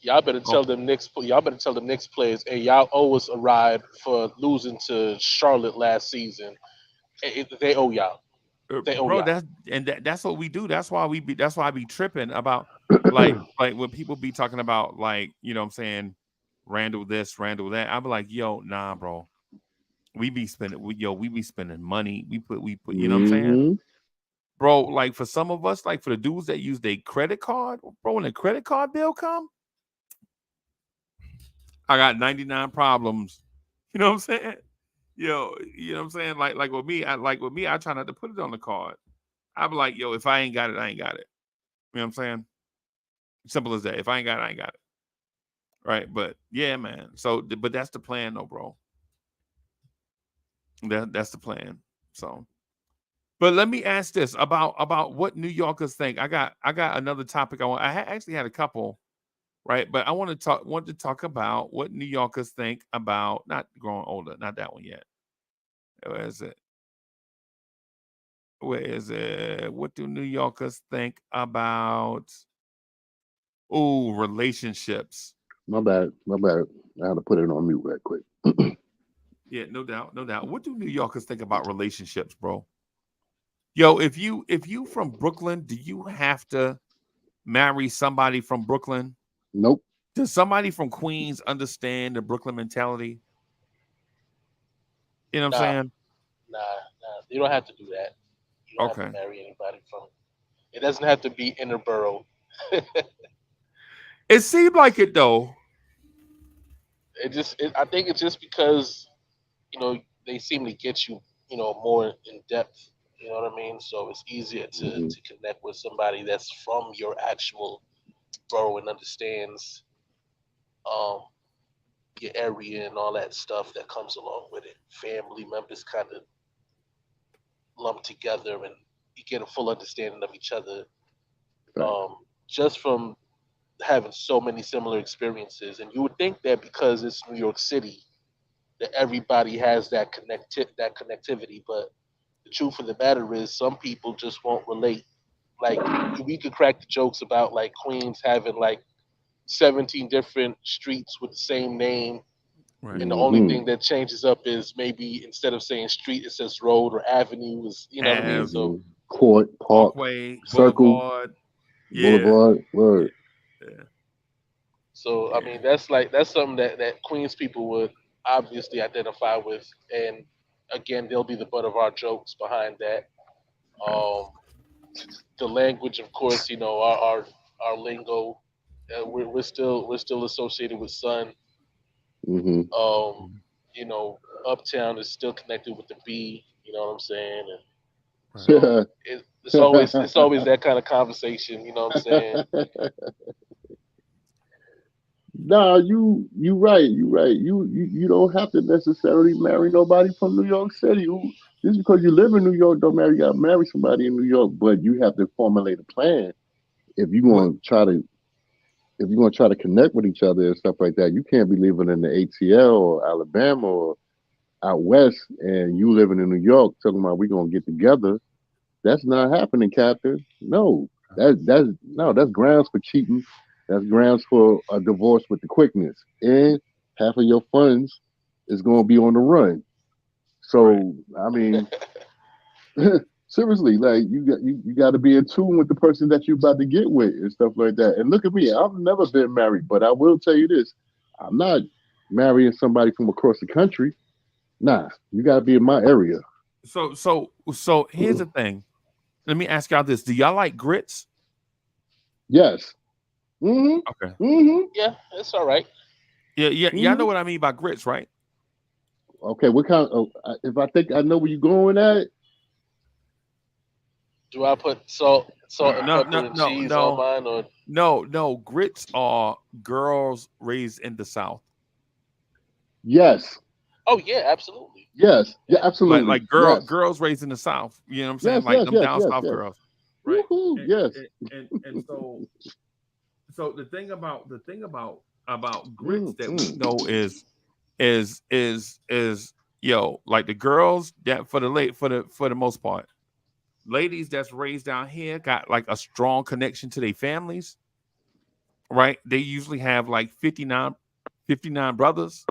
Y'all better tell them Knicks. Y'all better tell them Knicks players, hey, y'all owe us a ride for losing to Charlotte last season. They owe y'all. They owe Bro, y'all. That's what we do. That's why I be tripping about like when people be talking about like, you know what I'm saying, Randall this, Randall that. I be like, yo, nah, bro. We be spending money. We put you know what I'm saying? Bro, like for some of us, like for the dudes that use their credit card, bro, when the credit card bill come, I got 99 problems. You know what I'm saying? Yo, you know what I'm saying? Like with me, I try not to put it on the card. I be like, yo, if I ain't got it, I ain't got it. You know what I'm saying? Simple as that. If I ain't got it, I ain't got it. Right. But yeah, man. So, but that's the plan though, bro. That's the plan. So, but let me ask this about what New Yorkers think. I got another topic I actually had a couple, right? But I want to talk about what New Yorkers think about not growing older, not that one yet. Where is it? What do New Yorkers think about relationships? My bad. I had to put it on mute right quick. Yeah, no doubt. What do New Yorkers think about relationships, bro? Yo, if you from Brooklyn, do you have to marry somebody from Brooklyn? Nope. Does somebody from Queens understand the Brooklyn mentality? You know what I'm saying? Nah. You don't have to do that. You don't have to marry anybody from. It doesn't have to be inner borough. It seemed like it though. I think it's just because they seem to get you more in depth. You know what I mean? So it's easier to connect with somebody that's from your actual borough and understands your area and all that stuff that comes along with it. Family members kind of lumped together, and you get a full understanding of each other. Just from having so many similar experiences, and you would think that because it's New York City, that everybody has that connectivity. But the truth of the matter is, some people just won't relate. Like we could crack the jokes about like Queens having like 17 different streets with the same name. Right. And the only thing that changes up is maybe instead of saying street, it says road or avenue. You know what I mean? So court, park, Parkway, circle, Boulevard, word. Yeah. So I mean, that's something that Queens people would obviously identify with, and again, they'll be the butt of our jokes behind that. The language, of course, our lingo. We're still associated with Sun. Uptown is still connected with the B. You know what I'm saying? And so it's always that kind of conversation. You know what I'm saying? Nah, you right. You don't have to necessarily marry nobody from New York City. Just because you live in New York, don't marry. You got to marry somebody in New York, but you have to formulate a plan if you're going to try to connect with each other and stuff like that. You can't be living in the ATL or Alabama or out west, and you living in New York talking about we're gonna get together. That's not happening, Captain. No, that's grounds for cheating. That's grounds for a divorce with the quickness, and half of your funds is going to be on the run. So, I mean, seriously, like you got to be in tune with the person that you're about to get with and stuff like that. And look at me, I've never been married, but I will tell you this: I'm not marrying somebody from across the country. Nah, you got to be in my area. So here's the thing. Let me ask y'all this: do y'all like grits? Yes. Okay. Yeah, it's all right. Yeah. Y'all know what I mean by grits, right? Okay. What kind of? If I think I know where you're going at. Do I put salt and pepper and cheese on mine, or no? Grits are girls raised in the South. Yes. Oh yeah, absolutely. Yes. Yeah, absolutely. Like girls raised in the South. You know what I'm saying? Like them down south girls. Right. Woo-hoo, yes. And So the thing about grits that we Mm. know is yo, like the girls that for the most part, ladies that's raised down here got like a strong connection to their families, right? They usually have like 59 brothers.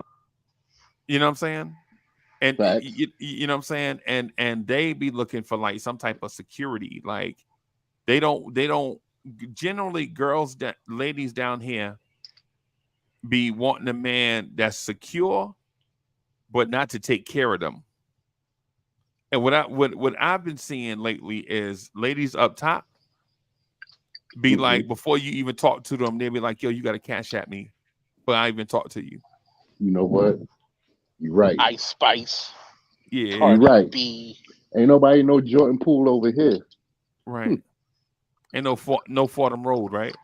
You know what I'm saying? And Facts. you know what I'm saying? And they be looking for like some type of security. Like they don't generally girls that ladies down here be wanting a man that's secure, but not to take care of them. And what I've been seeing lately is ladies up top be Hmm. like before you even talk to them, they be like, "Yo, you got to cash at me," but I even talk to you. You know what? You're right. Ice Spice, Yeah, You're Cardi right. B. Ain't nobody no Jordan Poole over here. right. Ain't no Fordham Road, right?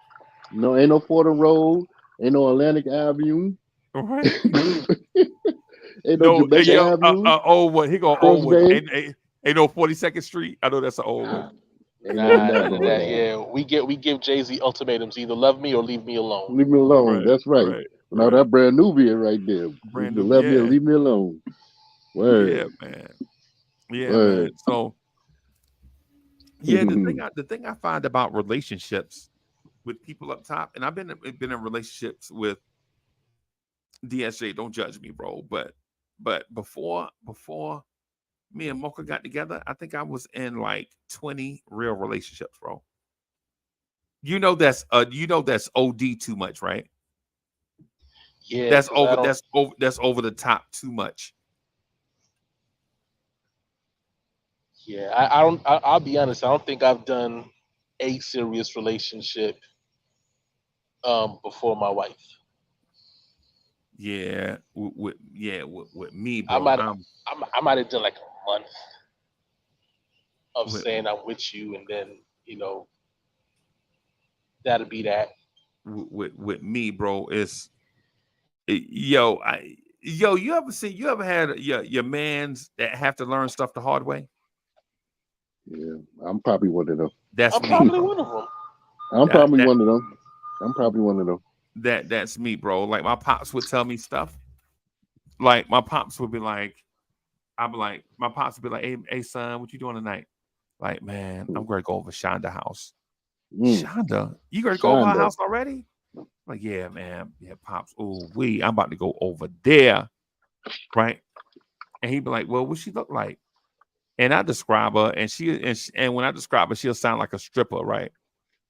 No, ain't no Fordham Road. Ain't no Atlantic Avenue. Right. Ain't no No, Jamaica yo, Avenue. old one. He go Cross old one. Bay. Ain't no 42nd Street. I know that's an old one. Ain't none of Nah, that none of going that. on. Yeah, we give Jay-Z ultimatums: either love me or leave me alone. Leave me alone. Right, That's right. right, Now right. that brand Nubian right there. Brand Either new. love me or Yeah, leave me alone. yeah, Word. man. Yeah, man. Word. So yeah, the thing I find about relationships with people up top, and I've been in relationships with DSJ. Don't judge me, bro. But before me and Mocha got together, I think I was in like 20 real relationships, bro. That's OD too much, right? Yeah, That's because I over don't. that's over the top too much. Yeah, I don't. I'll be honest. I don't think I've done a serious relationship before my wife. Yeah, with me, I bro. might I might have done like a month of With saying I'm with you, and then you know that'll be that. with me, bro. Yo, you ever had your mans that have to learn stuff the hard way? Yeah. I'm probably one of them. That's I'm me, probably bro. one of them. I'm That probably that one of them. I'm probably one of them. that's me, bro. Like my pops would tell me stuff. Like my pops would be like, I'd be like, my pops would be like, hey son, what you doing tonight? Like, man, I'm going to go over Shonda house. Mm. Shonda, you going to go over her Shonda. house already? Like, yeah, man, yeah, pops. Oh, I'm about to go over there, right? And he'd be like, well, what she look like? And I describe her, and when I describe her, she'll sound like a stripper, right?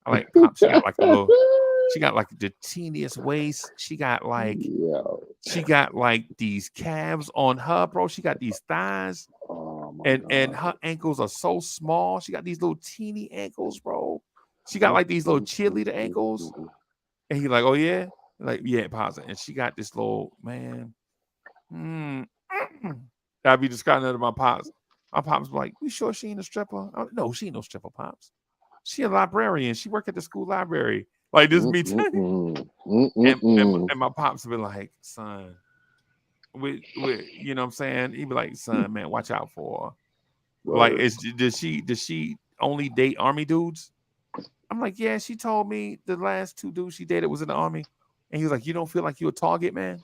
I like pop. She got like the teeniest waist. Yo. She got like these calves on her, bro. She got these thighs, Oh my and God. her ankles are so small. She got these little teeny ankles, bro. She got Mm, like these little mm, mm, cheerleader mm, ankles. mm. And he like, oh yeah, like yeah, pause it. And she got this little man. Mm, I'd be describing that to my pops. My pops be like, "You sure she ain't a stripper?" No, she ain't no stripper, pops. She a librarian. She work at the school library. Like this Mm, me, mm, mm. Mm, mm, and mm. my pops would be like, "Son, with you know what I'm saying?" He'd be like, "Son, man, watch out for her." Like, Word. does she only date army dudes? I'm like, yeah. She told me the last two dudes she dated was in the army, and he was like, "You don't feel like you're a target, man?"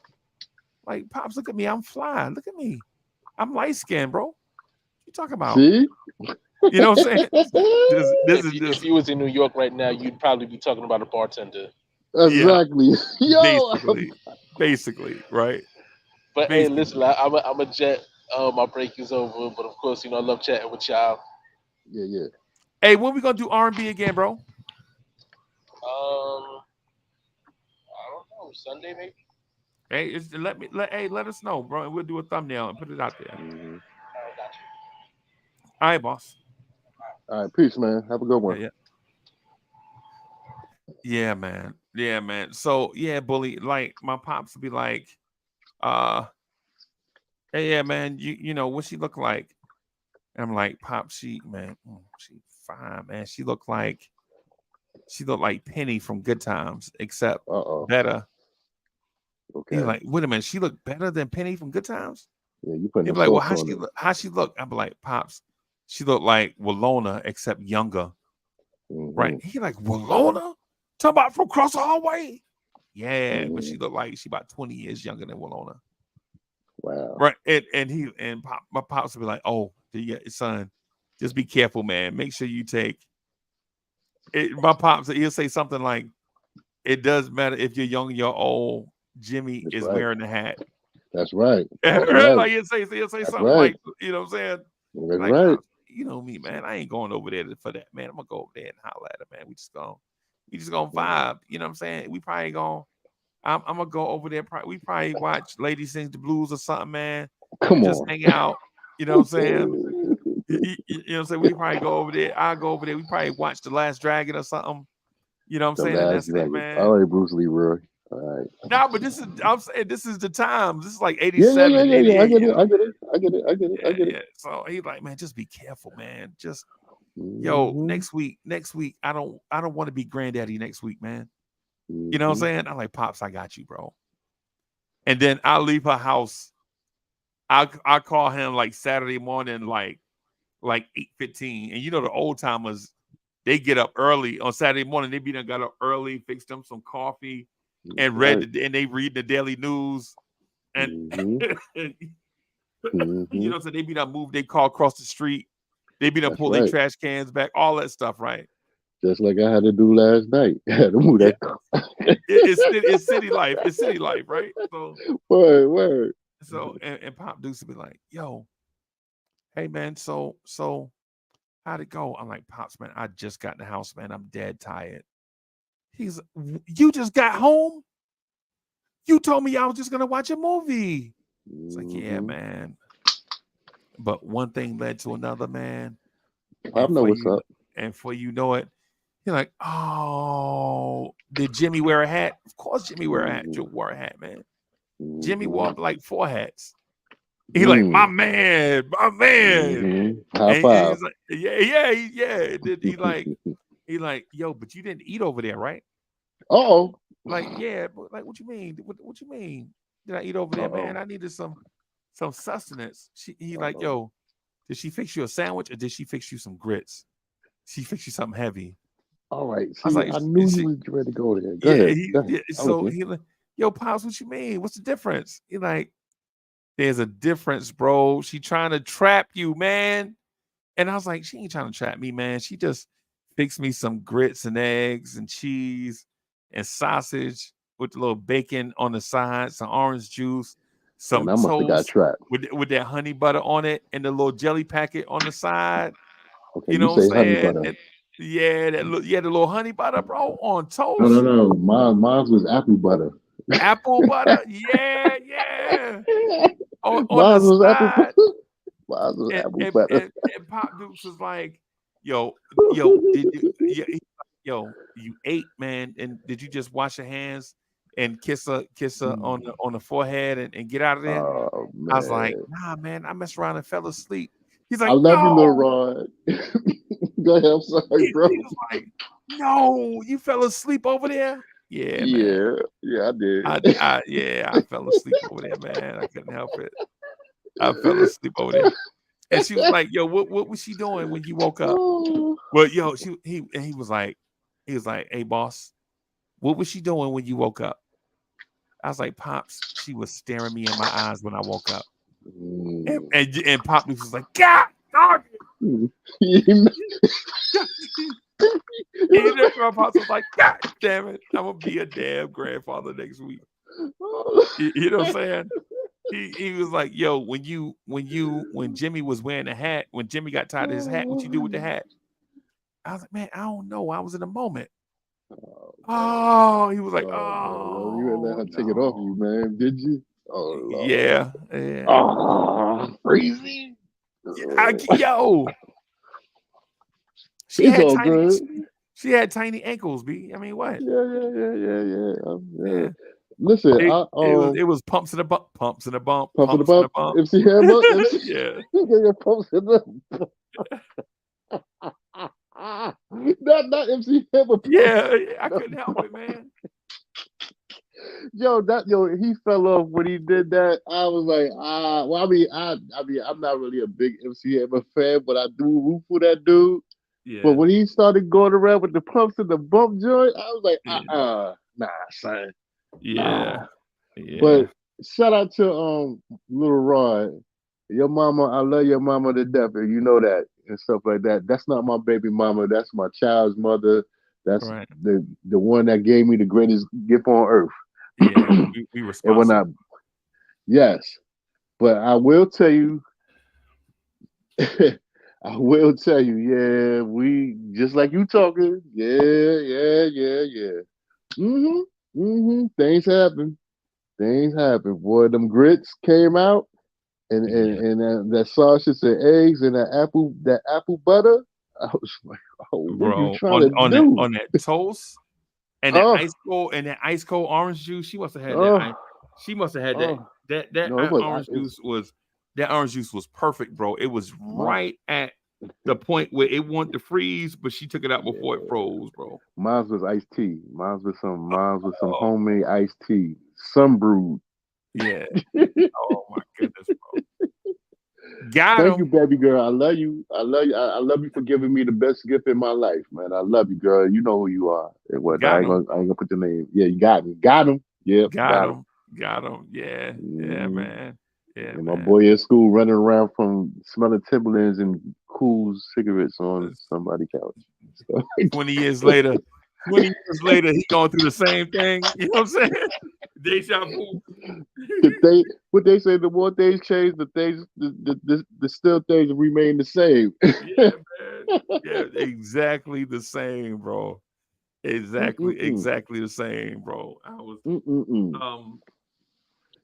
Like, pops, look at me. I'm fly. Look at me. I'm light skinned, bro. What you talking about? See? You know what I'm saying? This is If just you was in New York right now, you'd probably be talking about a bartender. yeah, Exactly. Yo. basically, right? But hey, listen, Basically. I'm a jet. My break is over, but of course, I love chatting with y'all. Yeah, yeah. Hey, when we gonna do R&B again, bro? I don't know, Sunday maybe. Hey, let us know, bro, and we'll do a thumbnail and put it out there. Hmm. I got All right, boss. All right. Peace, man. Have a good Yeah, one. yeah, yeah, man. Yeah, man. So yeah, bully. Like my pops would be like, uh, hey, yeah, man. You know what she look like? And I'm like, pop, she fine, man. She looked like Penny from Good Times, except Uh-oh. better. He's Okay. like, wait a minute, she looked better than Penny from Good Times? Yeah, you putting He'd a be like, well, sauce on it. how she look? I'd be like, Pops, she looked like Walona, except younger. Hmm. Right. He like, Walona? Talking about from across the hallway. Yeah, but she looked like she about 20 years younger than Winona. Wow. Right. And my pops would be like, oh, son, just be careful, man. Make sure you take it. My pops, he'll say something like, it doesn't matter if you're young or you're old, Jimmy That's is right. wearing the hat. That's right. That's Right? right. Like he'll say something right. like, you know what I'm saying? That's Like, right. Pops, you know me, man. I ain't going over there for that, man. I'm gonna go over there and holler at her, man. We just gonna vibe. You know what I'm saying? We probably gonna I'm gonna go over there. We probably watch Lady Sings the Blues or something, man. Come Just on. hang out. You know what I'm saying? You know what I'm saying? We probably go over there. I'll go over there. We probably watch The Last Dragon or something. You know what I'm The saying? And Last that's it, Dragon. man. All right, Bruce Leroy. All right. No, but I'm saying this is the time. This is like Yeah. 87, 88. I get you it. know? I get it. Yeah. So he's like, man, just be careful, man. Just yo, next week, I don't want to be granddaddy next week, man. You know what I'm saying? I'm like, Pops, I got you, bro. And then I'll leave her house. I'll call him like Saturday morning, like 8:15. And you know the old timers, they get up early on Saturday morning. They be done got up early, fix them some coffee, and and they read the daily news. And you know, so they be done move their car across the street. They be done pull their trash cans back, all that stuff, right? Just like I had to do last night. I had to move that car. It's city life. It's city life, right? So word. So and Pop Dukes would be like, yo, hey man, so how'd it go? I'm like, Pops, man, I just got in the house, man. I'm dead tired. He's you just got home? You told me I was just gonna watch a movie. It's like, yeah, man. But one thing led to another, man. I know what's up. And before you know it, you're like, oh, did Jimmy wear a hat? Of course Jimmy wore a hat, man. Jimmy wore like 4 hats. He like, my man. High five. He's like, yeah. He like, yo, but you didn't eat over there, right? Oh. Like, yeah, but like, what you mean? What you mean? Did I eat over there, man? I needed some sustenance. He like, yo, did she fix you a sandwich or did she fix you some grits? She fixed you something heavy. All right. See, I was like, I knew you was ready to go there. Go ahead. So he like, yo, Pops, what you mean? What's the difference? He like, there's a difference, bro. She trying to trap you, man. And I was like, she ain't trying to trap me, man. She just fixed me some grits and eggs and cheese and sausage with a little bacon on the side, some orange juice, some toast with that honey butter on it, and the little jelly packet on the side. Okay, you know what I'm saying? Honey butter. The little honey butter, bro, on toast. No. Mine was apple butter. Apple butter, yeah. On mine the was side. apple butter. Mine was apple butter. And Pop Dukes was like, yo, you ate, man, and did you just wash your hands and kiss her on the forehead and get out of there? Oh, man. I was like, nah, man, I messed around and fell asleep. He's like, I love you, little Rod. Go ahead, I'm sorry, bro. He was like, no, you fell asleep over there? Yeah, man. Yeah, I did. I fell asleep over there, man. I couldn't help it. I fell asleep over there. And she was like, yo, what was she doing when you woke up? Well, yo, he was like, hey, boss, what was she doing when you woke up? I was like, Pops, she was staring me in my eyes when I woke up. And Pop was like, God, dog. Pops was like, God damn it, I'm gonna be a damn grandfather next week. You know what I'm saying? He was like, yo, when Jimmy was wearing a hat, when Jimmy got tired of his hat, what you do with the hat? I was like, man, I don't know. I was in a moment. He was like, you didn't let her take it off you, man, did you? Oh, Lord. Yeah. Crazy. Yo. She had tiny ankles, B. I mean, what? Yeah. Listen, it was pumps in a bump. MC Hammer. Yeah. Pumps in the not MC Hammer. Yeah, I couldn't help it, man. He fell off when he did that. I was like, well, I mean, I'm not really a big MC Hammer fan, but I do root for that dude. But Yeah. when he started going around with the pumps and the bump joint, I was like, Yeah. nah, son, Yeah. nah. Yeah. But shout out to little Rod. Your mama, I love your mama to death, and you know that and stuff like that. That's not my baby mama. That's my child's mother. That's Right. the one that gave me the greatest gift on earth. Yeah. And We when responsible. yes, but I will tell you, I will tell you, yeah, we just like you talking, yeah. Things happen. Things happen. Boy, them grits came out, and Yeah. that sausage and eggs and that apple butter. I was like, oh, what are you Bro, trying to do? on that toast and Oh, that ice cold orange juice. She must have had oh, she must have had oh. that No, it was. orange juice was that orange juice was perfect, bro. It was My, right at the point where it wanted to freeze, but she took it out before it yeah, froze, bro. mine was iced tea. Mine was some Oh, homemade iced tea, sun brewed. yeah. Oh my goodness, bro. Got Thank you, him. baby girl. I love you. I love you. I love you for giving me the best gift in my life, man. I love you, girl. You know who you are. And what Got him. I ain't gonna put your name. Yeah, you got me. Got him. Yep, Got got him. him. Got him. Yeah. Yeah, hmm man. Yeah, And my man. boy in school running around from smelling Timberlands and cool cigarettes on somebody's couch. So, 20 years later, 20 years later, he going through the same thing. You know what I'm saying? Deja vu. what they say, the more things change, the things, the still things remain the same. Yeah, man. Yeah, exactly the same, bro. Mm-mm-mm. Exactly the same, bro. I was Mm-mm-mm. um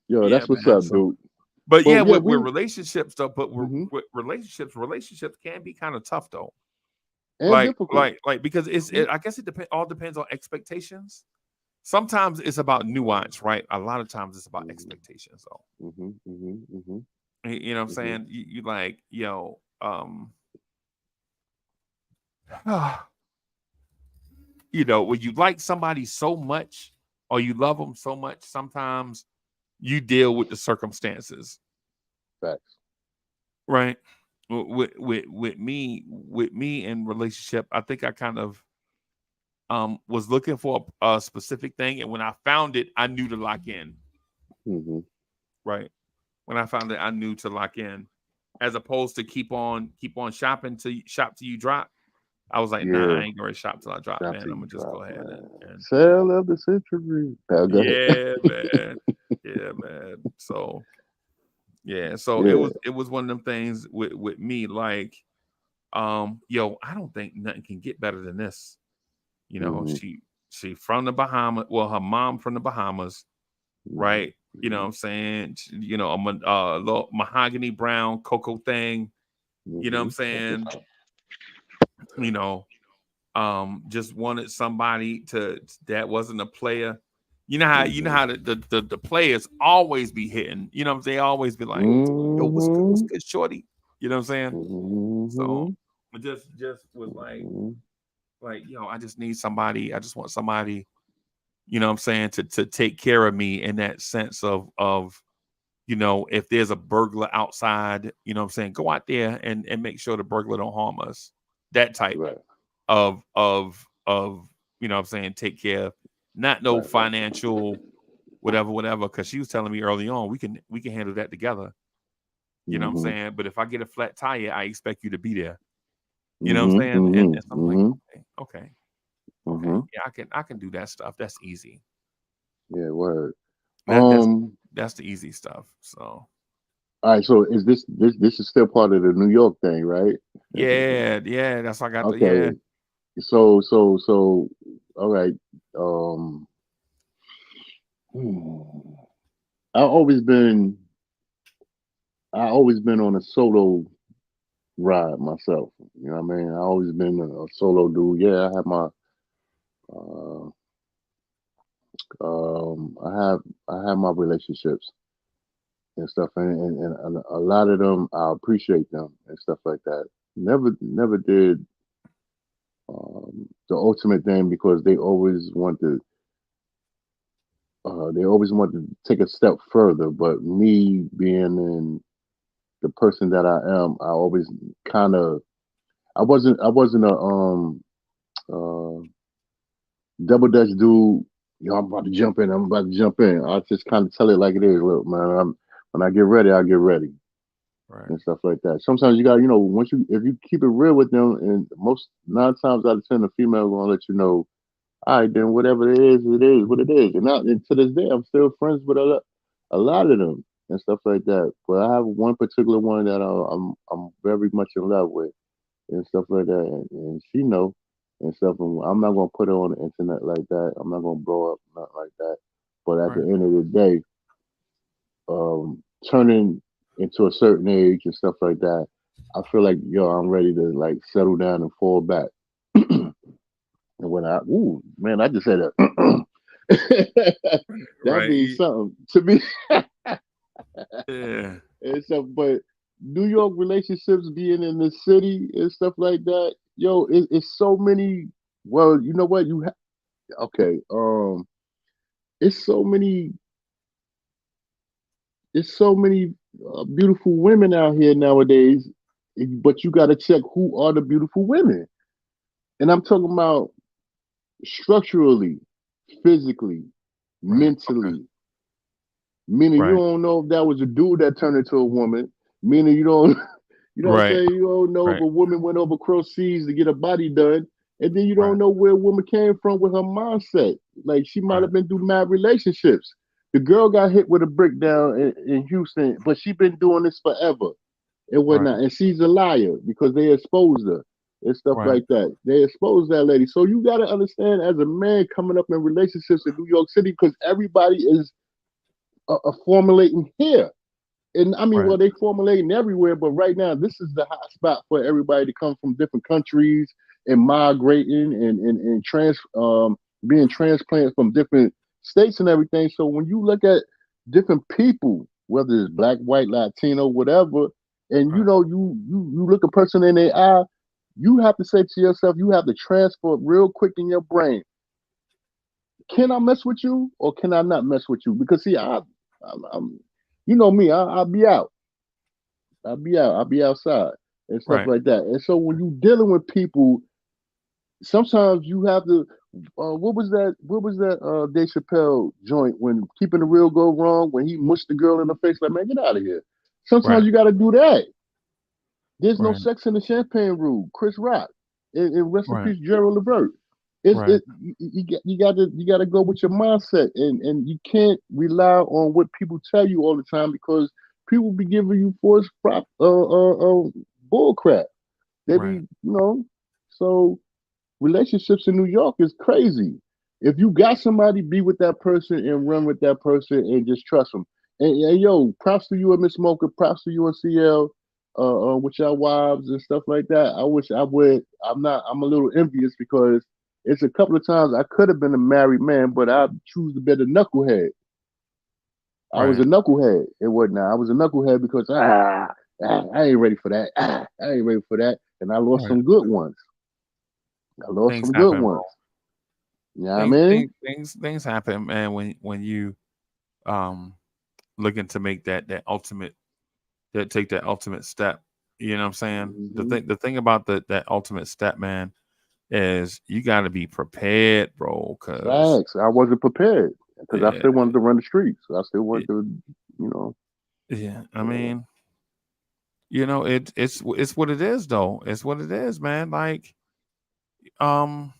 Yo, yeah, that's what's man. up, So dude. but But yeah, yeah, with relationships though, but hmm with relationships can be kind of tough though. and difficult. Because Mm-hmm. I guess all depends on expectations. Sometimes it's about nuance, right? A lot of times it's about expectations though. Mm-hmm. Mm-hmm. Mm-hmm. You know what I'm Mm-hmm. saying? You like, yo, you know, when you like somebody so much or you love them so much, sometimes you deal with the circumstances, Facts. right? With me in relationship, I think I kind of was looking for a specific thing, and when I found it, I knew to lock in, Mm-hmm. right? When I found it, I knew to lock in, as opposed to keep on shopping to shop till you drop. I was like, nah, Yeah. I ain't gonna shop till I drop, Shout man. to I'm you, gonna just drop, go ahead man. and Sale of the century. Now, go ahead. yeah, man. Yeah, man. So yeah, so Yeah. it was one of them things with me, like, yo, I don't think nothing can get better than this. You know, Mm-hmm. she from the Bahamas. Well, her mom from the Bahamas, right? You know what Mm-hmm. I'm saying? You know, a little mahogany brown cocoa thing. You know what I'm Mm-hmm. saying? You know, just wanted somebody to that wasn't a player. You know Mm-hmm. how the players always be hitting. You know what I'm saying? They always be like, yo, what's Mm-hmm. good, shorty? You know what I'm saying? So Mm-hmm. it just was Mm-hmm. like, yo, I just need somebody. I just want somebody, you know what I'm saying, to take care of me in that sense of you know, if there's a burglar outside, you know what I'm saying, go out there and make sure the burglar don't harm us. That type Right. of you know what I'm saying, take care of, not no Right. financial whatever, because she was telling me early on we can handle that together. You know what I'm Mm-hmm. saying? But if I get a flat tire, I expect you to be there. You know what Mm-hmm. I'm saying? Mm-hmm. And so I'm like, Mm-hmm. okay. Mm-hmm. Yeah, I can do that stuff. That's easy. Yeah. Word. That Um. that's the easy stuff. So All right. So is this is still part of the New York thing, right? yeah, that's why I got the Okay. So. All right. Um. hmm. I always been. I always been on a solo ride myself. You know what I mean? I always been a solo dude. Yeah, I have my. Uh, I have my relationships and stuff, and a lot of them I appreciate them and stuff like that. Never did the ultimate thing because they always want to take a step further. But me being in the person that I am, I always kind of I wasn't a double dutch dude. I'm about to jump in. I'm about to jump in. I just kind of tell it like it is. Look, man, when I get ready, I get ready Right. and stuff like that. Sometimes you got, if you keep it real with them, and most 9 times out of 10, the female gonna let you know, all right, then whatever it is what it is. And to this day, I'm still friends with a lot of them and stuff like that. But I have one particular one that I'm very much in love with and stuff like that, and she know and stuff. And I'm not gonna put her on the internet like that. I'm not gonna blow up nothing like that. But at the Right. end of the day, turning into a certain age and stuff like that, I feel like I'm ready to like settle down and fall back. And when I just said that. That Right. means something to me. Yeah. And stuff, but New York relationships being in the city and stuff like that, it's so many. Well, you know what? Okay. It's so many. It's so many beautiful women out here nowadays. But you got to check who are the beautiful women, and I'm talking about structurally, physically, Right. Okay. mentally. Meaning you Right. don't know if that was a dude that turned into a woman. Meaning you don't, you know what I'm Right. saying? You don't know if Right. a woman went over cross seas to get a body done, and then you Right. don't know where a woman came from with her mindset. Like she might Right. have been through mad relationships. The girl got hit with a brick down in Houston, but she been doing this forever and Right. whatnot. And she's a liar because they exposed her and stuff Right. like that. They exposed that lady. So you got to understand, as a man coming up in relationships in New York City, because everybody is formulating here. And I mean, Right. well, they formulating everywhere, but right now, this is the hot spot for everybody to come from different countries and migrating and being transplanted from different states and everything. So when you look at different people, whether it's black, white, Latino, whatever, and Right. you look a person in their eye, you have to say to yourself, you have to transfer real quick in your brain. Can I mess with you or can I not mess with you? Because see, I'm you know me, I'll be out. I'll be outside and stuff Right. like that. And so when you dealing with people, sometimes you have to. What was that? What was that? Dave Chappelle joint when keeping the real go wrong when he mushed the girl in the face like, man, get out of here. Sometimes Right. you got to do that. There's no Right. sex in the champagne rule. Chris Rock, and rest in Right. peace, Gerald Levert. It's Right. it you got to go with your mindset, and you can't rely on what people tell you all the time because people be giving you false bull crap. They be, Right. so relationships in New York is crazy. If you got somebody, be with that person and run with that person and just trust them. And yo, props to you and Miss Smoker, props to you and CL, with your wives and stuff like that. I wish I would. I'm a little envious because it's a couple of times I could have been a married man, but I choose to be the knucklehead. I was a Right. knucklehead and whatnot. I was a knucklehead because I ain't ready for that. I ain't ready for that. And I lost Right. some good ones. I lost Things some good happen, ones. bro. You know what I Things mean? things things happen, man, when you um looking to make that take that ultimate step. You know what I'm saying? Hmm. The thing about that ultimate step, man, is you got to be prepared, bro. Cause Facts. I wasn't prepared because I yeah, still wanted to run the streets. I still yeah, wanted to, you know. yeah. I Yeah. mean, it's what it is, though. It's what it is, man. Like, um,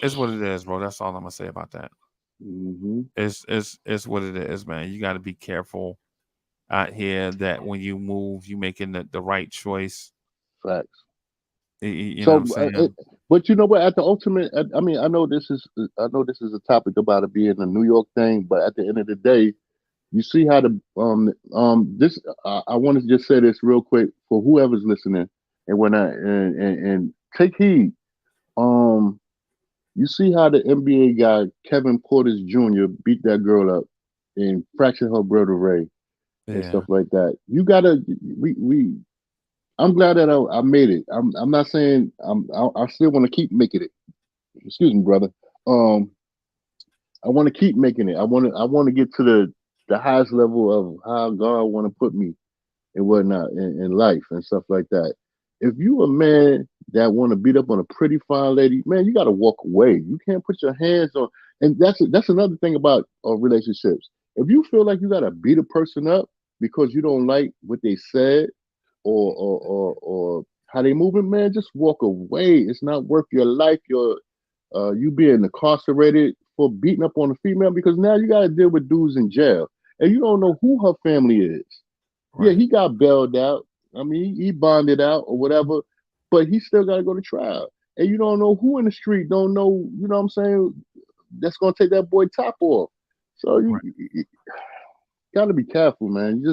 it's what it is, bro. That's all I'm gonna say about that. Hmm. It's what it is, man. You got to be careful out here that when you move, you making the right choice. Facts. You know what I'm So, saying? but you know what? At the ultimate, I mean, I know this is a topic about it being a New York thing, but at the end of the day, you see how the this. I want to just say this real quick for whoever's listening, and when and take heed. Um, you see how the NBA guy Kevin Portis Jr. beat that girl up and fractured her vertebrae and stuff Yeah. like that. You gotta we. I'm glad that I made it. I'm not saying I still want to keep making it. Excuse me, brother. Um, I want to keep making it. I want to get to the highest level of how God want to put me and whatnot in life and stuff like that. If you a man that want to beat up on a pretty fine lady, man, you got to walk away. You can't put your hands on. And that's another thing about relationships. If you feel like you got to beat a person up because you don't like what they said or how they moving, man, just walk away. It's not worth your life. You being incarcerated for beating up on a female, because now you got to deal with dudes in jail and you don't know who her family is. Right. Yeah, he got bailed out. I mean, he bonded out or whatever, but he still got to go to trial. And you don't know who in the street, don't know, you know what I'm saying, that's going to take that boy top off. So you got to be careful, man.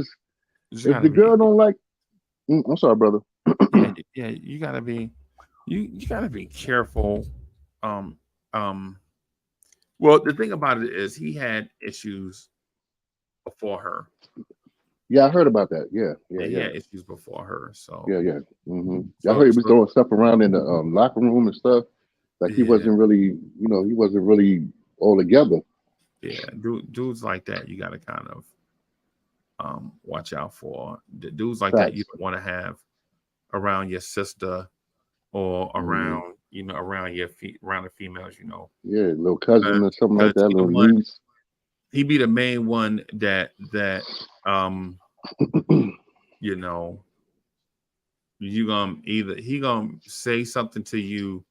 If the girl don't like, I'm sorry, brother. yeah, you got to be, you got to be careful. Well, the thing about it is he had issues before her. Yeah, I heard about that. Yeah. He had issues before her. So yeah. I heard he was throwing stuff around in the locker room and stuff. Like he wasn't really, he wasn't really all together. Yeah, dudes like that, you got to kind of watch out for. The dudes like that, you don't want to have around your sister or around, around around the females, Yeah, little cousin or something like that, little niece. He'd be the main one that he gonna say something to you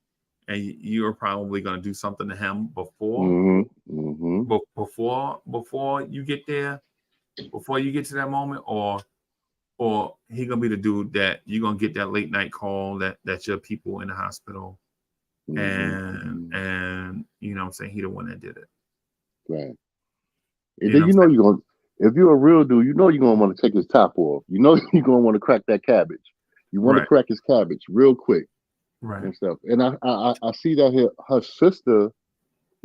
and you're probably gonna do something to him before you get there, before you get to that moment, or he gonna be the dude that you're gonna get that late night call that your people in the hospital, and you know what I'm saying, he the one that did it. Right. And then you're gonna, if you're a real dude, you're gonna want to take his top off. You're gonna want to crack that cabbage. You want to crack his cabbage real quick, and stuff. And I see that her sister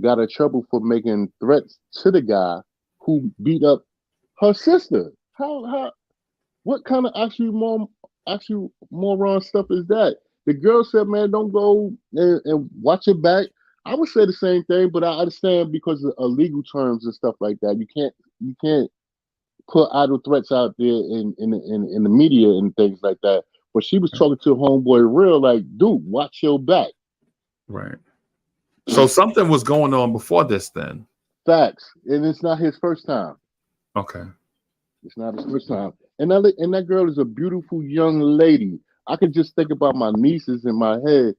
got in trouble for making threats to the guy who beat up her sister. How what kind of oxymoron stuff is that? The girl said, "Man, don't go and watch your back." I would say the same thing, but I understand because of legal terms and stuff like that. You can't put idle threats out there in the media and things like that. But she was talking to homeboy real like, dude, watch your back. Right. So something was going on before this then. Facts. And it's not his first time. Okay. It's not his first time. And that girl is a beautiful young lady. I could just think about my nieces in my head.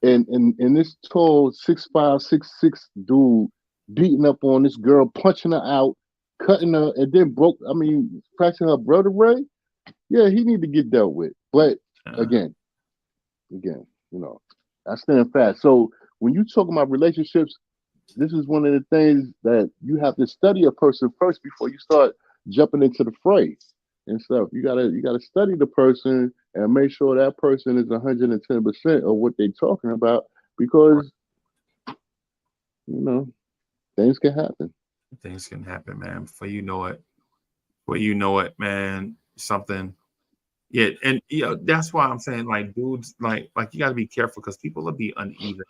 And this tall 6'5", 6'6" dude beating up on this girl, punching her out, cutting her, and then fracturing her vertebrae. Yeah, he need to get dealt with. But again, I stand fast. So when you talk about relationships, this is one of the things that you have to study a person first before you start jumping into the fray and stuff. You gotta study the person and make sure that person is 110% of what they're talking about, because things can happen. Things can happen, man. Before you know it, man, something. Yeah, and that's why I'm saying, like, dudes, like you got to be careful because people will be uneven.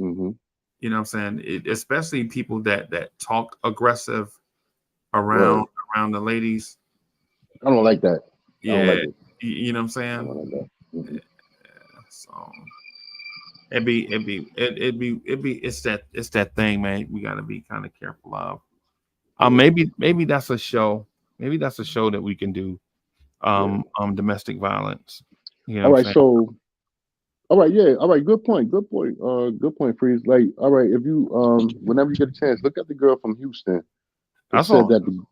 Mm-hmm. You know what I'm saying? Especially people that talk aggressive around the ladies. I don't like that. Yeah, I don't like it. You know what I'm saying? I don't like that. Mm-hmm. Yeah, so it's that thing, man. We got to be kind of careful of. Maybe that's a show. Maybe that's a show that we can do. Domestic violence. All right, so all right, yeah, all right, good point, Freeze. Like, all right, if you whenever you get a chance, look at the girl from Houston. I said that the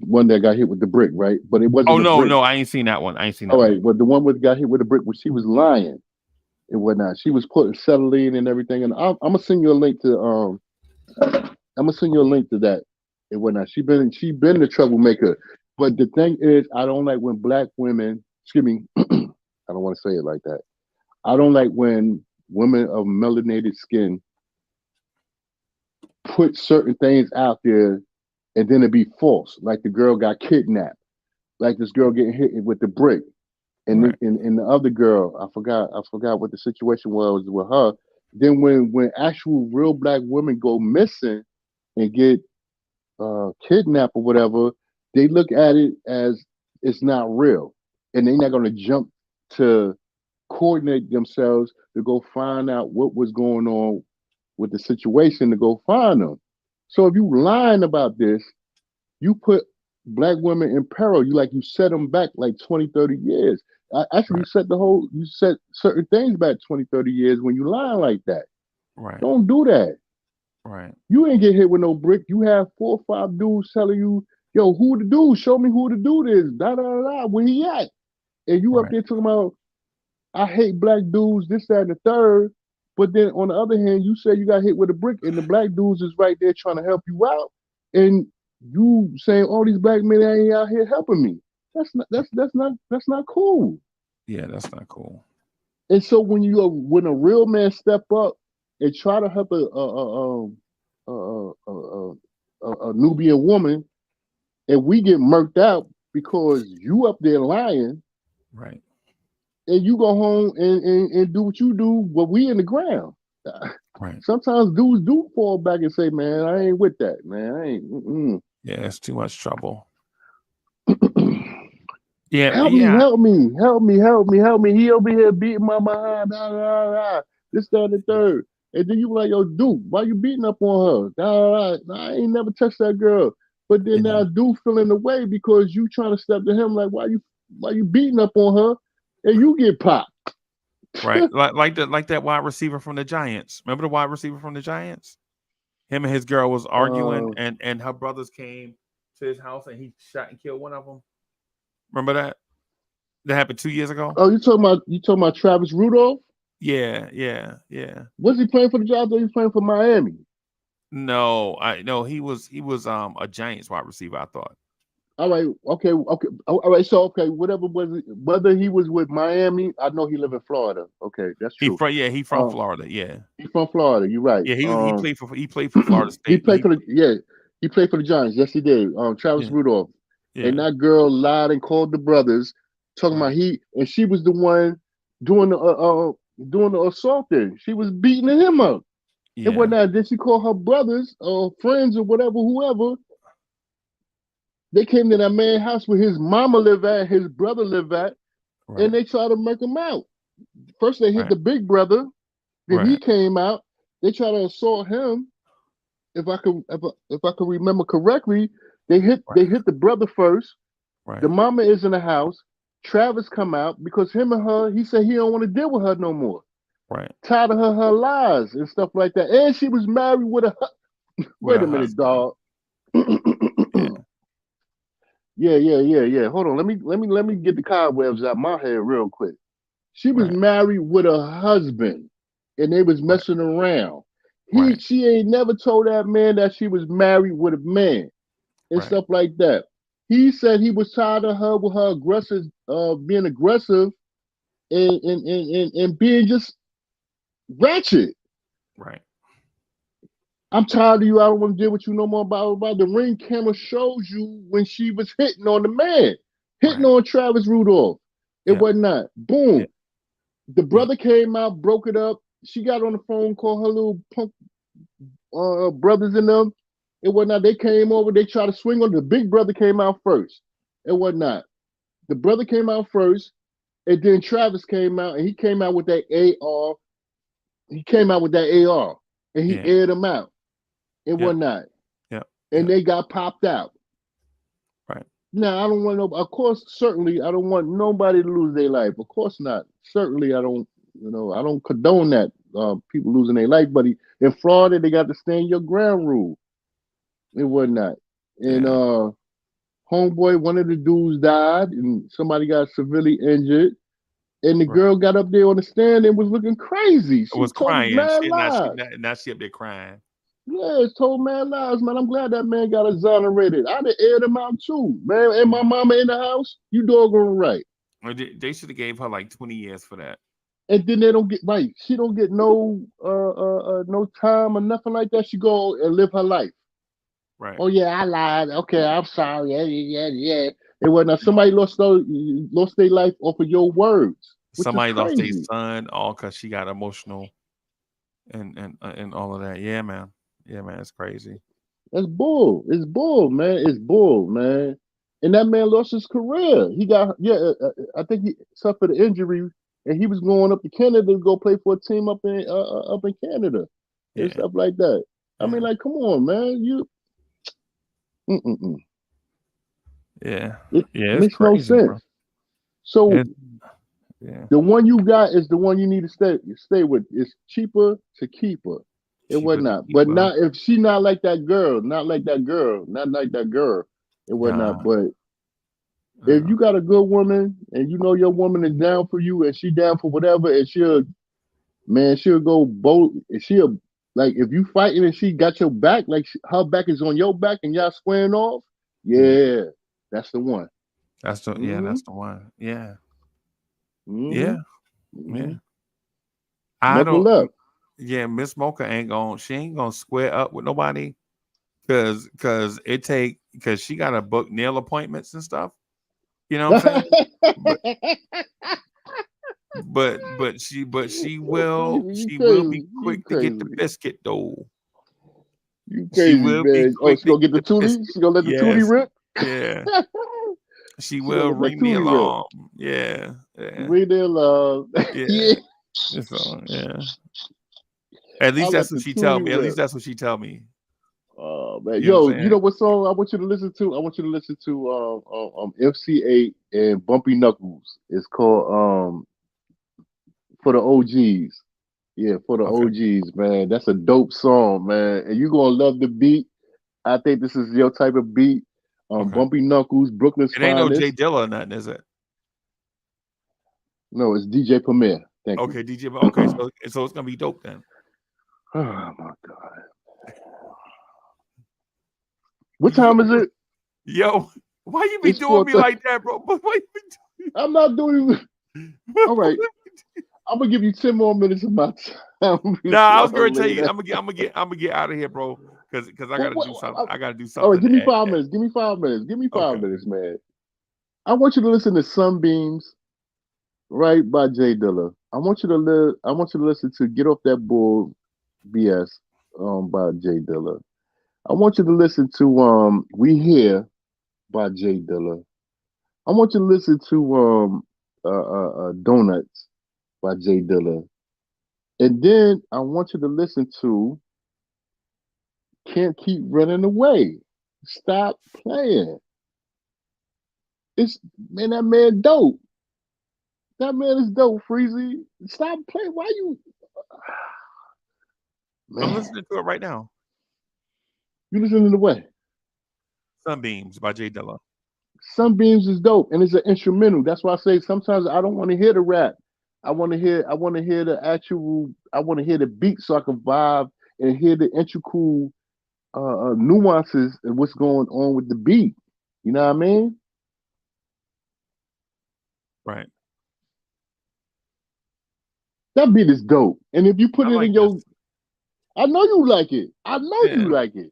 one that got hit with the brick, right? But it wasn't. Oh no, I ain't seen that one. All right, but the one that got hit with the brick, she was lying and whatnot. She was putting acetylene and everything, and I'm gonna send you a link to that and whatnot. She been the troublemaker. But the thing is, I don't like when black women, excuse me, I don't want to say it like that. I don't like when women of melanated skin put certain things out there and then it be false. Like the girl got kidnapped, like this girl getting hit with the brick. And and the other girl, I forgot what the situation was with her. Then when actual real black women go missing and get kidnapped or whatever, they look at it as it's not real, and they're not going to jump to coordinate themselves to go find out what was going on with the situation to go find them. So if you lying about this, you put black women in peril. You set them back like 20, 30 years. Actually, Right. you set certain things back 20, 30 years when you lie like that. Right. Don't do that. Right. You ain't get hit with no brick. You have 4 or 5 dudes telling you, yo, who the dude? Show me who the dude is. Da da da da. Where he at? And you up Right. there talking about, I hate black dudes, this, that, and the third. But then on the other hand, you say you got hit with a brick, and the black dudes is right there trying to help you out, and you saying all these black men ain't out here helping me. That's not cool. Yeah, that's not cool. And so when a real man step up and try to help a Nubian woman, and we get murked out because you up there lying, Right. and you go home and do what you do, but we in the ground. Right. Sometimes dudes do fall back and say, man, I ain't with that, man. I ain't. Yeah, it's too much trouble. Yeah. Help me, Yeah. help me, help me, help me, help me. He over here beating my behind, da, da, da, this, that, and the third. And then you be like, yo, Duke, why you beating up on her? Da, da, da. I ain't never touched that girl. But then Yeah. now Duke feeling the way because you trying to step to him like, why you beating up on her? And you get popped. Right. Like that wide receiver from the Giants. Remember the wide receiver from the Giants? Him and his girl was arguing, Uh, and her brothers came to his house, and he shot and killed one of them. Remember that? That happened 2 years ago. oh, you talking about Travis Rudolph? Yeah. Yeah. Yeah. Was he playing for the Giants or he playing for Miami? No, he was a Giants wide receiver, I thought. All right, okay. All right, so okay, whether he was with Miami, I know he live in Florida. Okay, that's true. He from Florida. Yeah. He's from Florida. You're right. Yeah, he played for Florida He State, but played for he played for the Giants. Yes, he did. Travis yeah, Rudolph, and yeah, that girl lied and called the brothers, talking about right. and she was the one doing the assaulting. She was beating him up. And Yeah, whatnot. Then she called her brothers or friends or whatever, whoever. They came to that man's house where his mama live at, his brother live at, and right, they tried to make him out. First they hit right, the big brother, then he right, came out. They tried to assault him. If I could remember correctly, they hit right, the brother first. The right, mama is in the house. Travis come out because him and her, he said he don't want to deal with her no more. right. Tired of her lies and stuff like that. And she was married with a With wait a a minute, husband. dog. Yeah, Yeah. Hold on. Let me get the cobwebs out my head real quick. She was right, married with a husband, and they was right, messing around. right, She ain't never told that man that she was married with a man and right, stuff like that. He said he was tired of her with her aggressive, being aggressive and being just ratchet. right, I'm tired of you. I don't want to deal with you no more. About the ring camera shows you when she was hitting on the man, hitting right. on Travis Rudolph. It Yeah, was not. yeah, Boom. The yeah, brother came out, broke it up. She got on the phone, called her little punk brothers and them. It whatnot. They came over. They tried to swing on. The big brother came out first. It whatnot. The brother came out first, and then Travis came out, and he came out with that AR. He came out with that AR, and he yeah, aired them out and yeah, whatnot. yeah, And yeah. they got popped out. Right. Now I don't want no. Of course, certainly, I don't want nobody to lose their life. Of course not. Certainly, I don't. I don't condone that. People losing their life, but in Florida, they got to stand your ground rule and whatnot. And Yeah. homeboy, one of the dudes died, and somebody got severely injured. And the Right. girl got up there on the stand and was looking crazy. I She was told crying. mad lies. Now she up there crying. Yeah, it's told mad lies, man. I'm glad that man got exonerated. I'd have aired him out too, man. And my mama in the house, you doggone right. They should have gave her like 20 years for that. And then they don't get right. She don't get no time or nothing like that. She go and live her life. Right. Oh yeah, I lied. Okay, I'm sorry. Yeah. It was not somebody lost their life off of your words, which is Somebody lost their crazy. son all because she got emotional and all of that. Yeah, man. Yeah, man. It's crazy. That's bull. It's bull, man. It's bull, man. and that man lost his career. He got I think he suffered an injury, and he was going up to Canada to go play for a team up in Canada and Yeah. stuff like that. I mean, Yeah. like, come on, man, you. Yeah. It Yeah. It's makes no crazy, bro. sense. So Yeah. the one you got is the one you need to stay with. It's cheaper to keep her. It Cheaper was to not, keep but her. not if she not like that girl, not like that girl. It was Nah. not. But if you got a good woman and you know your woman is down for you and she down for whatever, and she'll go bold. She'll like if you fighting and she got your back, like her back is on your back and y'all squaring off. Yeah, that's the one. That's the that's the one. Yeah. Yeah. Yeah. I Buckle don't. up. Yeah, Miss Mocha she ain't gonna square up with nobody because she got to book nail appointments and stuff. You know what I'm saying? But she will You be crazy. You quick to get the crazy. biscuit though. You She crazy, will be man. Oh, quick she to gonna get get the the tootie? biscuit. She gonna let the tootie Yes. rip? Yeah. She She gonna will let that ring the tootie rip. alarm. Yeah. Yeah. Ring the alarm. Yeah. Yeah. So, yeah. At least I that's let what the she tell tootie me. At least rip. that's what she tell me. Oh man, You know what yo, I'm you saying? know what song I want you to listen to? I want you to listen to MC8 and Bumpy Knuckles. It's called For the OGs. Yeah, For the Okay. OGs, man. That's a dope song, man. And you gonna love the beat. I think this is your type of beat. Okay. Bumpy Knuckles, Brooklyn's It ain't no Jay finest. Dilla or nothing, is it? No, it's DJ Premier. Thank you. Okay, DJ. Okay, so it's gonna be dope then. Oh my God. What time is it? Yo, why you be It's doing me 4:30. like that, bro? Why you be I'm not doing doing all right. I'm gonna give you 10 more minutes of my time. Nah, I was before gonna tell you, later. I'm gonna get out of here, bro. Cause I gotta do something. I gotta do All right, something. give me 5 minutes. Give me 5 minutes. Give me Okay. 5 minutes, man. I want you to listen to Sunbeams, right, by Jay Dilla. I want you to listen to Get Off That Bull BS by Jay Dilla. I want you to listen to We Here by Jay Dilla. I want you to listen to Donuts by Jay Dilla. And then I want you to listen to Can't Keep Running Away. Stop playing. That man dope. That man is dope, Freezy. Stop playing. Why you man? I'm listening to it right now. You listening to what? Sunbeams by Jay Dilla. Sunbeams is dope, and it's an instrumental. That's why I say sometimes I don't want to hear the rap. I want to hear the actual. I want to hear the beat so I can vibe and hear the integral nuances and what's going on with the beat. You know what I mean? Right. That beat is dope. And if you put I it like in your, this. I know you like it. I know Yeah. you like it.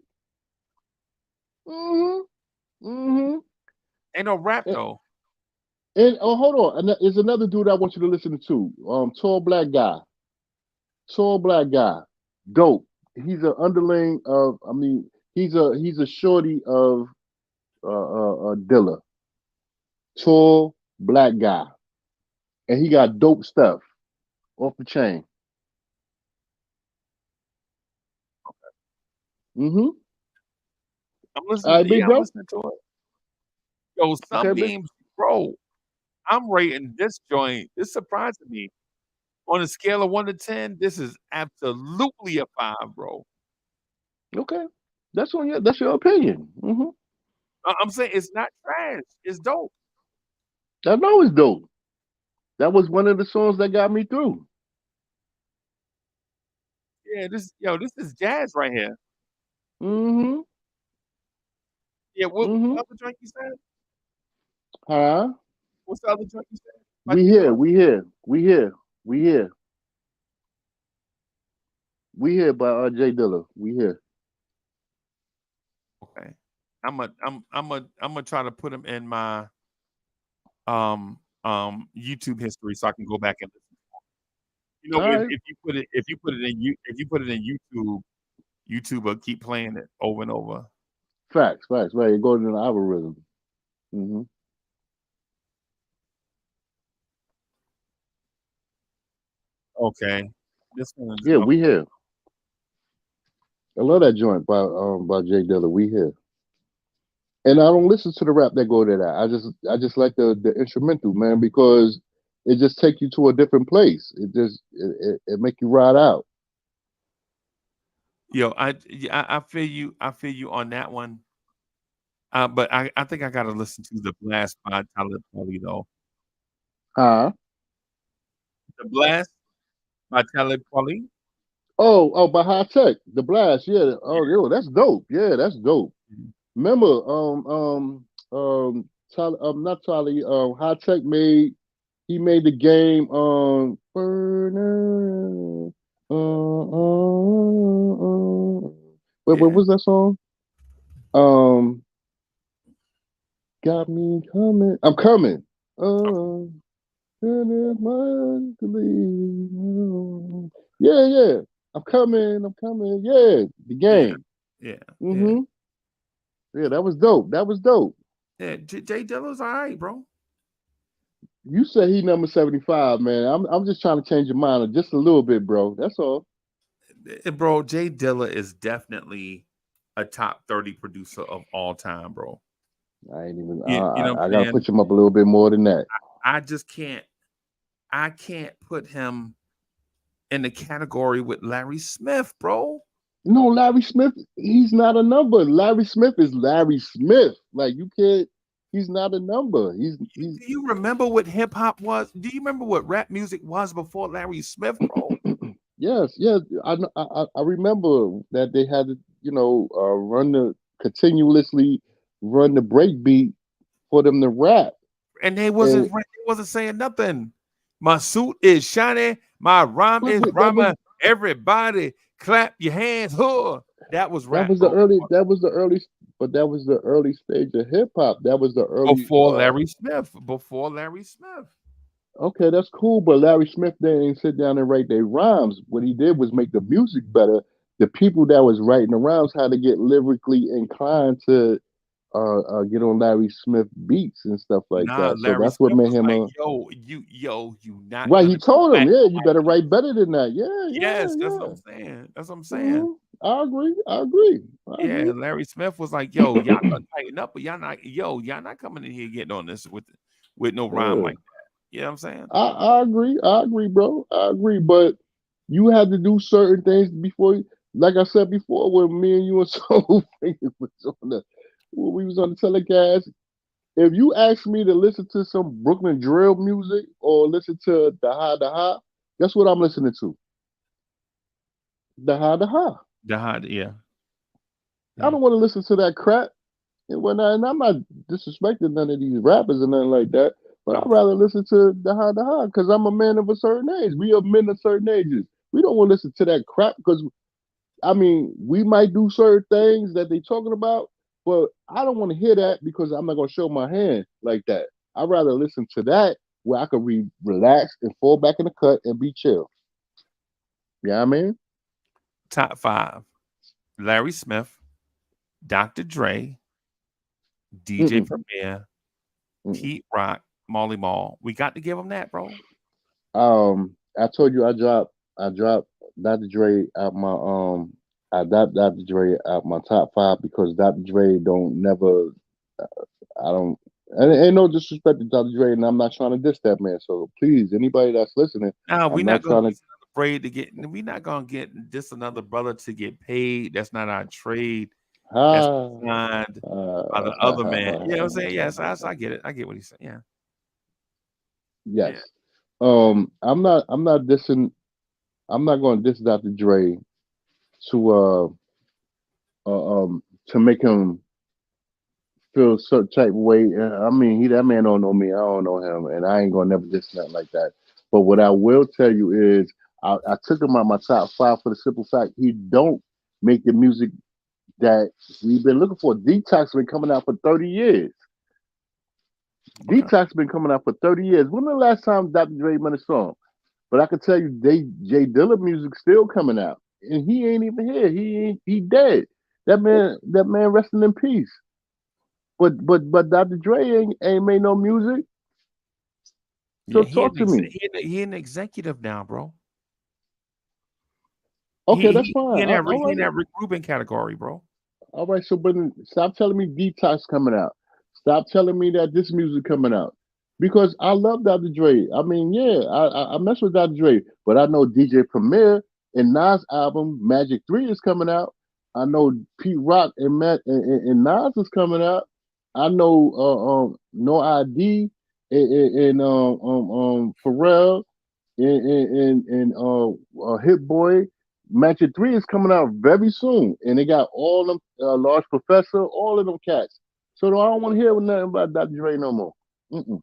Ain't no rap though. And oh, hold on. There's another dude I want you to listen to. Tall black guy. Tall black guy. Dope. He's an underling of. I mean, he's a shorty of Dilla. Tall black guy, and he got dope stuff off the chain. Mm-hmm. I'm All listening. right, big I'm bro. listening to it. Yo, Okay, big. Sunbeams, bro. I'm rating this joint. This surprising me. On a scale of 1 to 10, this is absolutely a 5, bro. Okay, that's your opinion. Mm-hmm. I'm saying it's not trash. It's dope. I know it's dope. That was one of the songs that got me through. Yeah, this is jazz right here. Mm-hmm. Yeah, what Mm-hmm. other joint you said? Huh? What's the other joint you said? We here by Jay Dilla. We here. Okay. I'm gonna try to put them in my YouTube history so I can go back and listen. You know, Right. if you put it in YouTube, YouTube will keep playing it over and over. Facts. Right. It goes in the algorithm. Hmm. Okay. This one is Yeah, okay. we here. I love that joint by Jay Dilla. We here. And I don't listen to the rap that go to that. I just like the instrumental, man, because it just take you to a different place. It make you ride out. Yo, I feel you. I feel you on that one. But I think I gotta listen to the blast by Talib Kweli though. Huh? The blast by Talib Kweli. Oh, by High Tech, the blast. Yeah. Oh, yo, that's dope. Yeah, that's dope. Mhm. Remember, not Charlie. High Tech made he made the game. Burner. What Yeah. was that song? Um, got me coming. I'm coming. Okay. And it's mine to leave. Yeah, yeah. I'm coming. I'm coming. Yeah, the Yeah. game. Yeah. Yeah. Hmm. Yeah, that was dope. That was dope. Yeah. Jay Dilla's all right, bro. You said he number 75, man. I'm just trying to change your mind just a little bit, bro. That's all. Bro, Jay Dilla is definitely a top 30 producer of all time, bro. I ain't even. You know what I I'm gotta saying? put him up a little bit more than that. I just can't. I can't put him in the category with Larry Smith, bro. No, Larry Smith. He's not a number. Larry Smith is Larry Smith. Like you can't. He's not a number. He's. Do you remember what hip hop was? Do you remember what rap music was before Larry Smith, bro? Yes, yes. I remember that they had to, run the continuously run the break beat for them to rap. And And they wasn't saying nothing. My suit is shiny, my rhyme but is rhyming. Everybody clap your hands. Huh. That was that rap, was the bro. early but that was the early stage of hip hop. That was the early Before Larry Smith. Before Larry Smith. okay, that's cool, but Larry Smith didn't sit down and write their rhymes. What he did was make the music better. The people that was writing the rhymes had to get lyrically inclined to get on Larry Smith beats and stuff like Nah, that. So Larry that's what Smith made was him like, a you not right. He gonna be told him, fat yeah, on you my better beat. write better than that. Yes, that's what Yeah. I'm saying. That's what I'm saying. Hmm. I agree. I agree. I Yeah, agree. Larry Smith was like, "Yo, y'all gonna tighten up, but y'all not coming in here getting on this with no rhyme Yeah. like that." You know what I'm saying? I agree. I agree, bro. I agree. But you had to do certain things before. Like I said before, when me and you and Soul Finger was on the when we was on the telecast. If you ask me to listen to some Brooklyn drill music or listen to the ha, guess what I'm listening to? The ha. The hot, yeah, I yeah. don't want to listen to that crap and whatnot. And I'm not disrespecting none of these rappers and nothing like that. But I'd Okay. rather listen to the ha because I'm a man of a certain age. We are men of certain ages. We don't want to listen to that crap because I mean we might do certain things that they talking about, but I don't want to hear that because I'm not gonna show my hand like that. I'd rather listen to that where I could relax and fall back in the cut and be chill. Yeah, I mean, Top five: Larry Smith, Dr. Dre, DJ mm-mm, Premier, mm-mm. Pete Rock, Molly Mall. We got to give them that, bro. I told you I dropped Dr. Dre out my I dropped Dr. Dre out my top five because Dr. Dre don't never I don't and ain't no disrespect to Dr. Dre and I'm not trying to diss that man. So please, anybody that's listening, Now I'm we're not not gonna trying to be afraid to get. We're not gonna get just another brother to get paid. That's not our trade. That's ha signed by the ha other ha man. ha. You know what I'm saying? Yes, I get it. I get what he's saying. Yeah, Yes. yeah. I'm not dissing I'm not gonna diss Dr. Dre to to make him feel certain type of way. I mean, that man don't know me. I don't know him, and I ain't gonna never diss nothing like that. But what I will tell you is, I took him out my top five for the simple fact he don't make the music that we've been looking for. Detox been coming out for 30 years. Okay. Detox been coming out for 30 years. When the last time Dr. Dre made a song? But I can tell you, Jay Dilla music still coming out, and he ain't even here. He dead. That man resting in peace. But Dr. Dre ain't made no music. So Yeah, talk to me. he an executive now, bro. Okay, that's fine. He in that All he in right. that Rick Rubin category, bro. All right, so but stop telling me Detox coming out. Stop telling me that this music coming out. Because I love Dr. Dre. I mean, yeah, I mess with Dr. Dre, but I know DJ Premier and Nas album Magic 3 is coming out. I know Pete Rock and and Nas is coming out. I know No ID and Pharrell and Hit Boy. Magic 3 is coming out very soon, and they got all them Large Professor, all of them cats. So I don't want to hear nothing about Dr. Dre no more. Mm-mm.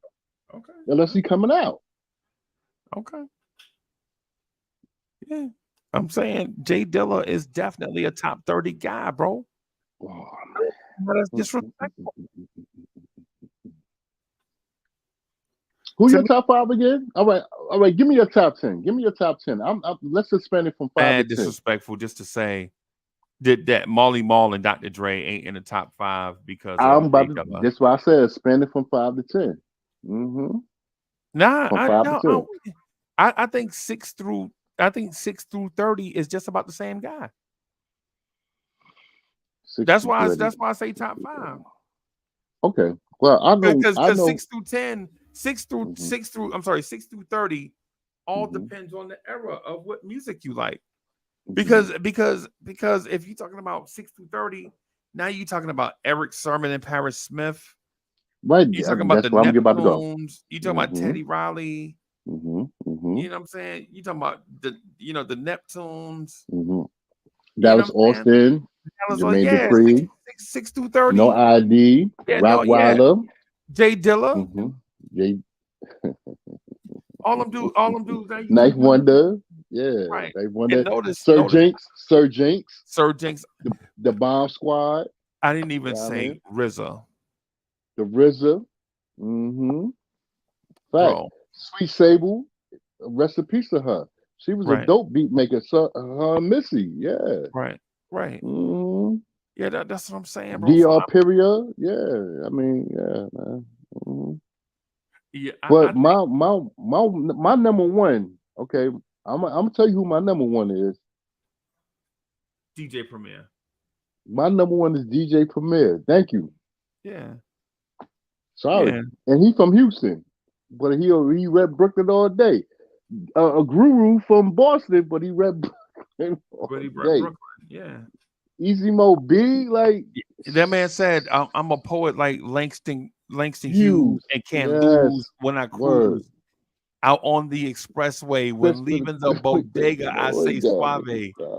Okay. Unless he coming out. Okay. Yeah. I'm saying Jay Dilla is definitely a top 30 guy, bro. Oh, But that's disrespectful. Who To your me, top 5 again? All right. Give me your top 10. Give me your top 10. Let's suspend it from 5 mad to 10. disrespectful just to say that Marley Marl and Dr. Dre ain't in the top 5 because I'm of Jay about to. Dilla. That's why I said spend it from 5 to 10. Mm-hmm. Nah, From 5 to 10. I think 6 through 30 is just about the same guy. That's why I say top 5. Okay. Well, I know Because 6 through 10, 6 through Mhm. 6 through I'm sorry, 6 through 30 all Mhm. depends on the era of what music you like. Mhm. Because if you're talking about 6 through 30, now you're talking about Eric Sermon and Paris Smith. Right. You're talking about That's the where I'm about to go. Neptunes. You're talking about Mhm. Teddy Riley. Mhm. You Mhm. know what I'm saying? You're talking about the Neptunes. Mhm. You That know was what I'm saying? Austin, That was Jermaine yeah, Dupri, 6 through 30. No ID, Yeah, no, yeah. Rottweiler. Jay Dilla. Mhm. Jay, All them dudes that you Knife just Wonder. Yeah, right. Knife And Wonder. notice Sir Jinx. Sir Jinx. The Bomb Squad. I didn't even Yeah, I say mean, RZA, the RZA. Mm-hmm. Fact. bro. Sweet Sable. Rest in peace to her. She was a Right, dope beat maker. So, Missy. Yeah. right, right. Mm-hmm. Yeah, that's what I'm saying, bro. So DR Period. Yeah. I mean, yeah, man. Mm-hmm. I But my number one, okay, I'm gonna tell you who my number one is. DJ Premier. My number one is DJ Premier. Thank you. Yeah, Sorry, yeah. and he from Houston, but he rep Brooklyn all day. A guru from Boston, but he rep Brooklyn all But he brought day. Brooklyn. Yeah. Easy Mo B, like That man said, I'm a poet like Langston Hughes Hughes. and can't Yes, lose when I word. cruise out on the expressway. When leaving the bodega, I say suave.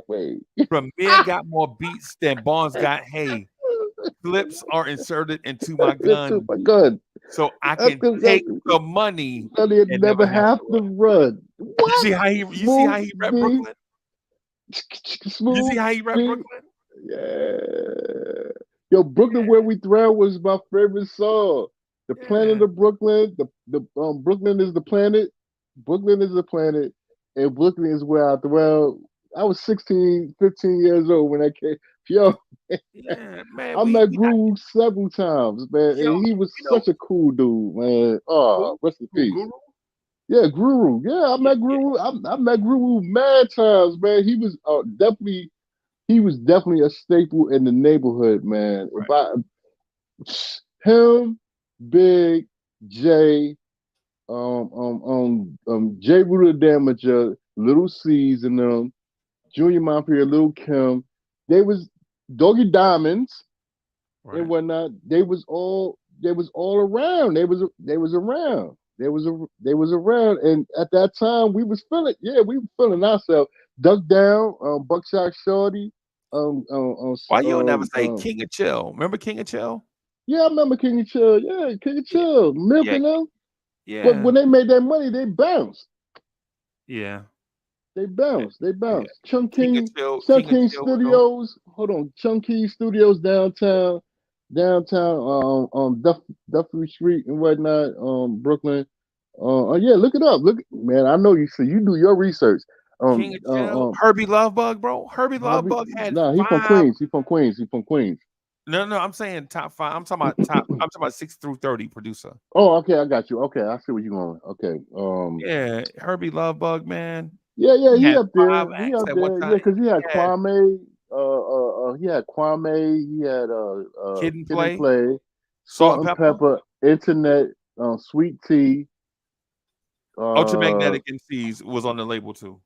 Wait. Premier got more beats than Bonds got hay. Clips are inserted into my gun, My gun. so I can take the money They and never have to run. You What? see how he rep Brooklyn? You Smooth see how he rep B. Brooklyn? Yeah. Yo, Brooklyn Where We Thrill was my favorite song. The planet of Brooklyn. The Brooklyn is the planet. Brooklyn is the planet. And Brooklyn is where I thrill. I was 16, 15 years old when I came. Yo, Yeah, man. I met Guru several times, man. Yo, and he was such a cool dude, man. Oh, rest in peace. Guru? Yeah, Guru. Yeah, I met Guru. I met Guru mad times, man. He was definitely a staple in the neighborhood, man. Right. Him, Big J, J. Rooter Damager, Little C's and them, Junior Mafia, Lil Kim. They was Doggy Diamonds and whatnot. They was all around. They was around. They was around, and at that time we was feeling. Yeah, we were feeling ourselves. Duck Down, Buckshot Shorty. Why you never say King of Chill? Remember King of Chill? Yeah, I remember King of Chill. Yeah, King of Chill. Milk and them. Yeah. But when they made that money, they bounced. Yeah. They bounced. Yeah. Chung King Studios. Hold on. Chung King Studios downtown, Duffery Street and whatnot, Brooklyn. Yeah, look it up. Man, I know you. So you do your research. King of Chill, Herbie Lovebug, bro. Herbie Lovebug had Nah, he from Queens. No, I'm saying top 5. I'm talking about top. I'm talking about 6 through 30 producer. Oh, okay, I got you. Okay, I see where you're going. Okay, Yeah, Herbie Lovebug, man. yeah, He he had up 5 there. He acts up at one there. Yeah, time. because he had He had Kwame. He had Kwame. He had Kid and Kid and Play, Play, Salt Salt and and Pepper, Pepper, Internet, Sweet Tea. Ultramagnetic MCs was on the label too.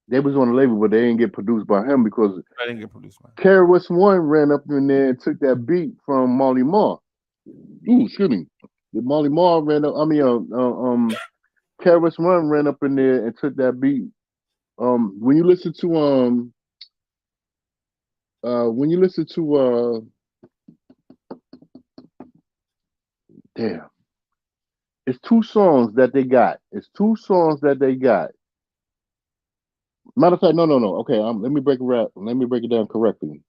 They was on the label, but they didn't get produced by him because I didn't get produced by him. KRS One ran up in there and took that beat from Marley Marl. Ooh, excuse me. Marley Marl ran up. I mean, KRS One ran up in there and took that beat. When you listen to damn, it's 2 songs that they got. Matter of fact, no. Okay, let me break it down correctly.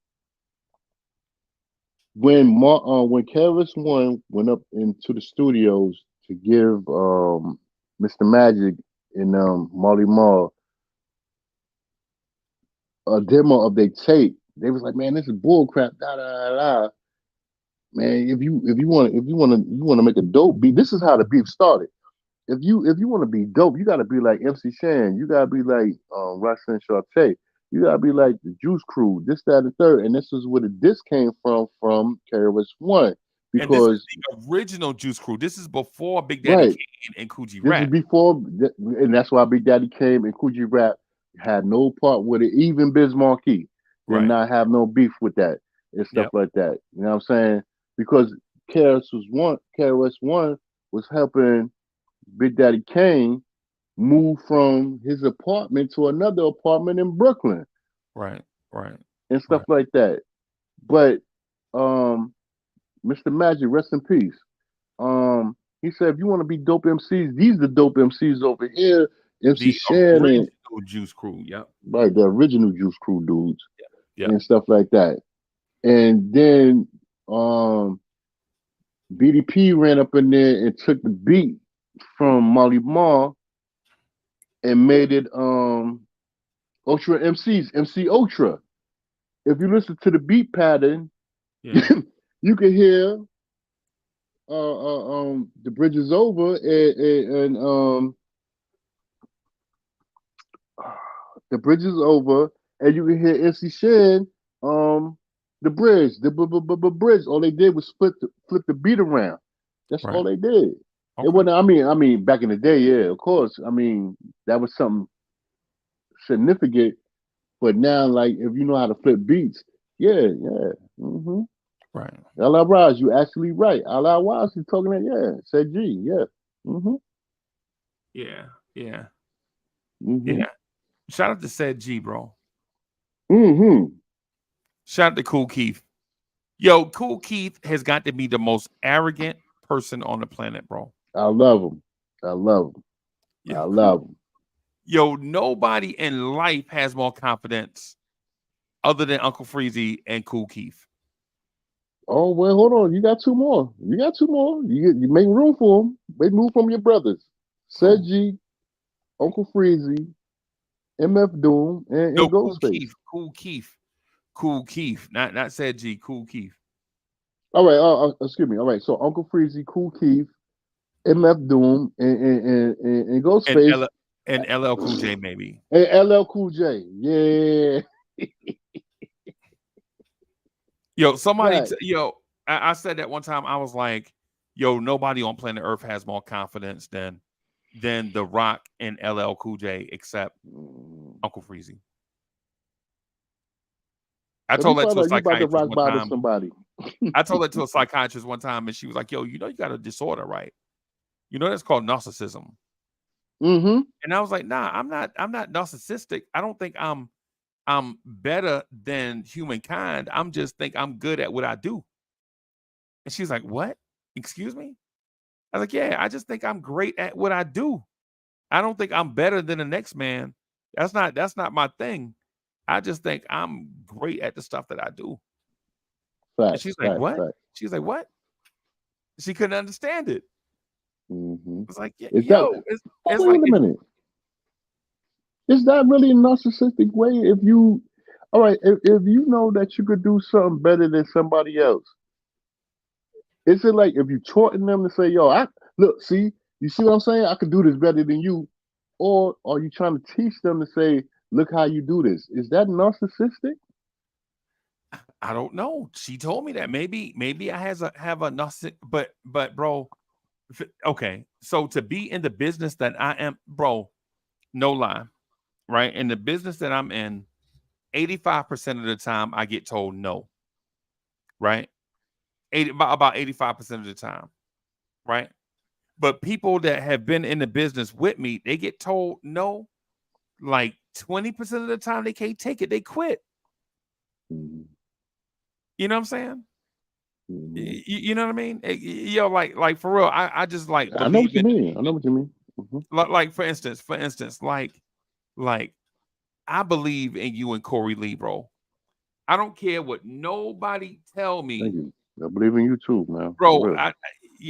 When KRS One went up into the studios to give Mr. Magic and Marley Marl a demo of their tape, they was like, "Man, this is bull crap." Da da da da. Man, if you want to make a dope beat, this is how the beef started. If you want to be dope, you got to be like MC Shan. You got to be like Roxanne Shante. You got to be like the Juice Crew. This, that, and the third. And this is where this came from KRS One, And this is because the original Juice Crew. This is before Big Daddy right, Kane and Coogee this is Rap. before, and that's why Big Daddy came and Coogee Rap had no part with it. Even Biz Markie did Right. not have no beef with that and stuff like that. You know what I'm saying? Because KRS One was helping Big Daddy Kane moved from his apartment to another apartment in Brooklyn. Right. And stuff like that. But Mr. Magic, rest in peace. He said, if you want to be dope MCs, these are the dope MCs over here. MC The Shannon. original Juice Crew, yep. Right, the original Juice Crew dudes. Yep. And stuff like that. And then BDP ran up in there and took the beat from Marley Marl and made it Ultra MCs, MC Ultra. If you listen to the beat pattern, you can hear The Bridge Is Over and The Bridge Is Over, and you can hear MC Shan, The Bridge, the bridge. All they did was flip the beat around. That's all they did. Okay. It wasn't. I mean, back in the day, yeah, of course. I mean, that was something significant. But now, like, if you know how to flip beats, yeah. Mm-hmm. Right. L.L. Rise, you actually right. L.L. Rise is talking that, said G, yeah. Mm-hmm. Yeah. Mm-hmm. Yeah. Shout out to Said G, bro. Mm-hmm. Shout out to Kool Keith. Yo, Kool Keith has got to be the most arrogant person on the planet, bro. I love him. Yo, I love him. Yo, nobody in life has more confidence other than Uncle Freezy and Kool Keith. Oh, well, hold on. You got 2 more. You make room for them. Make room from your brothers. Said G, Uncle Freezy, MF Doom, and Ghostface. Kool Keith. Not Said G, Kool Keith. All right, excuse me. All right, so Uncle Freezy, Kool Keith, MF Doom, and Ghostface. And LL Cool J, maybe. And LL Cool J, yeah. Yo, somebody, I said that one time. I was like, yo, nobody on planet Earth has more confidence than The Rock and LL Cool J except Uncle Freezy. I told that to a psychiatrist one time. Somebody. I told that to a psychiatrist one time, and she was like, yo, you know you got a disorder, right? You know that's called narcissism. Mm-hmm. And I was like, nah, I'm not narcissistic. I don't think I'm better than humankind. I'm just think I'm good at what I do. And she's like, what? Excuse me? I was like, yeah, I just think I'm great at what I do. I don't think I'm better than the next man. That's not my thing. I just think I'm great at the stuff that I do. And she's like, what? She's like, what? She couldn't understand it. Mm-hmm. It's like, it's like wait a minute. Is that really a narcissistic way? If you, all right, if you know that you could do something better than somebody else, is it like if you taunting them to say, yo, I look, see, you see what I'm saying? I could do this better than you. Or are you trying to teach them to say, look how you do this? Is that narcissistic? I don't know. She told me that maybe I have a narcissistic, but bro, okay. So to be in the business that I am, bro, no lie, right? In the business that I'm in, 85% of the time I get told no, right? About 85% of the time, right? But people that have been in the business with me, they get told no, like 20% of the time they can't take it, they quit. Mhm. You know what I'm saying? Mhm. You know what I mean? Yo, like for real, I just like I know what believe you in, mean. I know what you mean. Mhm. like for instance, like I believe in you and Corey Lee, bro. I don't care what nobody tell Thank me, you. I believe in you too, man. For bro. real.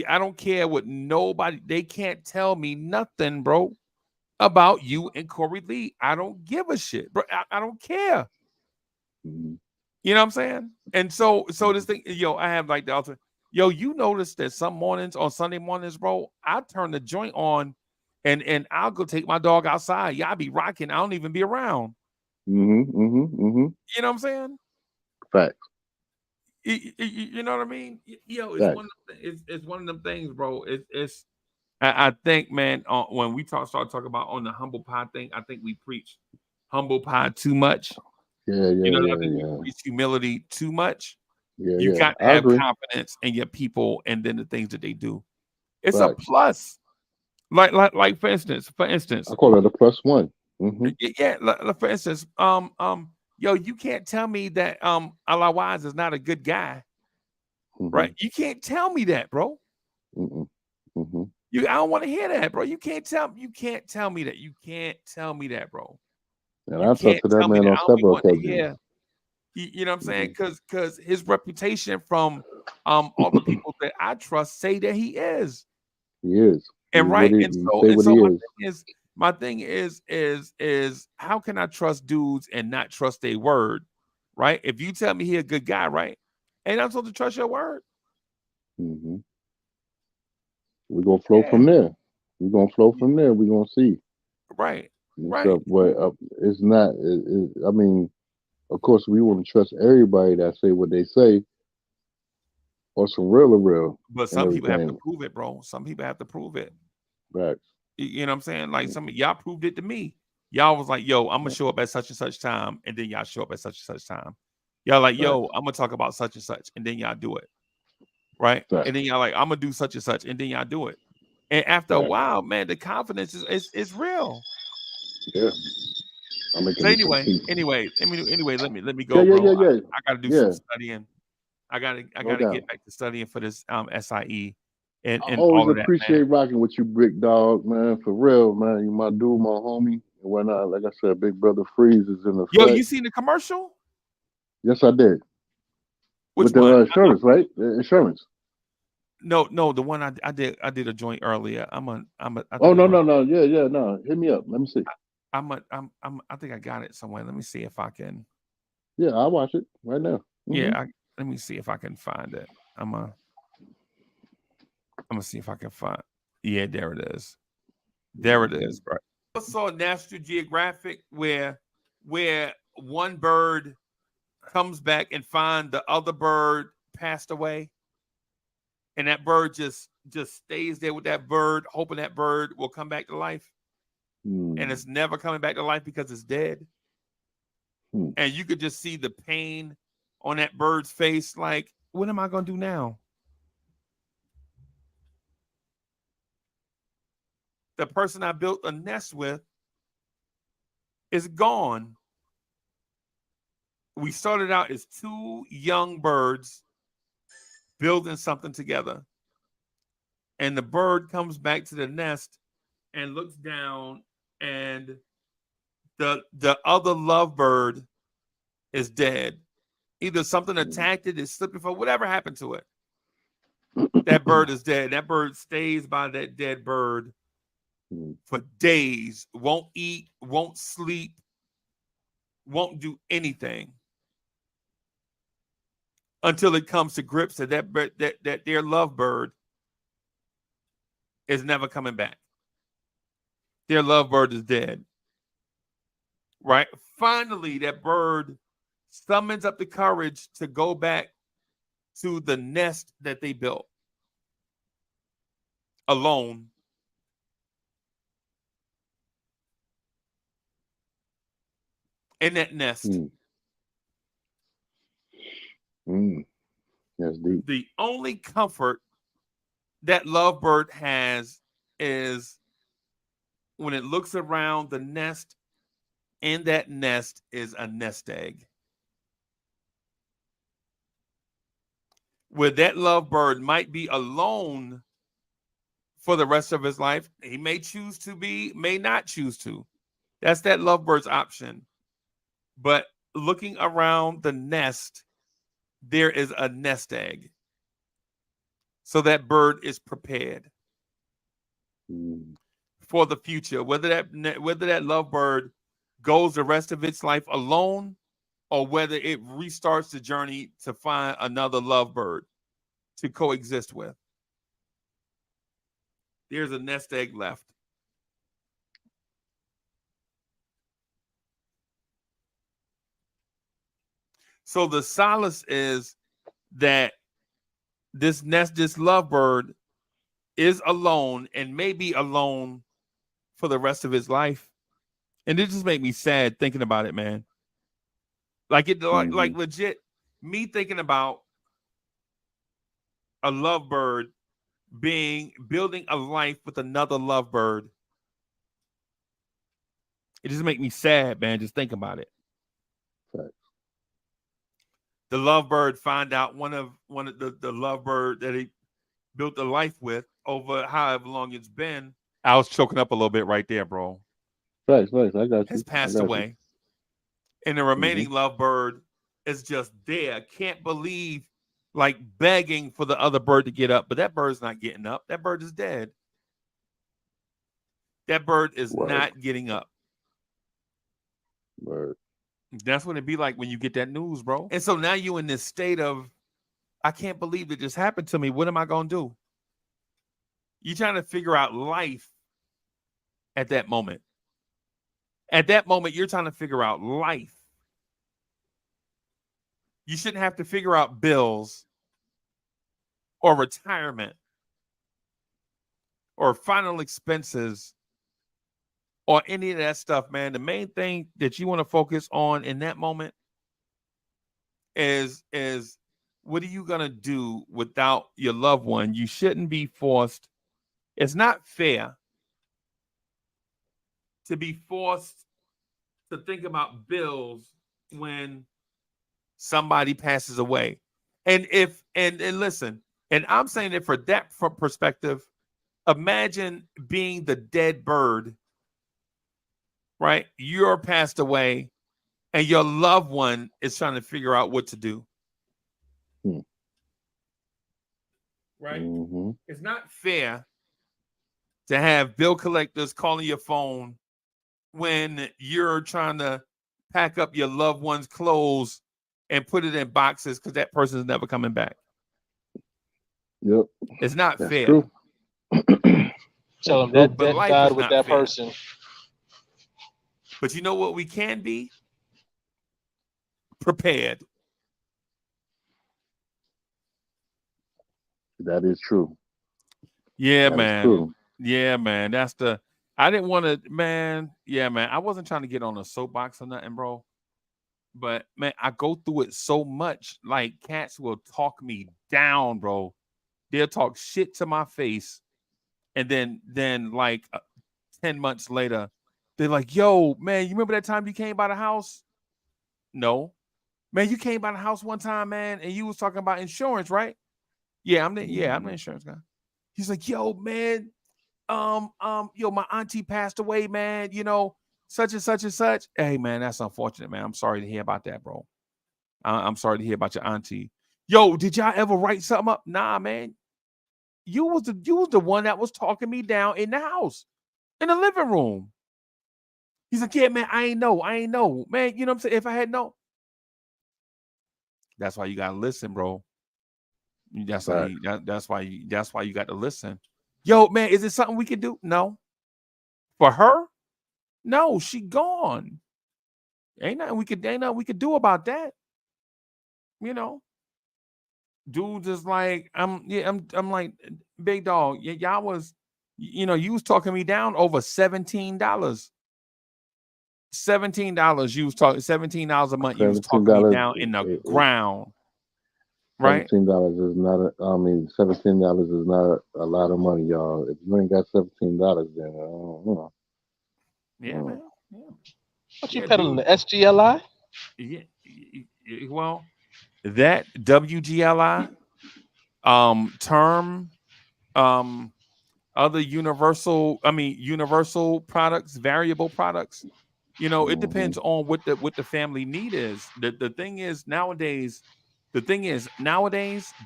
I don't care what nobody. They can't tell me nothing, bro, about you and Corey Lee. I don't give a shit, bro. I don't care. Mhm. You know what I'm saying? And so this Mhm. thing, yo, I have like the altar. Yo, you notice that some mornings on Sunday mornings, bro, I turn the joint on and I'll go take my dog outside. Y'all be rocking. I don't even be around. Mhm. Mhm. Mhm. You know what I'm saying? Facts. You know what I mean? Yo, it's Facts. one of it's one of them things, bro. It's I think, man, when we start talking about on the humble pie thing, I think we preach humble pie too much. Yeah. You Yeah. know, I Yeah. think we Yeah. preach humility too much. Yeah. You Yeah. got to I have agree. confidence in your people and then the things that they do. It's a Facts. plus. Like for I instance, call it a +1. Mhm. yeah, for instance, yo, you can't tell me that Allah Wise is not a good guy, right? Mhm. You can't tell me that, bro. Mhm. Mhm. I don't want to hear that, bro. You can't tell me that. You can't tell me that, bro. And You I talked can't to that tell me man that. on I don't be several wanting to occasions. hear. You know what I'm saying? Mhm. Because his reputation from all the people that I trust say that he is. He is. And He's what right, he. and You so say and what so he my is. thing is how can I trust dudes and not trust their word, right? If you tell me he a good guy, right, and I'm supposed to trust your word, Mhm. We're gonna flow yeah, from there. We're gonna flow from there. We're gonna see right, and right, stuff. But it's not. I mean, of course, we want to trust everybody that say what they say or some real or real but and some people have to everything. prove it, bro. Some people have to prove it. Facts. You know what I'm saying? Like some of y'all proved it to me. Y'all was like, "Yo, I'm gonna Yeah, show up at such and such time," and then y'all show up at such and such time. Y'all like, "Yo, facts. I'm gonna talk about such and such," and then y'all do it, right? And then Facts. y'all like, "I'm gonna do such and such," and then y'all do it. And after a Facts. while, man, the confidence is real. Yeah. I'm making So me some anyway, tea. let me Yeah. go, Yeah. bro. Yeah. Yeah. I gotta do some Yeah. studying. I No gotta doubt. get back to studying for this SIE I and always all of that, man. appreciate rocking with you, Brick Dog, man. For real, man. You my dude, my homie, and whatnot. Like I said, Big Brother Freeze is in Yo, effect. you seen the commercial? Yes, I did. Which With the one? insurance, right? The insurance. No, the one I did a joint earlier. I Oh think I'm no, a no, no. Yeah, yeah, no. Hit me up. Let me see. I think I got it somewhere. Let me see if I can. Yeah, I'll watch it right now. Yeah, let me see if I can find it. I'm gonna see if I can find. Yeah, there it is. There it Mhm. is, bro. I saw National Geographic where one bird comes back and find the other bird passed away, and that bird just stays there with that bird, hoping that bird will come back to life, and Hmm. it's never coming back to life because it's dead. Hmm. And you could just see the pain on that bird's face. Like, what am I gonna do now? The person I built a nest with is gone. We started out as two young birds building something together. And the bird comes back to the nest and looks down, and the other lovebird is dead. Either something Hmm. attacked it, it's slipping for whatever happened to it. That bird is dead. That bird stays by that dead bird Hmm. for days, won't eat, won't sleep, won't do anything until it comes to grips that their lovebird is never coming back. Their lovebird is dead. Right? Finally, that bird summons up the courage to go back to the nest that they built alone. In that nest. That's deep. The only comfort that lovebird has is when it looks around the nest, in that nest is a nest egg. Where that lovebird might be alone for the rest of his life. He may choose to be, may not choose to. That's that lovebird's option. But looking around the nest, there is a nest egg. So that bird is prepared for the future. Whether that lovebird goes the rest of its life alone, or whether it restarts the journey to find another lovebird to coexist with. There's a nest egg left. So the solace is that this lovebird is alone and may be alone for the rest of his life. And it just made me sad thinking about it, man. Like legit, me thinking about a lovebird building a life with another lovebird. It just makes me sad, man. Just think about it. Right. The lovebird find out one of the lovebird that he built a life with over however long it's been. I was choking up a little bit right there, bro. Right. I got you. Has passed away. And the remaining lovebird is just there. Can't believe, like begging for the other bird to get up, but that bird's not getting up. That bird is dead. That bird is not getting up. Word. That's what it'd be like when you get that news, bro. And so now you in this state of, I can't believe it just happened to me. What am I going to do? You're trying to figure out life at that moment. At that moment, you're trying to figure out life. You shouldn't have to figure out bills or retirement or final expenses or any of that stuff, man. The main thing that you want to focus on in that moment is what are you going to do without your loved one? You shouldn't be forced. It's not fair to be forced to think about bills when somebody passes away. And listen, and I'm saying it from perspective, imagine being the dead bird, right? You're passed away and your loved one is trying to figure out what to do. Right? Mm-hmm. It's not fair to have bill collectors calling your phone when you're trying to pack up your loved one's clothes and put it in boxes because that person is never coming back. Yep. It's not That's fair. True. Tell them that died with that person. But you know what we can be? Prepared. That is true. Yeah, that man. True. Yeah, man. I didn't want to, man. Yeah, man. I wasn't trying to get on a soapbox or nothing, bro. But man, I go through it so much. Like cats will talk me down, bro. They'll talk shit to my face, and then like 10 months later, they're like, "Yo, man, you remember that time you came by the house?" No, man, you came by the house one time, man, and you was talking about insurance, right? Yeah, I'm the insurance guy. He's like, "Yo, man, yo, my auntie passed away, man. You know, such and such and such. Hey, man, that's unfortunate, man. I'm sorry to hear about that, bro. I'm sorry to hear about your auntie. Yo, did y'all ever write something up? Nah, man. You was the one that was talking me down in the house, in the living room. He's like, yeah, man, I ain't know. Man, you know what I'm saying? If I had known. That's why you gotta listen, bro. That's why that's why you got to listen. Yo, man, is it something we can do? No. For her? No, she gone. Ain't nothing we could do about that. You know. Dude just like I'm like, big dog, y'all was, you was talking me down over $17. $17 you was talking, $17 a month you was talking me down in the ground. Right? $17 is not $17 is not a lot of money, y'all. If you ain't got $17, then I don't know. Yeah, man. Yeah. What you peddling, the SGLI? Yeah. Well, that WGLI term, other universal products, variable products, it depends on what the family need is. The thing is nowadays,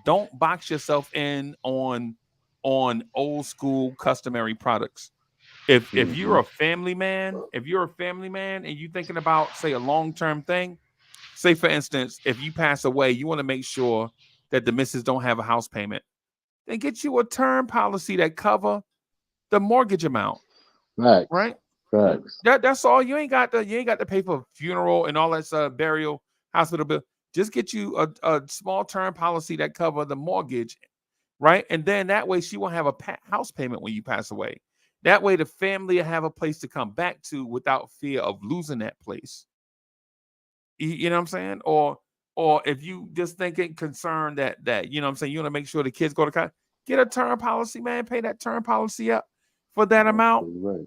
don't box yourself in on old school customary products. If you're a family man, and you're thinking about, say, a long-term thing, say for instance, if you pass away, you want to make sure that the missus don't have a house payment, then get you a term policy that cover the mortgage amount. Facts. Right? Facts. That's all. You ain't got to pay for funeral and all that burial, hospital bill. Just get you a small term policy that cover the mortgage, right? And then that way she won't have a house payment when you pass away. That way the family will have a place to come back to without fear of losing that place. You know what I'm saying? Or if you just thinking concerned that you know what I'm saying, you want to make sure the kids go to college, get a term policy, man. Pay that term policy up for that amount. Right.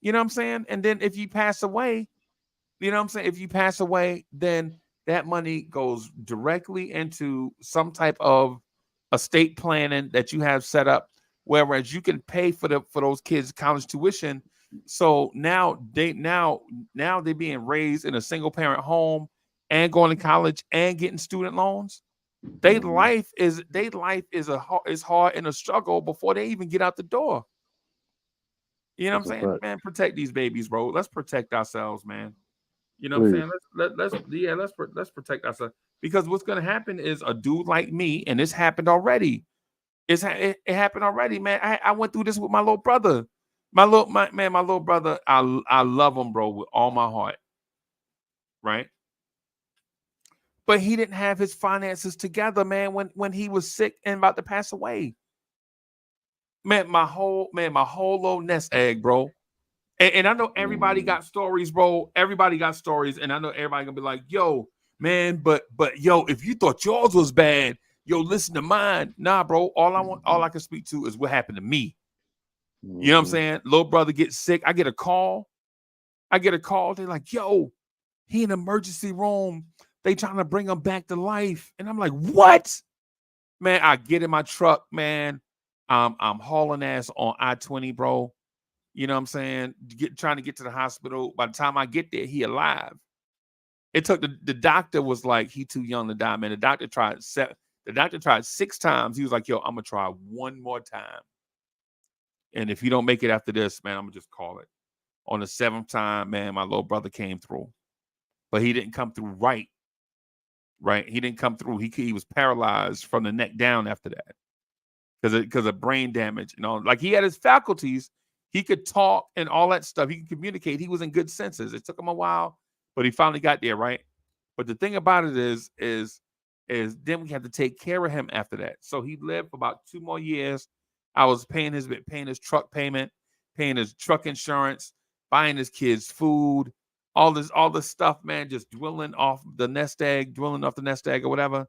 You know what I'm saying? And then if you pass away, you know what I'm saying? If you pass away, then that money goes directly into some type of estate planning that you have set up, whereas you can pay for those kids' college tuition. So now they're being raised in a single parent home and going to college and getting student loans. Their life is hard and a struggle before they even get out the door. You know what I'm saying? Man, protect these babies, bro. Let's protect ourselves, man. You know what I'm saying? Let's protect ourselves, because what's going to happen is a dude like me, and this happened already. It happened already, man. I went through this with my little brother. My little brother, I love him, bro, with all my heart. Right? But he didn't have his finances together, man, when he was sick and about to pass away. Man, my whole little nest egg, bro. And I know everybody got stories, bro. Everybody got stories, and I know everybody gonna be like, "Yo, man, but yo, if you thought yours was bad, yo, listen to mine." Nah, bro. All I can speak to is what happened to me. You know what I'm saying? Little brother gets sick. I get a call. They're like, "Yo, he in emergency room. They trying to bring him back to life." And I'm like, "What?" Man, I get in my truck, man. I'm hauling ass on I-20, bro. You know what I'm saying? Trying to get to the hospital. By the time I get there, he alive. It took the doctor was like, he too young to die, man. The doctor tried 6 times. He was like, yo, I'm gonna try one more time. And if you don't make it after this, man, I'm gonna just call it. On the 7th time, man, my little brother came through. But he didn't come through right. Right? He didn't come through. He was paralyzed from the neck down after that. Because of brain damage, like he had his faculties, he could talk and all that stuff, he could communicate, he was in good senses. It took him a while, but he finally got there, right? But the thing about it is then we had to take care of him after that. So he lived for about 2 more years. I was paying his truck payment, paying his truck insurance, buying his kids food, all this stuff, man, just dwelling off the nest egg or whatever.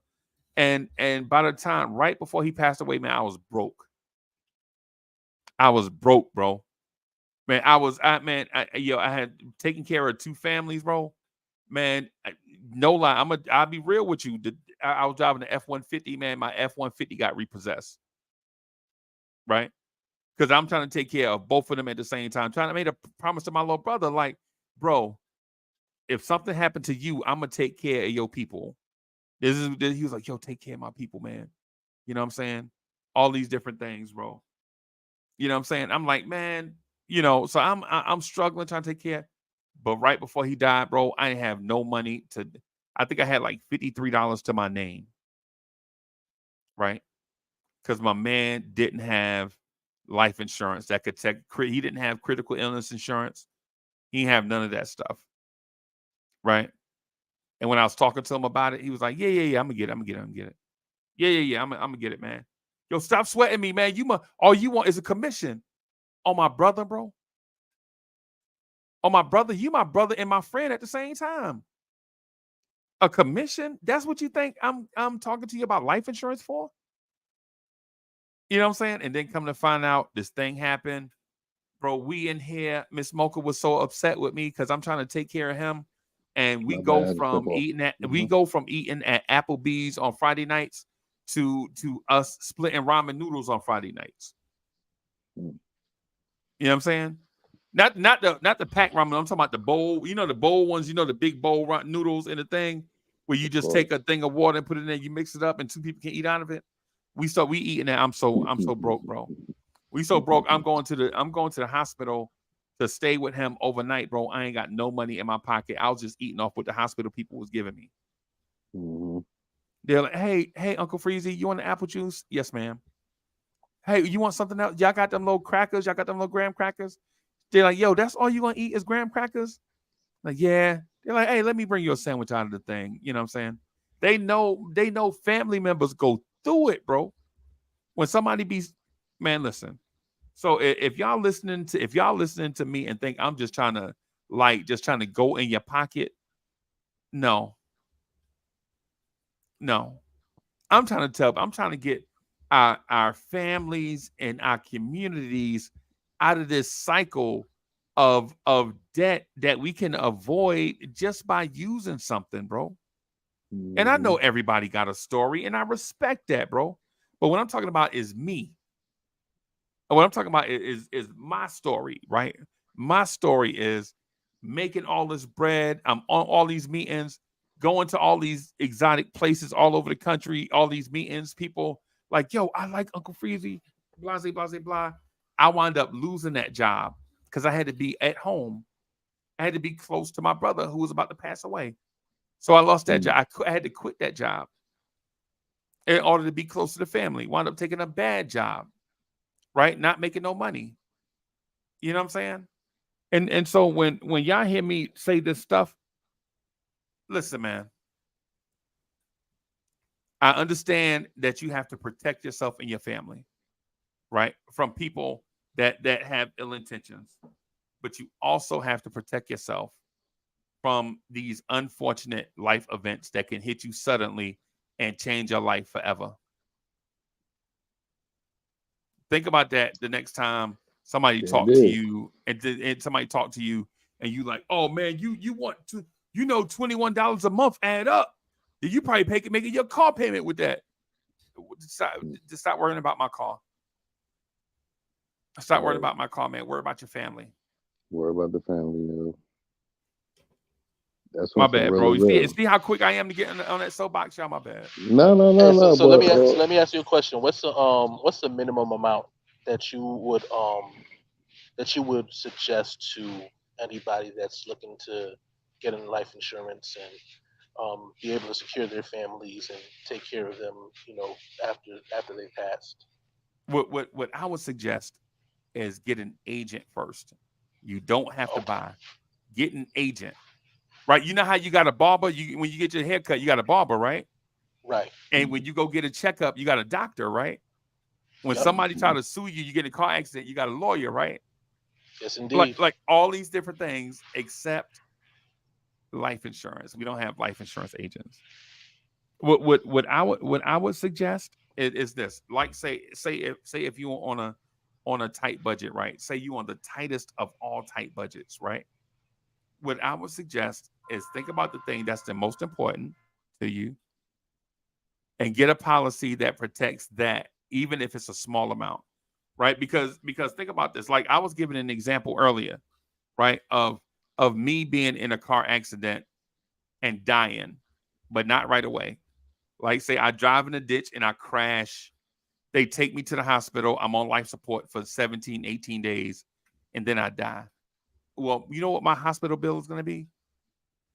And by the time, right before he passed away, man, I was broke. I was broke, bro. Man, I had taken care of 2 families, bro. Man, no lie, I'll be real with you. I was driving the F-150, man. My F-150 got repossessed. Right? Because I'm trying to take care of both of them at the same time. Trying to make a promise to my little brother, like, bro, if something happened to you, I'm gonna take care of your people. He was like, yo, take care of my people, man. You know what I'm saying? All these different things, bro. You know what I'm saying? I'm like, man, so I'm struggling trying to take care. But right before he died, bro, I didn't have no money to. I think I had like $53 to my name, right? Because my man didn't have life insurance that could take. He didn't have critical illness insurance. He didn't have none of that stuff, right? And when I was talking to him about it, he was like, "Yeah, I'm gonna get it. Yeah, I'm gonna get it, man. Yo, stop sweating me, man. All you want is a commission on my brother, bro. On my brother, you my brother and my friend at the same time. A commission? That's what you think I'm talking to you about life insurance for? You know what I'm saying? And then come to find out this thing happened. Bro, we in here, Miss Mocha was so upset with me because I'm trying to take care of him. And we My go bad, from football. eating at Mhm. we go from eating at Applebee's on Friday nights to us splitting ramen noodles on Friday nights. Mm. You know what I'm saying? Not the pack ramen. I'm talking about the bowl. You know the bowl ones. You know the big bowl noodles in the thing where you Of just course. take a thing of water and put it in there. You mix it up and two people can eat out of it. We eating that. I'm so broke, bro. We so broke. I'm going to the hospital to stay with him overnight, bro. I ain't got no money in my pocket. I was just eating off what the hospital people was giving me. Mhm. They're like, hey, Uncle Freezy, you want the apple juice? Yes, ma'am. Hey, you want something else? Y'all got them little crackers? Y'all got them little graham crackers? They're like, yo, that's all you gonna eat is graham crackers? Like, yeah. They're like, hey, let me bring you a sandwich out of the thing. You know what I'm saying? They know family members go through it, bro. When somebody man, listen. So if y'all listening to me and think I'm just trying to go in your pocket, no. I'm trying to get our families and our communities out of this cycle of debt that we can avoid just by using something, bro. And I know Mhm. everybody got a story, and I respect that, bro. But what I'm talking about is me. What I'm talking about is my story, right? My story is making all this bread. I'm on all these meetings, going to all these exotic places all over the country, all these meetings. People like, yo, I like Uncle Freezy, blah, blah, blah, blah. I wound up losing that job because I had to be at home. I had to be close to my brother who was about to pass away. So I lost that Mm. job. I had to quit that job in order to be close to the family. Wound up taking a bad job, right? Not making no money. You know what I'm saying? And so when y'all hear me say this stuff, listen, man. I understand that you have to protect yourself and your family, right? From people that have ill intentions. But you also have to protect yourself from these unfortunate life events that can hit you suddenly and change your life forever. Think about that the next time somebody There it talk to is. you and somebody talk to you and you like, oh man, you want to, $21 a month add up. Then you probably making your car payment with that. Just stop worrying about my car. Stop worrying Right. about my car, man. Worry about your family. Worry about the family, That's My on some bad, real bro. You see, real. see how quick I am to get on that soapbox, y'all. My bad. No. So let But me ask you a question. What's the minimum amount that you would suggest to anybody that's looking to get in life insurance and be able to secure their families and take care of them, after they passed. What I would suggest is get an agent first. You don't have to Okay, buy. Get an agent. Right? You know how you got a barber? When you get your hair cut, you got a barber, right? right. And when you go get a checkup, you got a doctor, right? When Yep. somebody try to sue you, you get in a car accident, you got a lawyer, right? Yes, Like indeed. like all these different things except life insurance. We don't have life insurance agents. What I would suggest is this. Like say if you are on a tight budget, right? Say you on the tightest of all tight budgets, right? What I would suggest is think about the thing that's the most important to you and get a policy that protects that, even if it's a small amount, right? Because think about this. Like I was giving an example earlier, right? Of me being in a car accident and dying, but not right away. Like say I drive in a ditch and I crash. They take me to the hospital. I'm on life support for 17, 18 days, and then I die. well, you know what my hospital bill is going to be?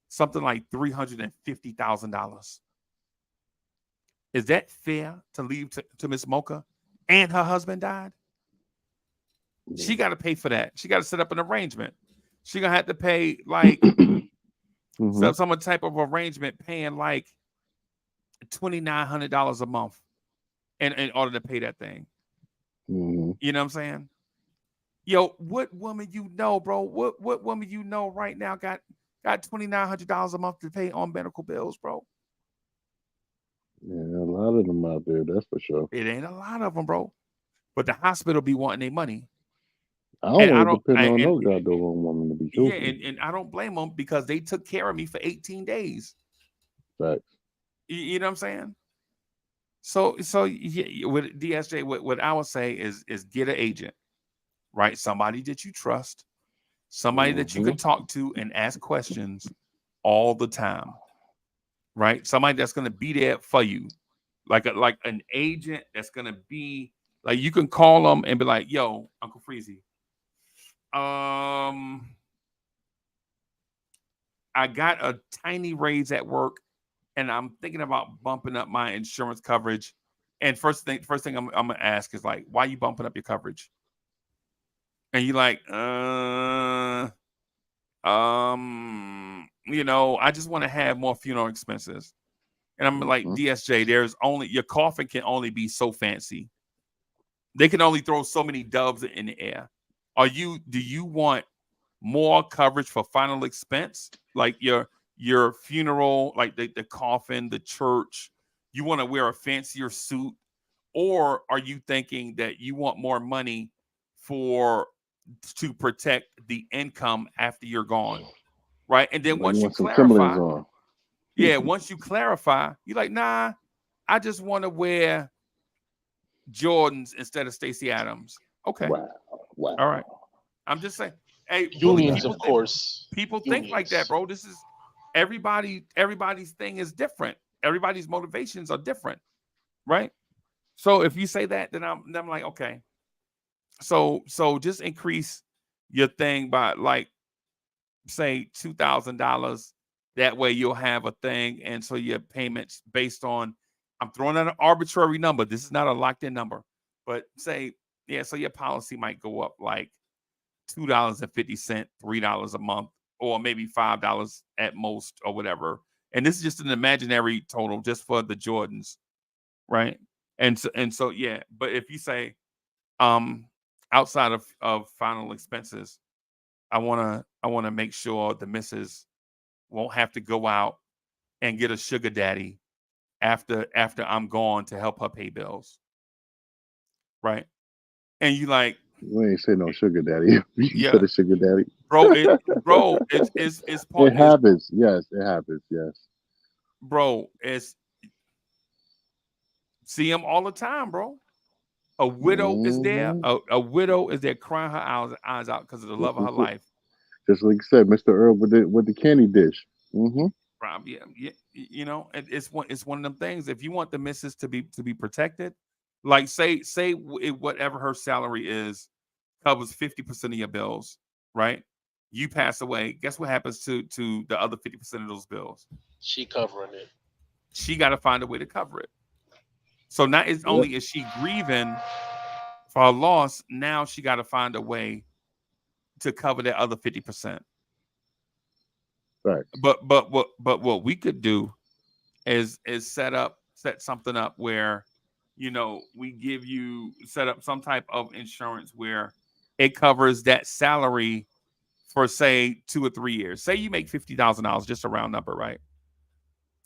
Something like $350,000. Is that fair to leave to Miss Mocha? And her husband died? She got to pay for that. She got to set up an arrangement. She going to have to pay like some type of arrangement paying like $2,900 a month in order to pay that thing. You know what I'm saying? Yo, what woman you know, bro? What woman you know right now got $2,900 a month to pay on medical bills, bro? Yeah, a lot of them out there, that's for sure. It ain't a lot of them, bro. But the hospital be wanting their money. I don't depend on no goddamn woman to be truthful. Yeah, and I don't blame them because they took care of me for 18 days. Facts. You know what I'm saying? So yeah, with DSJ, what I would say is get an agent, right? Somebody that you trust, somebody that you can talk to and ask questions all the time, right? Somebody that's gonna be there for you, like an agent that's gonna be like you can call them and be like, "Yo, Uncle Freezy, I got a tiny raise at work, and I'm thinking about bumping up my insurance coverage. And first thing I'm gonna ask is like, why are you bumping up your coverage? And you're like, you know, I just want to have more funeral expenses. And I'm like, DSJ, your coffin can only be so fancy. They can only throw so many doves in the air. Do you want more coverage for final expense, like your funeral, like the coffin, the church? You want to wear a fancier suit, or are you thinking that you want more money to protect the income after you're gone, right? And then once you clarify, once you clarify, you're like, nah, I just want to wear Jordans instead of Stacey Adams. Okay, wow. All right. I'm just saying. Hey, unions, of course. People think like that, bro. This is everybody's thing is different. Everybody's motivations are different, right? So if you say that, then I'm like, okay. So just increase your thing by like say $2,000. That way you'll have a thing, and so your payments based on, I'm throwing out an arbitrary number. This is not a locked in number, but say, so your policy might go up like $2.50, $3 a month, or maybe $5 at most, or whatever. And this is just an imaginary total just for the Jordans, right? And so yeah. But if you say, outside of final expenses, I wanna make sure the missus won't have to go out and get a sugar daddy after I'm gone to help her pay bills, right? And you like, we ain't say no sugar daddy. You said a sugar daddy, bro. It's it happens. Yes, it happens. Yes, bro. It's see him all the time, bro. A widow is there. A widow is there crying her eyes out because of the love of her life. Just like you said, Mr. Earl with the candy dish. Yeah. You know, it's one of them things. If you want the missus to be protected, like say whatever her salary is covers 50% of your bills, right? You pass away. Guess what happens to the other 50% of those bills? She covering it. She got to find a way to cover it. So not only is she grieving for her loss, now she got to find a way to cover that other 50%. Right. But what we could do is set something up where, you know, we set up some type of insurance where it covers that salary for say 2 or 3 years. Say you make $50,000, just a round number, right?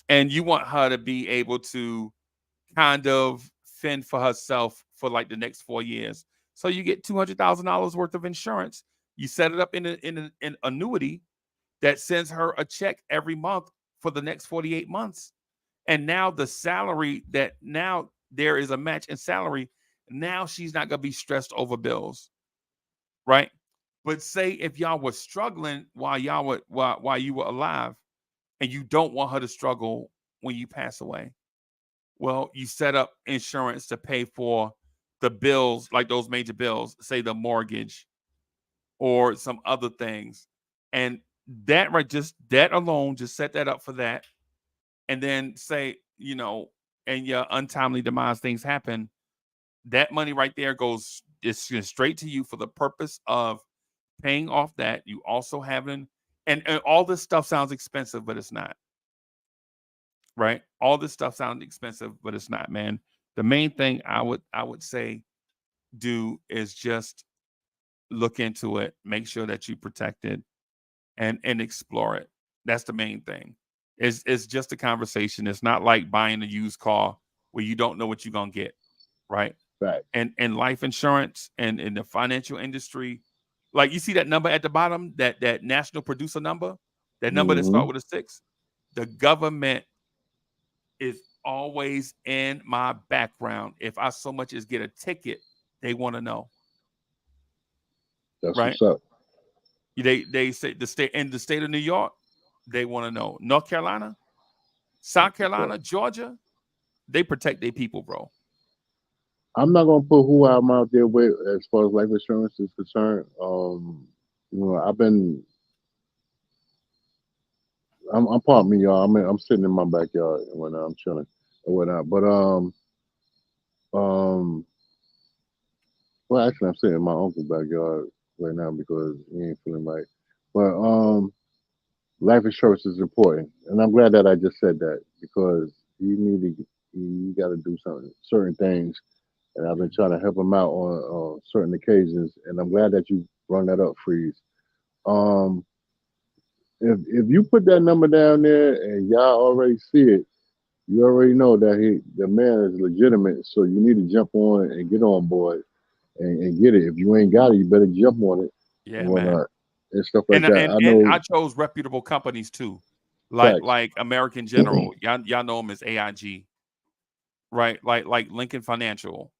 And you want her to be able to kind of fend for herself for like the next 4 years. So you get $200,000 worth of insurance. You set it up in an annuity that sends her a check every month for the next 48 months. And now the salary now there is a match in salary. Now she's not going to be stressed over bills. Right. But say if y'all were struggling while you were alive, and you don't want her to struggle when you pass away, well, you set up insurance to pay for the bills, like those major bills, say the mortgage, or some other things. And that that alone, just set that up for that. And then say, and your untimely demise things happen. That money right there goes straight to you for the purpose of paying off that. You also having, and all this stuff sounds expensive, but it's not. Right? All this stuff sounds expensive, but it's not, man. The main thing I would say do is just look into it, make sure that you protect it and explore it. That's the main thing. It's just a conversation. It's not like buying a used car where you don't know what you're gonna get, right? Right. And life insurance and in the financial industry, like you see that number at the bottom, that national producer number, that number that starts with a 6, the government is always in my background. If I so much as get a ticket, they want to know. That's right? what's up. They say the state of New York, they want to know. North Carolina, South Carolina, Georgia, they protect their people, bro. I'm not gonna put who I'm out there with as far as life insurance is concerned. I'm pardon me, y'all. I'm sitting in my backyard when I'm chilling or whatnot. But well, actually, I'm sitting in my uncle's backyard right now because he ain't feeling right. But life insurance is important, and I'm glad that I just said that because you got to do certain things, and I've been trying to help him out on certain occasions, and I'm glad that you brought that up, Freeze. If you put that number down there and y'all already see it, you already know that the man is legitimate. So you need to jump on and get on board and get it. If you ain't got it, you better jump on it. Yeah, and man. And stuff like that. And I chose reputable companies too, like American General. Y'all know them as AIG, right? Like Lincoln Financial,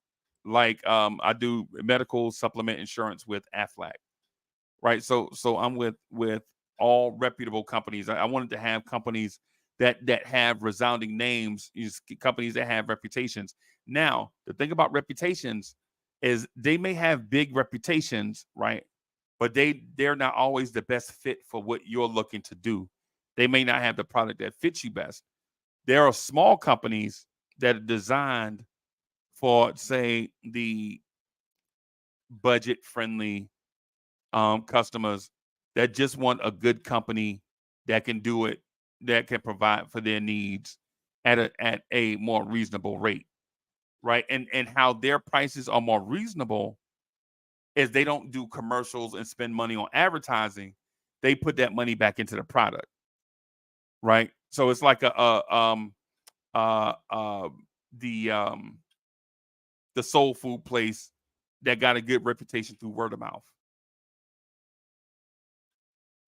like I do medical supplement insurance with Aflac, right? So I'm with all reputable companies. I wanted to have companies that have resounding names, companies that have reputations. Now, the thing about reputations is they may have big reputations, right? But they're not always the best fit for what you're looking to do. They may not have the product that fits you best. There are small companies that are designed for, say, the budget-friendly customers that just want a good company that can do it, that can provide for their needs at a more reasonable rate, right? And how their prices are more reasonable is they don't do commercials and spend money on advertising. They put that money back into the product, right? So it's like the soul food place that got a good reputation through word of mouth.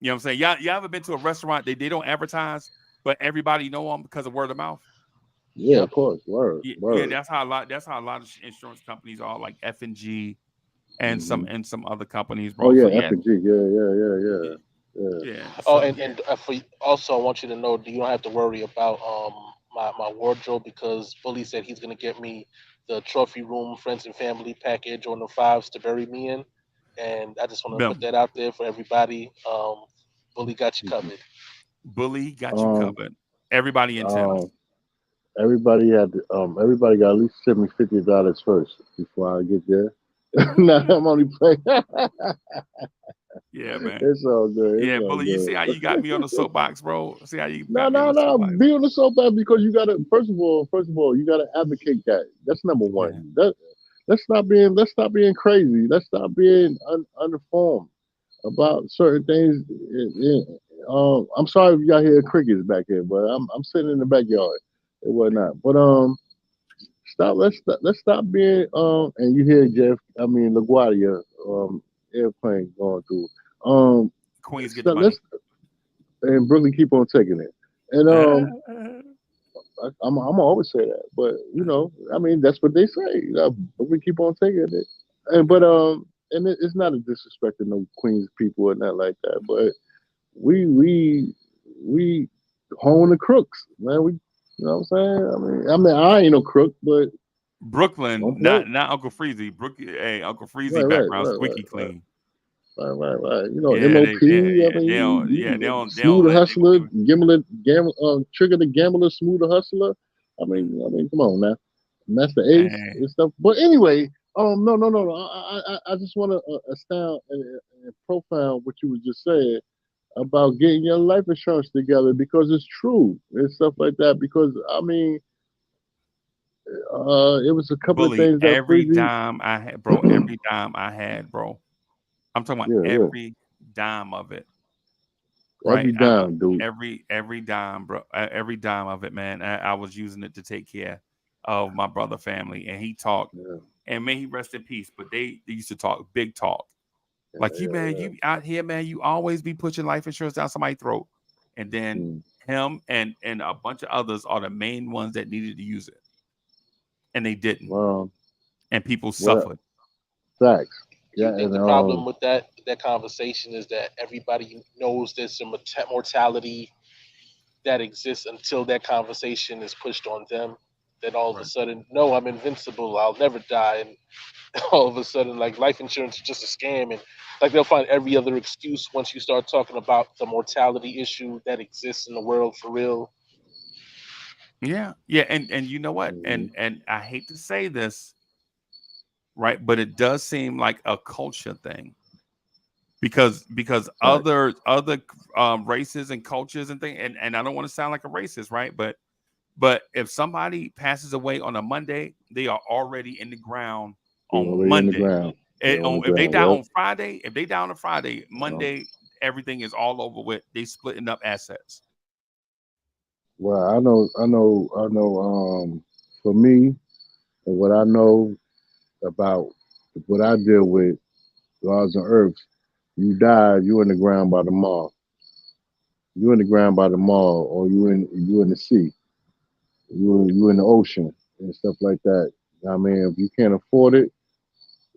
You know what I'm saying? Y'all ever been to a restaurant they don't advertise, but everybody know them because of word of mouth? Yeah, of course. Word. Yeah, that's how a lot of insurance companies are, like F&G and some other companies, bro. Oh yeah, so, yeah. F&G. Yeah. Oh, and for also, I want you to know that you don't have to worry about my wardrobe because Bully said he's gonna get me the trophy room friends and family package on the 5s to bury me in, and I just want to put that out there for everybody. Bully got you covered. Bully got you covered. Everybody in town. Everybody got to at least send me $50 first before I get there. Now I'm only playing. Yeah, man. It's all good. Yeah, Bully, you see how you got me on the soapbox, bro? See how you No. Be on the soapbox because you gotta first of all, you gotta advocate that. That's number one. Yeah. Let's stop being crazy. Let's stop being uninformed about certain things. I'm sorry if y'all hear crickets back here, but I'm sitting in the backyard and whatnot. But let's stop being and you hear LaGuardia airplane going through. Queens get the money. And Brooklyn keep on taking it. And I'm always say that, but that's what they say. We keep on taking it. And it's not a disrespect to no Queens people or not like that, but we hone the crooks, man. You know what I'm saying? I ain't no crook, but Brooklyn, not Uncle Freezy. Uncle Freezy background squeaky clean. Right. You know, Yeah, MOP. yeah, I mean, they don't, yeah, they don't Smooth the let Hustler, people. Trigger the Gambler, Smooth the Hustler. I mean, come on now, Master Ace Man, and stuff. But anyway, no. I just want to astound and profound what you was just saying about getting your life insurance together because it's true and stuff like that. Because I mean, it was a couple of Bully, things that every Freezy. dime I had, bro. Every dime I had, bro. I'm talking about Yeah. every dime of it, right? Every dime, dude. Every dime, bro. Every dime of it, man. I was using it to take care of my brother family, and he talked, Yeah, and may he rest in peace. But they used to talk big talk, like you, man. yeah. You out here, man. You always be pushing life insurance down somebody's throat, and then Mm. him and a bunch of others are the main ones that needed to use it, and they didn't, Well, and people what suffered. facts? Do you Yeah, think and the problem with that conversation is that everybody knows there's a mortality that exists until that conversation is pushed on them? Then all of a Right. sudden, no, I'm invincible. I'll never die. And all of a sudden, like life insurance is just a scam. And like they'll find every other excuse once you start talking about the mortality issue that exists in the world for real. Yeah, yeah, and you know what? Mhm. And I hate to say this, right? But it does seem like a culture thing because Facts. other races and cultures and things, and I don't want to sound like a racist, right? But if somebody passes away on a Monday, they are already in the ground They're on already in the Monday. ground. They're on the If they ground. die Yep. on Friday, if they die on a Friday, Um, Monday, everything is all over with. They splitting up assets. well, I know. For me and what I know about what I deal with, laws and herbs, you die, you in the ground by the mall. You in the ground by the mall, or you in the sea. You in the ocean and stuff like that. I mean, if you can't afford it,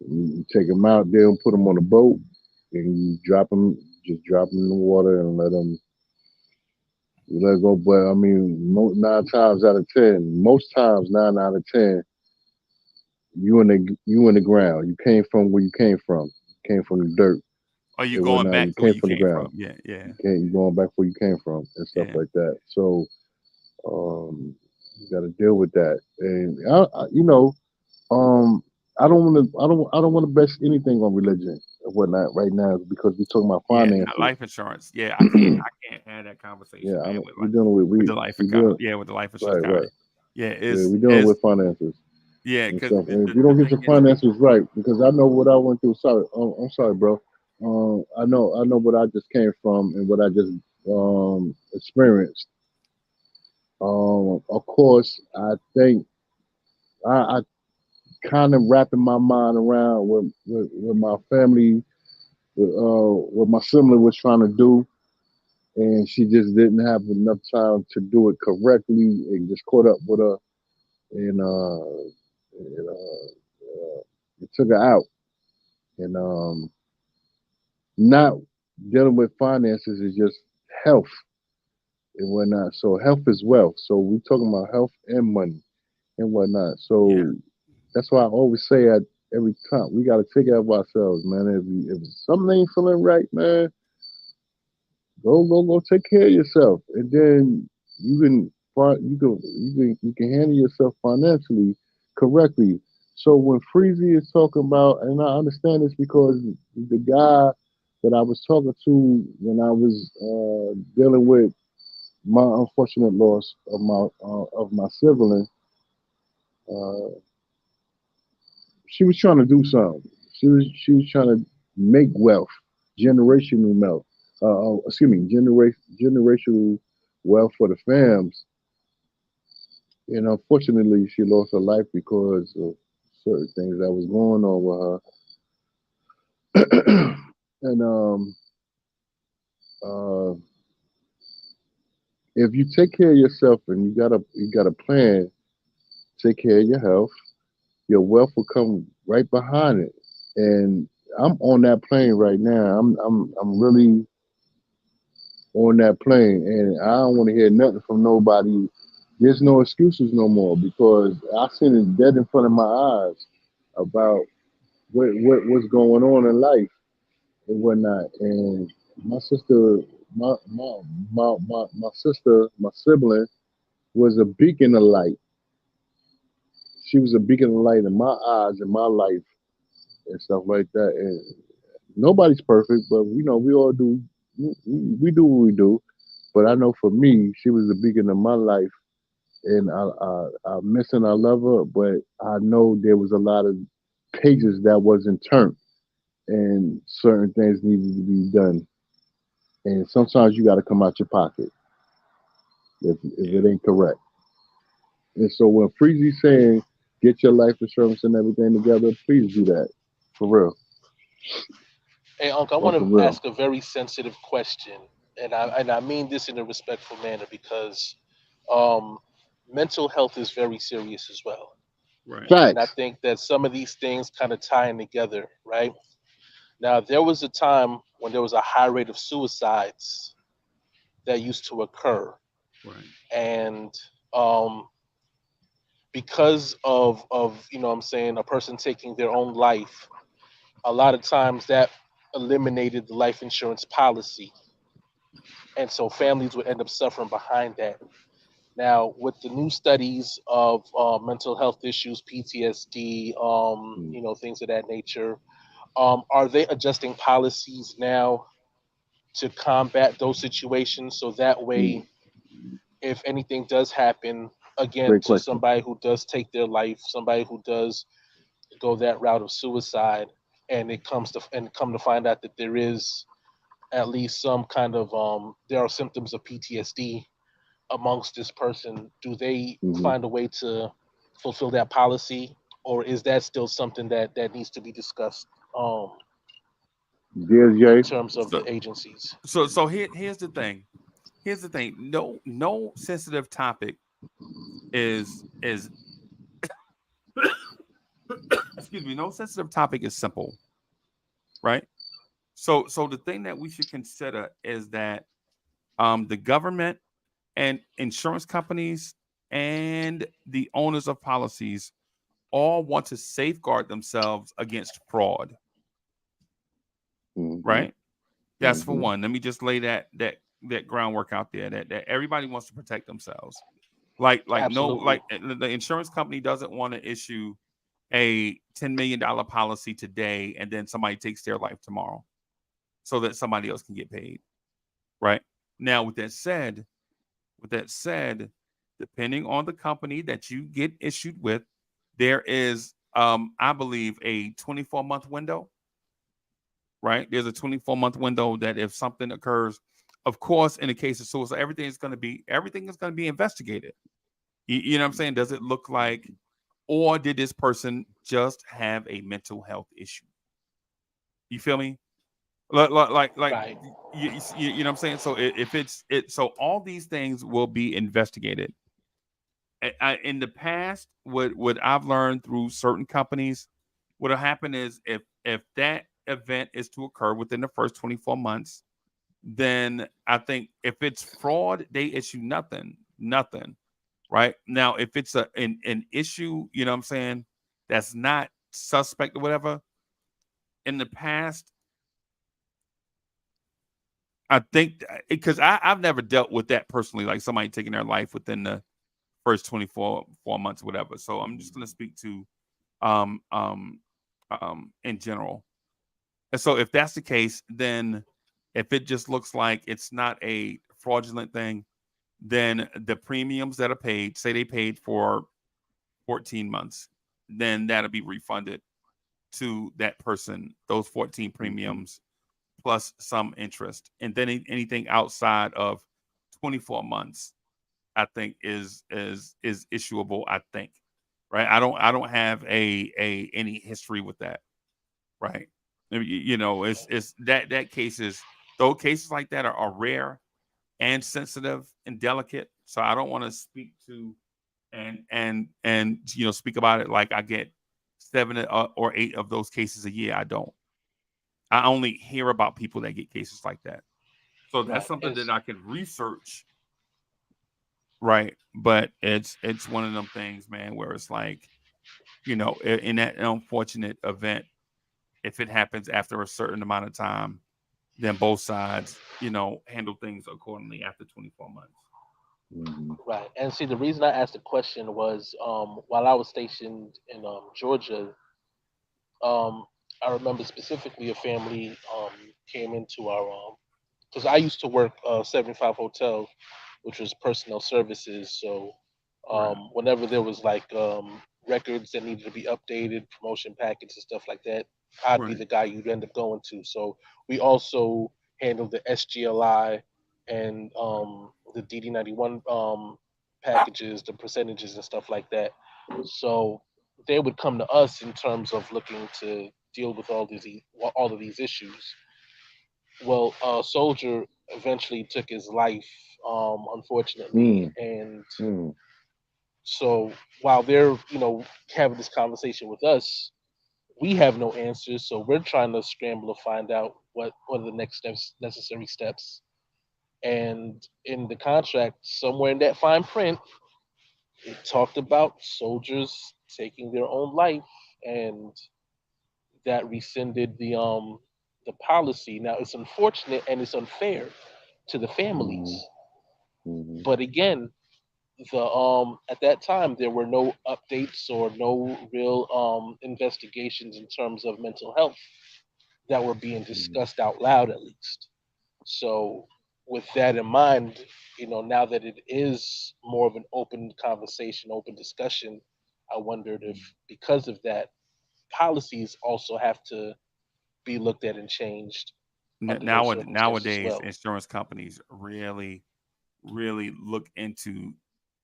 you take them out there and put them on a boat, and you just drop them in the water and let them you let go. But I mean, 9 times out of 10, most times 9 out of 10, you in the ground. You came from where you came from. You came from the dirt Are you and going whatnot. back You to where came you from the came ground. from? Yeah, yeah, You going back where you came from and stuff yeah. like that. So you got to deal with that. And um, I don't want to base anything on religion and whatnot right now because we're talking about Yeah, not finances. life insurance. Yeah, I can't have that conversation, Yeah, man. we're dealing with With the life we account. dealing Yeah, with the life insurance right. company. Yeah, Yeah, we're dealing it's with finances yeah, and because stuff. And if you the don't get thing your is, finances right, because I know what I went through. Sorry, I'm sorry, bro. I know what I just came from and what I just experienced. Of course, I think I kind of wrapping my mind around what my family, what my sibling was trying to do, and she just didn't have enough time to do it correctly, and just caught up with her, and it took her out, and not dealing with finances is just health and whatnot. So health is wealth. So we talking about health and money and whatnot. yeah, So that's why I always say at every time we got to take care of ourselves, man. If something ain't feeling right, man, go take care of yourself, and then you can you can handle yourself financially correctly. So when Freezy is talking about, and I understand this because the guy that I was talking to when I was dealing with my unfortunate loss of my sibling, uh, she was trying to do something. She was trying to make wealth, generational wealth. Generational wealth for the fams. And unfortunately, she lost her life because of certain things that was going on with her. And uh, if you take care of yourself and you got a plan, take care of your health, your wealth will come right behind it. And I'm on that plane right now. I'm really on that plane, and I don't want to hear nothing from nobody. There's no excuses no more because I seen it dead in front of my eyes about what's going on in life, and whatnot. And my sister, my sister, my sibling was a beacon of light. She was a beacon of light in my eyes, in my life, and stuff like that. And nobody's perfect, but we all do. We do what we do. But I know for me, she was a beacon of my life, and I miss and I love her. But I know there was a lot of pages that wasn't turned, and certain things needed to be done. And sometimes you got to come out your pocket if it ain't correct. And so when Freezy's saying get your life insurance and everything together, please do that for real. Hey, Uncle, I On want for to real. ask a very sensitive question, and I mean this in a respectful manner because um, mental health is very serious as well, Right. and I Facts. think that some of these things kind of tie in together, right? Now, there was a time when there was a high rate of suicides that used to occur, Right. and um, because of what I'm saying, a person taking their own life, a lot of times that eliminated the life insurance policy, and so families would end up suffering behind that. Now, with the new studies of mental health issues, PTSD, Mm. things of that nature, are they adjusting policies now to combat those situations so that Mm. way, if anything does happen again Great to question. somebody who does take their life, somebody who does go that route of suicide, and it comes to and come to find out that there is at least some kind of there are symptoms of PTSD amongst this person, do they Hmm. find a way to fulfill that policy, or is that still something that needs to be discussed Dear in Jay, terms of So the agencies? here's the thing. Here's the thing. No sensitive topic is excuse me, no sensitive topic is simple, right? So the thing that we should consider is that the government and insurance companies and the owners of policies all want to safeguard themselves against fraud, hmm right? That's for hmm one. Let me just lay that groundwork out there that everybody wants to protect themselves. Like no Absolutely. like the insurance company doesn't want to issue a $10 million policy today and then somebody takes their life tomorrow so that somebody else can get paid, right? Now, with that said, depending on the company that you get issued with, there is, I believe, a 24-month window, right? There's a 24-month window that if something occurs, of course, in the case of suicide, everything is going to be investigated. You know what I'm saying? Does it look like, or did this person just have a mental health issue? You feel me? Like Right. you know what I'm saying? So if so all these things will be investigated. In the past, what I've learned through certain companies, what'll happen is if that event is to occur within the first 24 months, then I think if it's fraud, they issue nothing. Right now, if it's an issue, you know what I'm saying, that's not suspect or whatever. In the past, I think because I've never dealt with that personally, like somebody taking their life within the first 24 months, whatever. So I'm just gonna speak to um um in general. And so if that's the case, then if it just looks like it's not a fraudulent thing, then the premiums that are paid, say they paid for 14 months, then that'll be refunded to that person, those 14 hmm premiums plus some interest. And then anything outside of 24 months, I think is issuable, I think. Right? I don't have a any history with that, right? It's that cases, those cases like that are rare and sensitive and delicate. So I don't want to speak to and speak about it like I get seven or eight of those cases a year. I don't. I only hear about people that get cases like that. So that's Right. something And that I can research, right? But it's one of them things, man, where it's like, in that unfortunate event, if it happens after a certain amount of time, then both sides, handle things accordingly after 24 months. Mhm. Right. And see, the reason I asked the question was while I was stationed in Georgia, um, I remember specifically a family came into our because I used to work 75 Hotel, which was personnel services. So Right. whenever there was like records that needed to be updated, promotion packets and stuff like that, I'd be Right. the guy you'd end up going to. So we also handled the SGLI and the DD91 packages, the percentages and stuff like that. So they would come to us in terms of looking to deal with all of these issues. Well, Soldier eventually took his life, unfortunately, Mm, and mm, so while they're having this conversation with us, we have no answers. So we're trying to scramble to find out what are the next steps, necessary steps. And in the contract, somewhere in that fine print, it talked about soldiers taking their own life, and that rescinded the policy. Now it's unfortunate and it's unfair to the families. mhm, mhm, But again, the at that time there were no updates or no real investigations in terms of mental health that were being mhm, discussed out loud at least. So with that in mind, now that it is more of an open conversation, open discussion, I wondered if because of that, policies also have to be looked at and changed under those circumstances as Nowadays, well. insurance companies really, really look into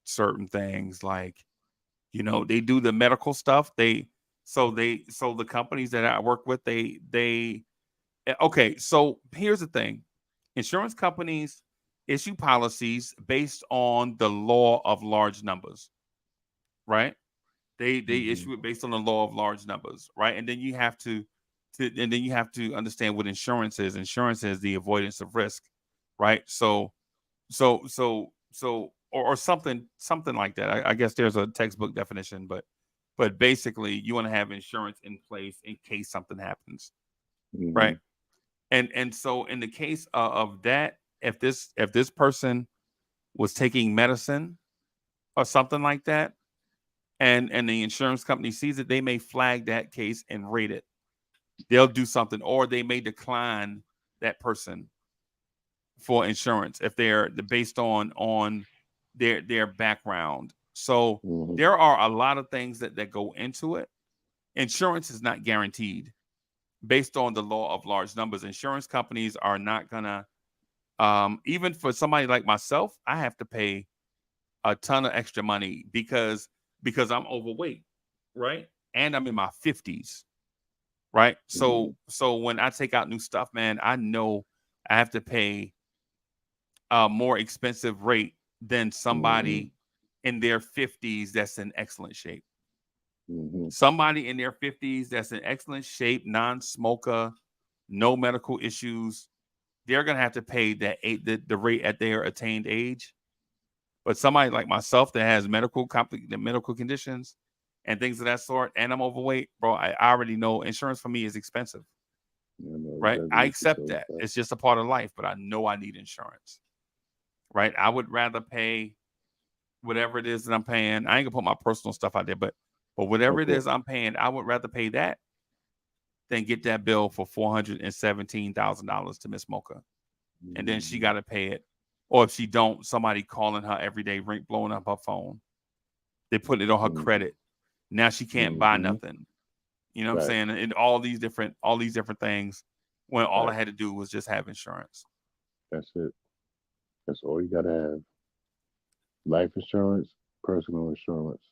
certain things. Like, they do the medical stuff. So the companies that I work with, okay. So here's the thing: insurance companies issue policies based on the law of large numbers, right? They mhm, issue it based on the law of large numbers, right? And then you have to understand what insurance is. Insurance is the avoidance of risk, right? Or something like that. I guess there's a textbook definition, but basically you want to have insurance in place in case something happens, right? mhm, And so in the case of that, if this person was taking medicine or something like that, and the insurance company sees it, they may flag that case and rate it. They'll do something, or they may decline that person for insurance if they're based on their background. So mhm, there are a lot of things that go into it. Insurance is not guaranteed based on the law of large numbers. Insurance companies are not gonna even for somebody like myself, I have to pay a ton of extra money because I'm overweight, right? And I'm in my 50s, right? So mhm, so when I take out new stuff, man, I know I have to pay a more expensive rate than mhm, somebody in their 50s that's in excellent shape. mhm, Somebody in their 50s that's in excellent shape, non-smoker, no medical issues, they're gonna have to pay the rate at their attained age. But somebody like myself that has the medical conditions and things of that sort, and I'm overweight, bro, I already know insurance for me is expensive, I know right? I exactly what you're accept talking that. about. It's just a part of life, but I know I need insurance, right? I would rather pay whatever it is that I'm paying. I ain't gonna put my personal stuff out there, but whatever it Okay. is I'm paying, I would rather pay that than get that bill for $417,000 to Miss Mocha, and then she Mhm, got to pay it. Or if she don't, somebody calling her every day, blowing up her phone. They put it on her mhm, credit. Now she can't buy mhm. nothing. You know what I'm Right, saying? And all these different things when all I right. had to do was just have insurance. That's it. That's all you gotta have. Life insurance, personal insurance,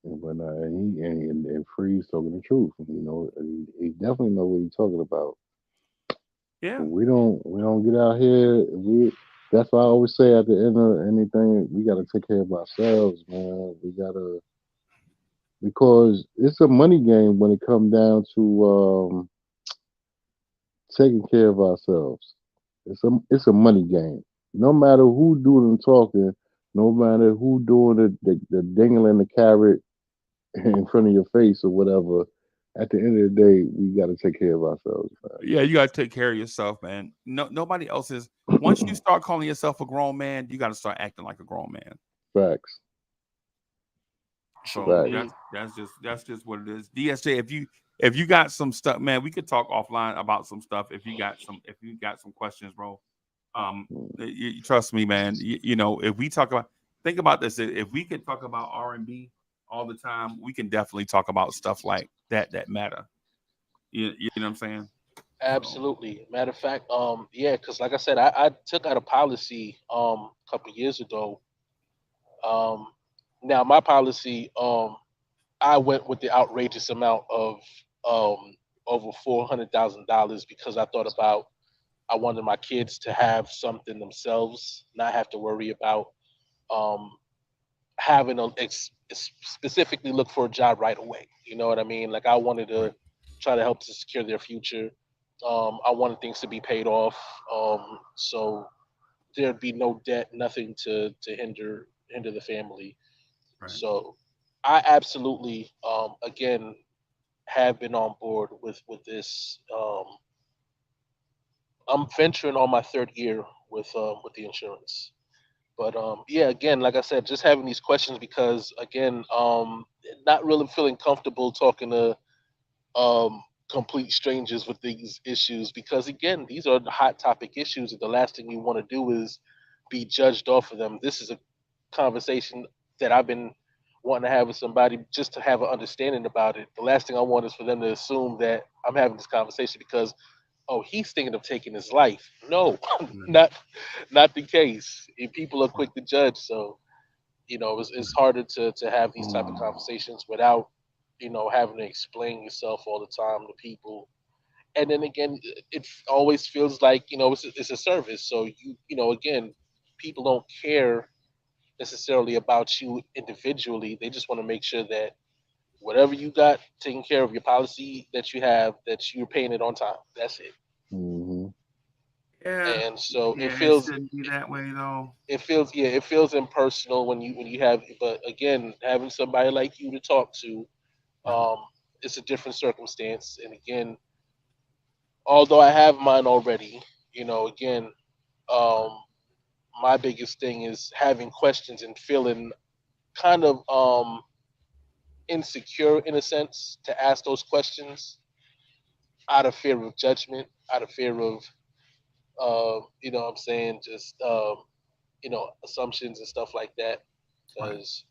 and whatnot. And Freeze talking the truth. He definitely know what he's talking about. But Yeah. we don't get out here. That's why I always say at the end of anything, we gotta take care of ourselves, man. We gotta because it's a money game when it comes down to taking care of ourselves. It's a money game. No matter who doing the talking, no matter who doing the dingling the carrot in front of your face or whatever. at the end of the day, we got to take care of ourselves, Yeah, you gotta take care of yourself, man. Nobody else is. Once you man. start calling yourself a grown man, you got to start acting like a grown man. Facts. So Facts. Truly. that's just what it is. DSJ, if you got some stuff, man, we could talk offline about some stuff. If you got some questions, bro. Trust me, man. You know, if we talk about, think about this. If we could talk about R&B all the time, we can definitely talk about stuff like that matter. You know what I'm saying? So, Absolutely. Matter of fact, yeah, because like I said, I took out a policy a couple years ago. Um, Now my policy, I went with the outrageous amount of um over $400,000 because I thought about I wanted my kids to have something themselves, not have to worry about um having a specifically look for a job right away. You know what I mean? Like I wanted right, to try to help to secure their future. I wanted things to be paid off, so there'd be no debt, nothing to hinder the family. right, So I absolutely, again, have been on board with this. I'm venturing on my third year with the insurance. But yeah, again, like I said, just having these questions because again, not really feeling comfortable talking to complete strangers with these issues because again, these are the hot topic issues, and the last thing you want to do is be judged off of them. This is a conversation that I've been wanting to have with somebody just to have an understanding about it. The last thing I want is for them to assume that I'm having this conversation because oh, he's thinking of taking his life. No, right, not the case. And people are right, quick to judge, so it's right. harder to have these type of conversations without having to explain yourself all the time to people. And then again, it always feels like it's a service. So again, people don't care necessarily about you individually. They just want to make sure that whatever you got taken care of, your policy that you have, that you're paying it on time. That's it. Hmm. Yeah, And so it yeah, it feels shouldn't be that way though. it feels impersonal when you have, but again, having somebody like you to talk to, Right. um it's a different circumstance. And again, although I have mine already, again, Right. um my biggest thing is having questions and feeling kind of insecure in a sense to ask those questions out of fear of judgment, out of fear of what I'm saying, just assumptions and stuff like that. Right. Because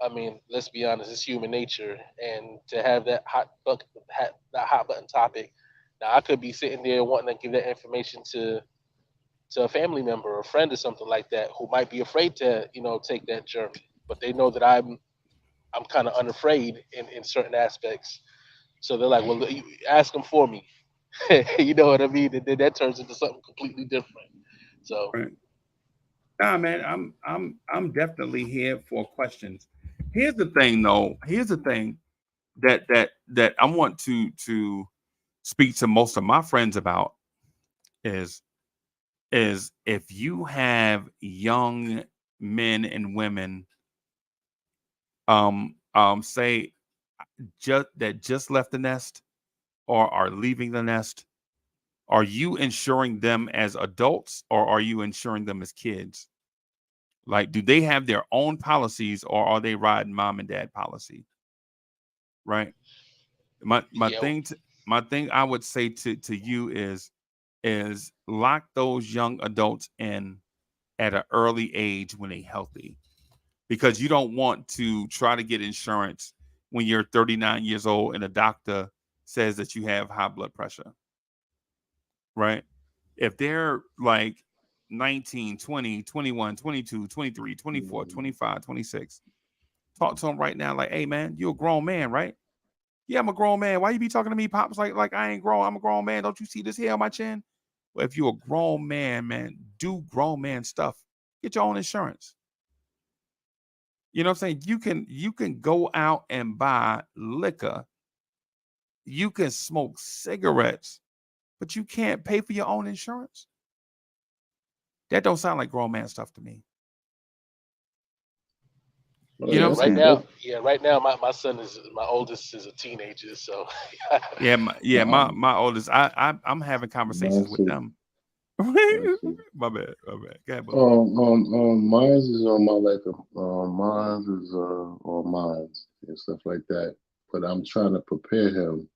I mean, let's be honest, it's human nature, and to have that hot button topic. Now, I could be sitting there wanting to give that information to a family member or a friend or something like that who might be afraid to take that journey, but they know that I'm kind of unafraid in certain aspects. So they're like, well, you ask them for me. You know what I mean? And then that turns into something completely different. So Right. Nah, man, I'm definitely here for questions. Here's the thing, though. Here's the thing that I want to speak to most of my friends about is if you have young men and women, say just left the nest or are leaving the nest, are you insuring them as adults or are you insuring them as kids? Like, do they have their own policies or are they riding mom and dad policy? Right. My yeah, thing my thing I would say to you is lock those young adults in at an early age when they're healthy, because you don't want to try to get insurance when you're 39 years old and a doctor says that you have high blood pressure, right? If they're like 19, 20, 21, 22, 23, 24, 25, 26, talk to them right now like, hey, man, you're a grown man, right? Yeah, I'm a grown man. Why you be talking to me, pops? Like I ain't grown. I'm a grown man. Don't you see this hair on my chin? Well, if you're a grown man, do grown man stuff. Get your own insurance. You know what I'm saying? You can go out and buy liquor. You can smoke cigarettes, but you can't pay for your own insurance. That don't sound like grown man stuff to me. You know what I'm saying? Right now, my son is my oldest is a teenager, so Yeah, Um, my oldest. I'm having conversations with Mindset. them. Mindset. My bad. Go ahead, bro. Mine is on my mine is on mines and stuff like that. But I'm trying to prepare him,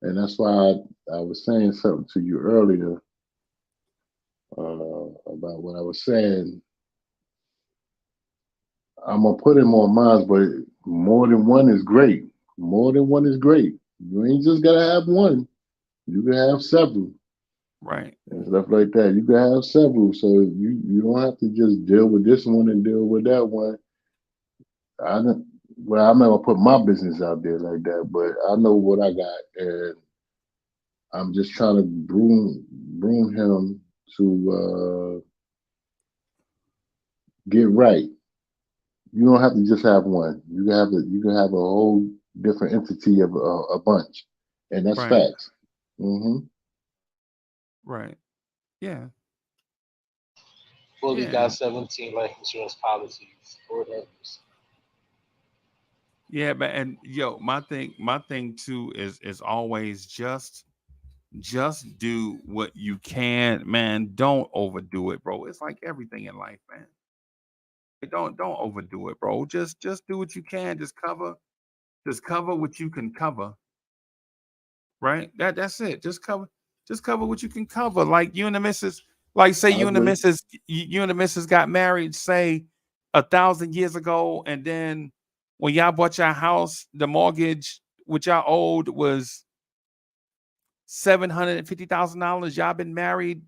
and that's why I was saying something to you earlier about what I was saying. I'm gonna put him on mines, but more than one is great. More than one is great. You ain't just gotta have one. You can have several Right. and stuff like that. You can have several, so you don't have to just deal with this one and deal with that one. I don't. Well, I'm not gonna put my business out there like that, but I know what I got, and I'm just trying to broom him to get right. You don't have to just have one. You can have a whole different entity of a bunch, and that's Right. facts. Hmm. Right. Yeah. fully got Yeah. 17 life insurance policies. Lord have mercy. Yeah, but and yo, my thing too is always just do what you can, man. Don't overdo it, bro. It's like everything in life, man. Don't overdo it, bro. Just do what you can. Just cover what you can cover, right? That's it. Just cover what you can cover. Like you and the missus, like say I agree. you and the missus got married, say 1,000 years ago, and then when y'all bought your house, the mortgage which y'all owed was $750,000. Y'all been married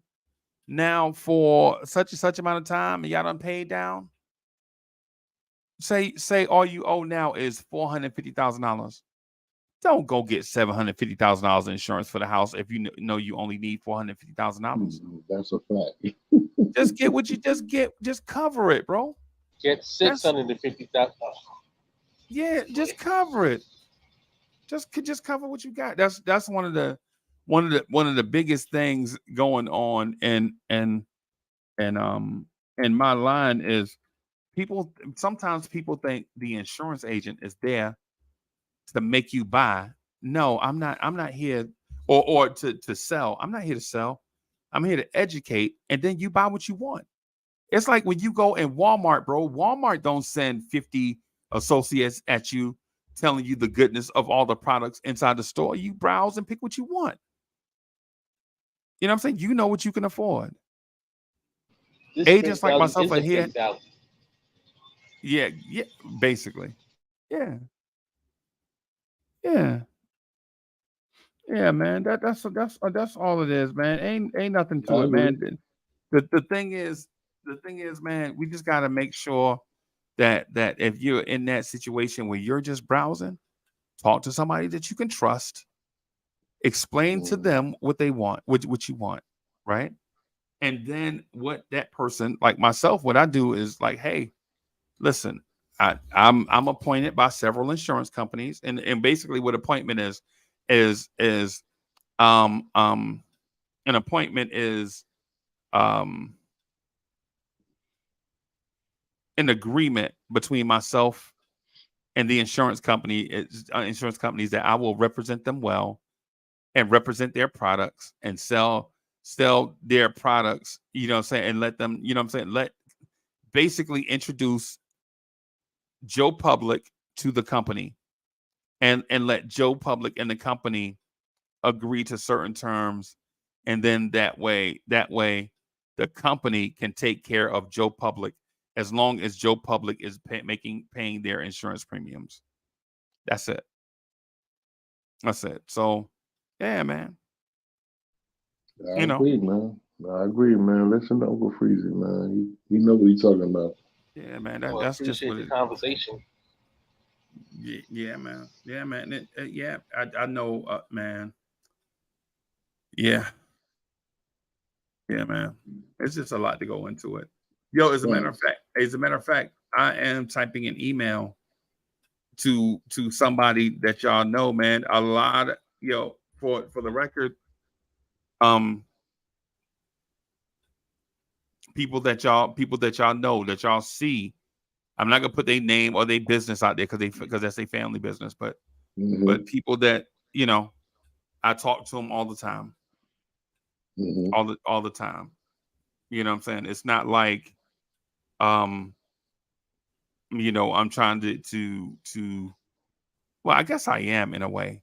now for such and such amount of time, and y'all done paid down. Say all you owe now is $450,000. Don't go get $750,000 in insurance for the house if you know you only need $450,000. That's a fact. Just get what you just cover it, bro. Get That's 650,000. yeah, just cover it. Just cover what you got. That's one of the biggest things going on and in my line is people sometimes people think the insurance agent is there to make you buy. No, I'm not here or to sell. I'm not here to sell. I'm here to educate and then you buy what you want. It's like when you go in Walmart, bro. Walmart don't send 50 associates at you telling you the goodness of all the products inside the store. You browse and pick what you want. You know what I'm saying? You know what you can afford. This Agents Face like Valley myself is are a here. fake valley. Yeah, basically. Yeah, yeah, yeah, man. That's all it is, man. Ain't nothing I to it, agree. man. The thing is, man, we just gotta make sure that if you're in that situation where you're just browsing, talk to somebody that you can trust, explain to Mm. them what they want, what you want, right? And then what that person, like myself, what I do is like, hey, listen, I'm appointed by several insurance companies, and basically what appointment is um um an appointment is um an agreement between myself and the insurance companies that I will represent them well and represent their products and sell their products, you know what I'm saying, and let them, you know what I'm saying, let basically introduce Joe Public to the company and let Joe Public and the company agree to certain terms, and then that way the company can take care of Joe Public as long as Joe Public is paying their insurance premiums. That's it. That's it. So, yeah, man. I You know, agree, man. I agree, man. Listen to Uncle Freezy, man. He know what he's talking about. yeah, man. Well, That's just appreciate what the it. conversation. Yeah, man. Yeah, man. Yeah, I know, man. Yeah, yeah, man. It's just a lot to go into it. Yo, Facts. as a matter of fact, I am typing an email to somebody that y'all know, man. A lot of for the record, um, people that y'all know that y'all see I'm not gonna put their name or their business out there because that's their family business. But Mhm. but people that I talk to them all the time, Mhm. all the time. You know what I'm saying? It's not like I'm trying to well, I guess I am in a way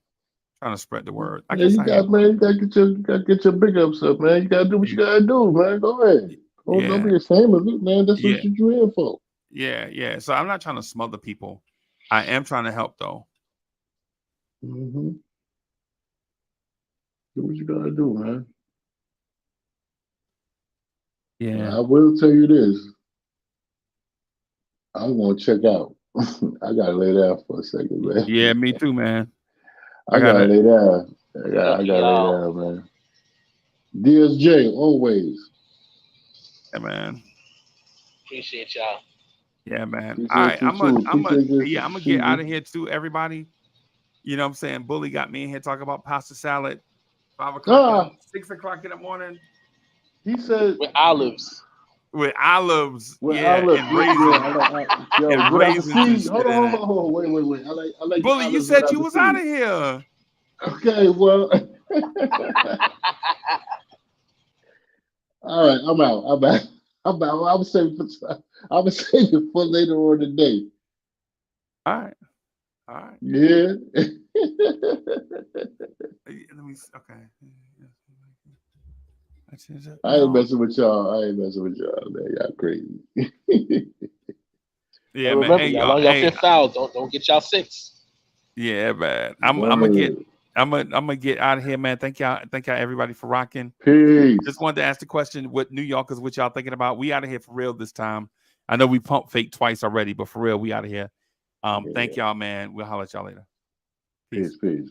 trying to spread the word. I Yeah, guess you I am. got man, you gotta get your big ups up, man. You gotta do what you gotta do, man. Go ahead. Don't Yeah, be ashamed of it, man. That's yeah, what you here for. yeah. So I'm not trying to smother people. I am trying to help though. Mm-hmm. Do what you gotta do, man. Yeah, I will tell you this. I'm gonna check out. I gotta lay down for a second, man. yeah. Me too, man. I I gotta gotta. lay down. I Lucky gotta lay y'all. down, man. DSJ, always. Yeah, man. Appreciate y'all. Yeah, man. All right, Appreciate you too. Appreciate you, I'm gonna get out of Sheezy. here too, everybody. You know what I'm saying? Bully got me in here talking about pasta salad. 5 o'clock in the Ah, 6 o'clock in the morning he said With olives. with olives, with yeah, olives. and Yo, and without the raisins and seeds. shit in it. Hold on. Wait. I like the Bully, you olives said without you the was out seeds. of here. Okay, well. All right, I'm out. I'm out. I'm save it for later on today. All right, all right. Yeah. Let me. Okay. I ain't No. messing with y'all. Man. Y'all crazy. Yeah, And man. remember, Hey, y'all y'all. on your Hey, fifth foul. Don't get y'all six. yeah, man. Go I'm ahead. gonna get out of here, man. Thank y'all everybody for rocking. Peace. Just wanted to ask the question: what New Yorkers, what y'all thinking about? We out of here for real this time. I know we pumped fake twice already, but for real, we out of here. Thank y'all, man. We'll holler at y'all later. Peace. Peace.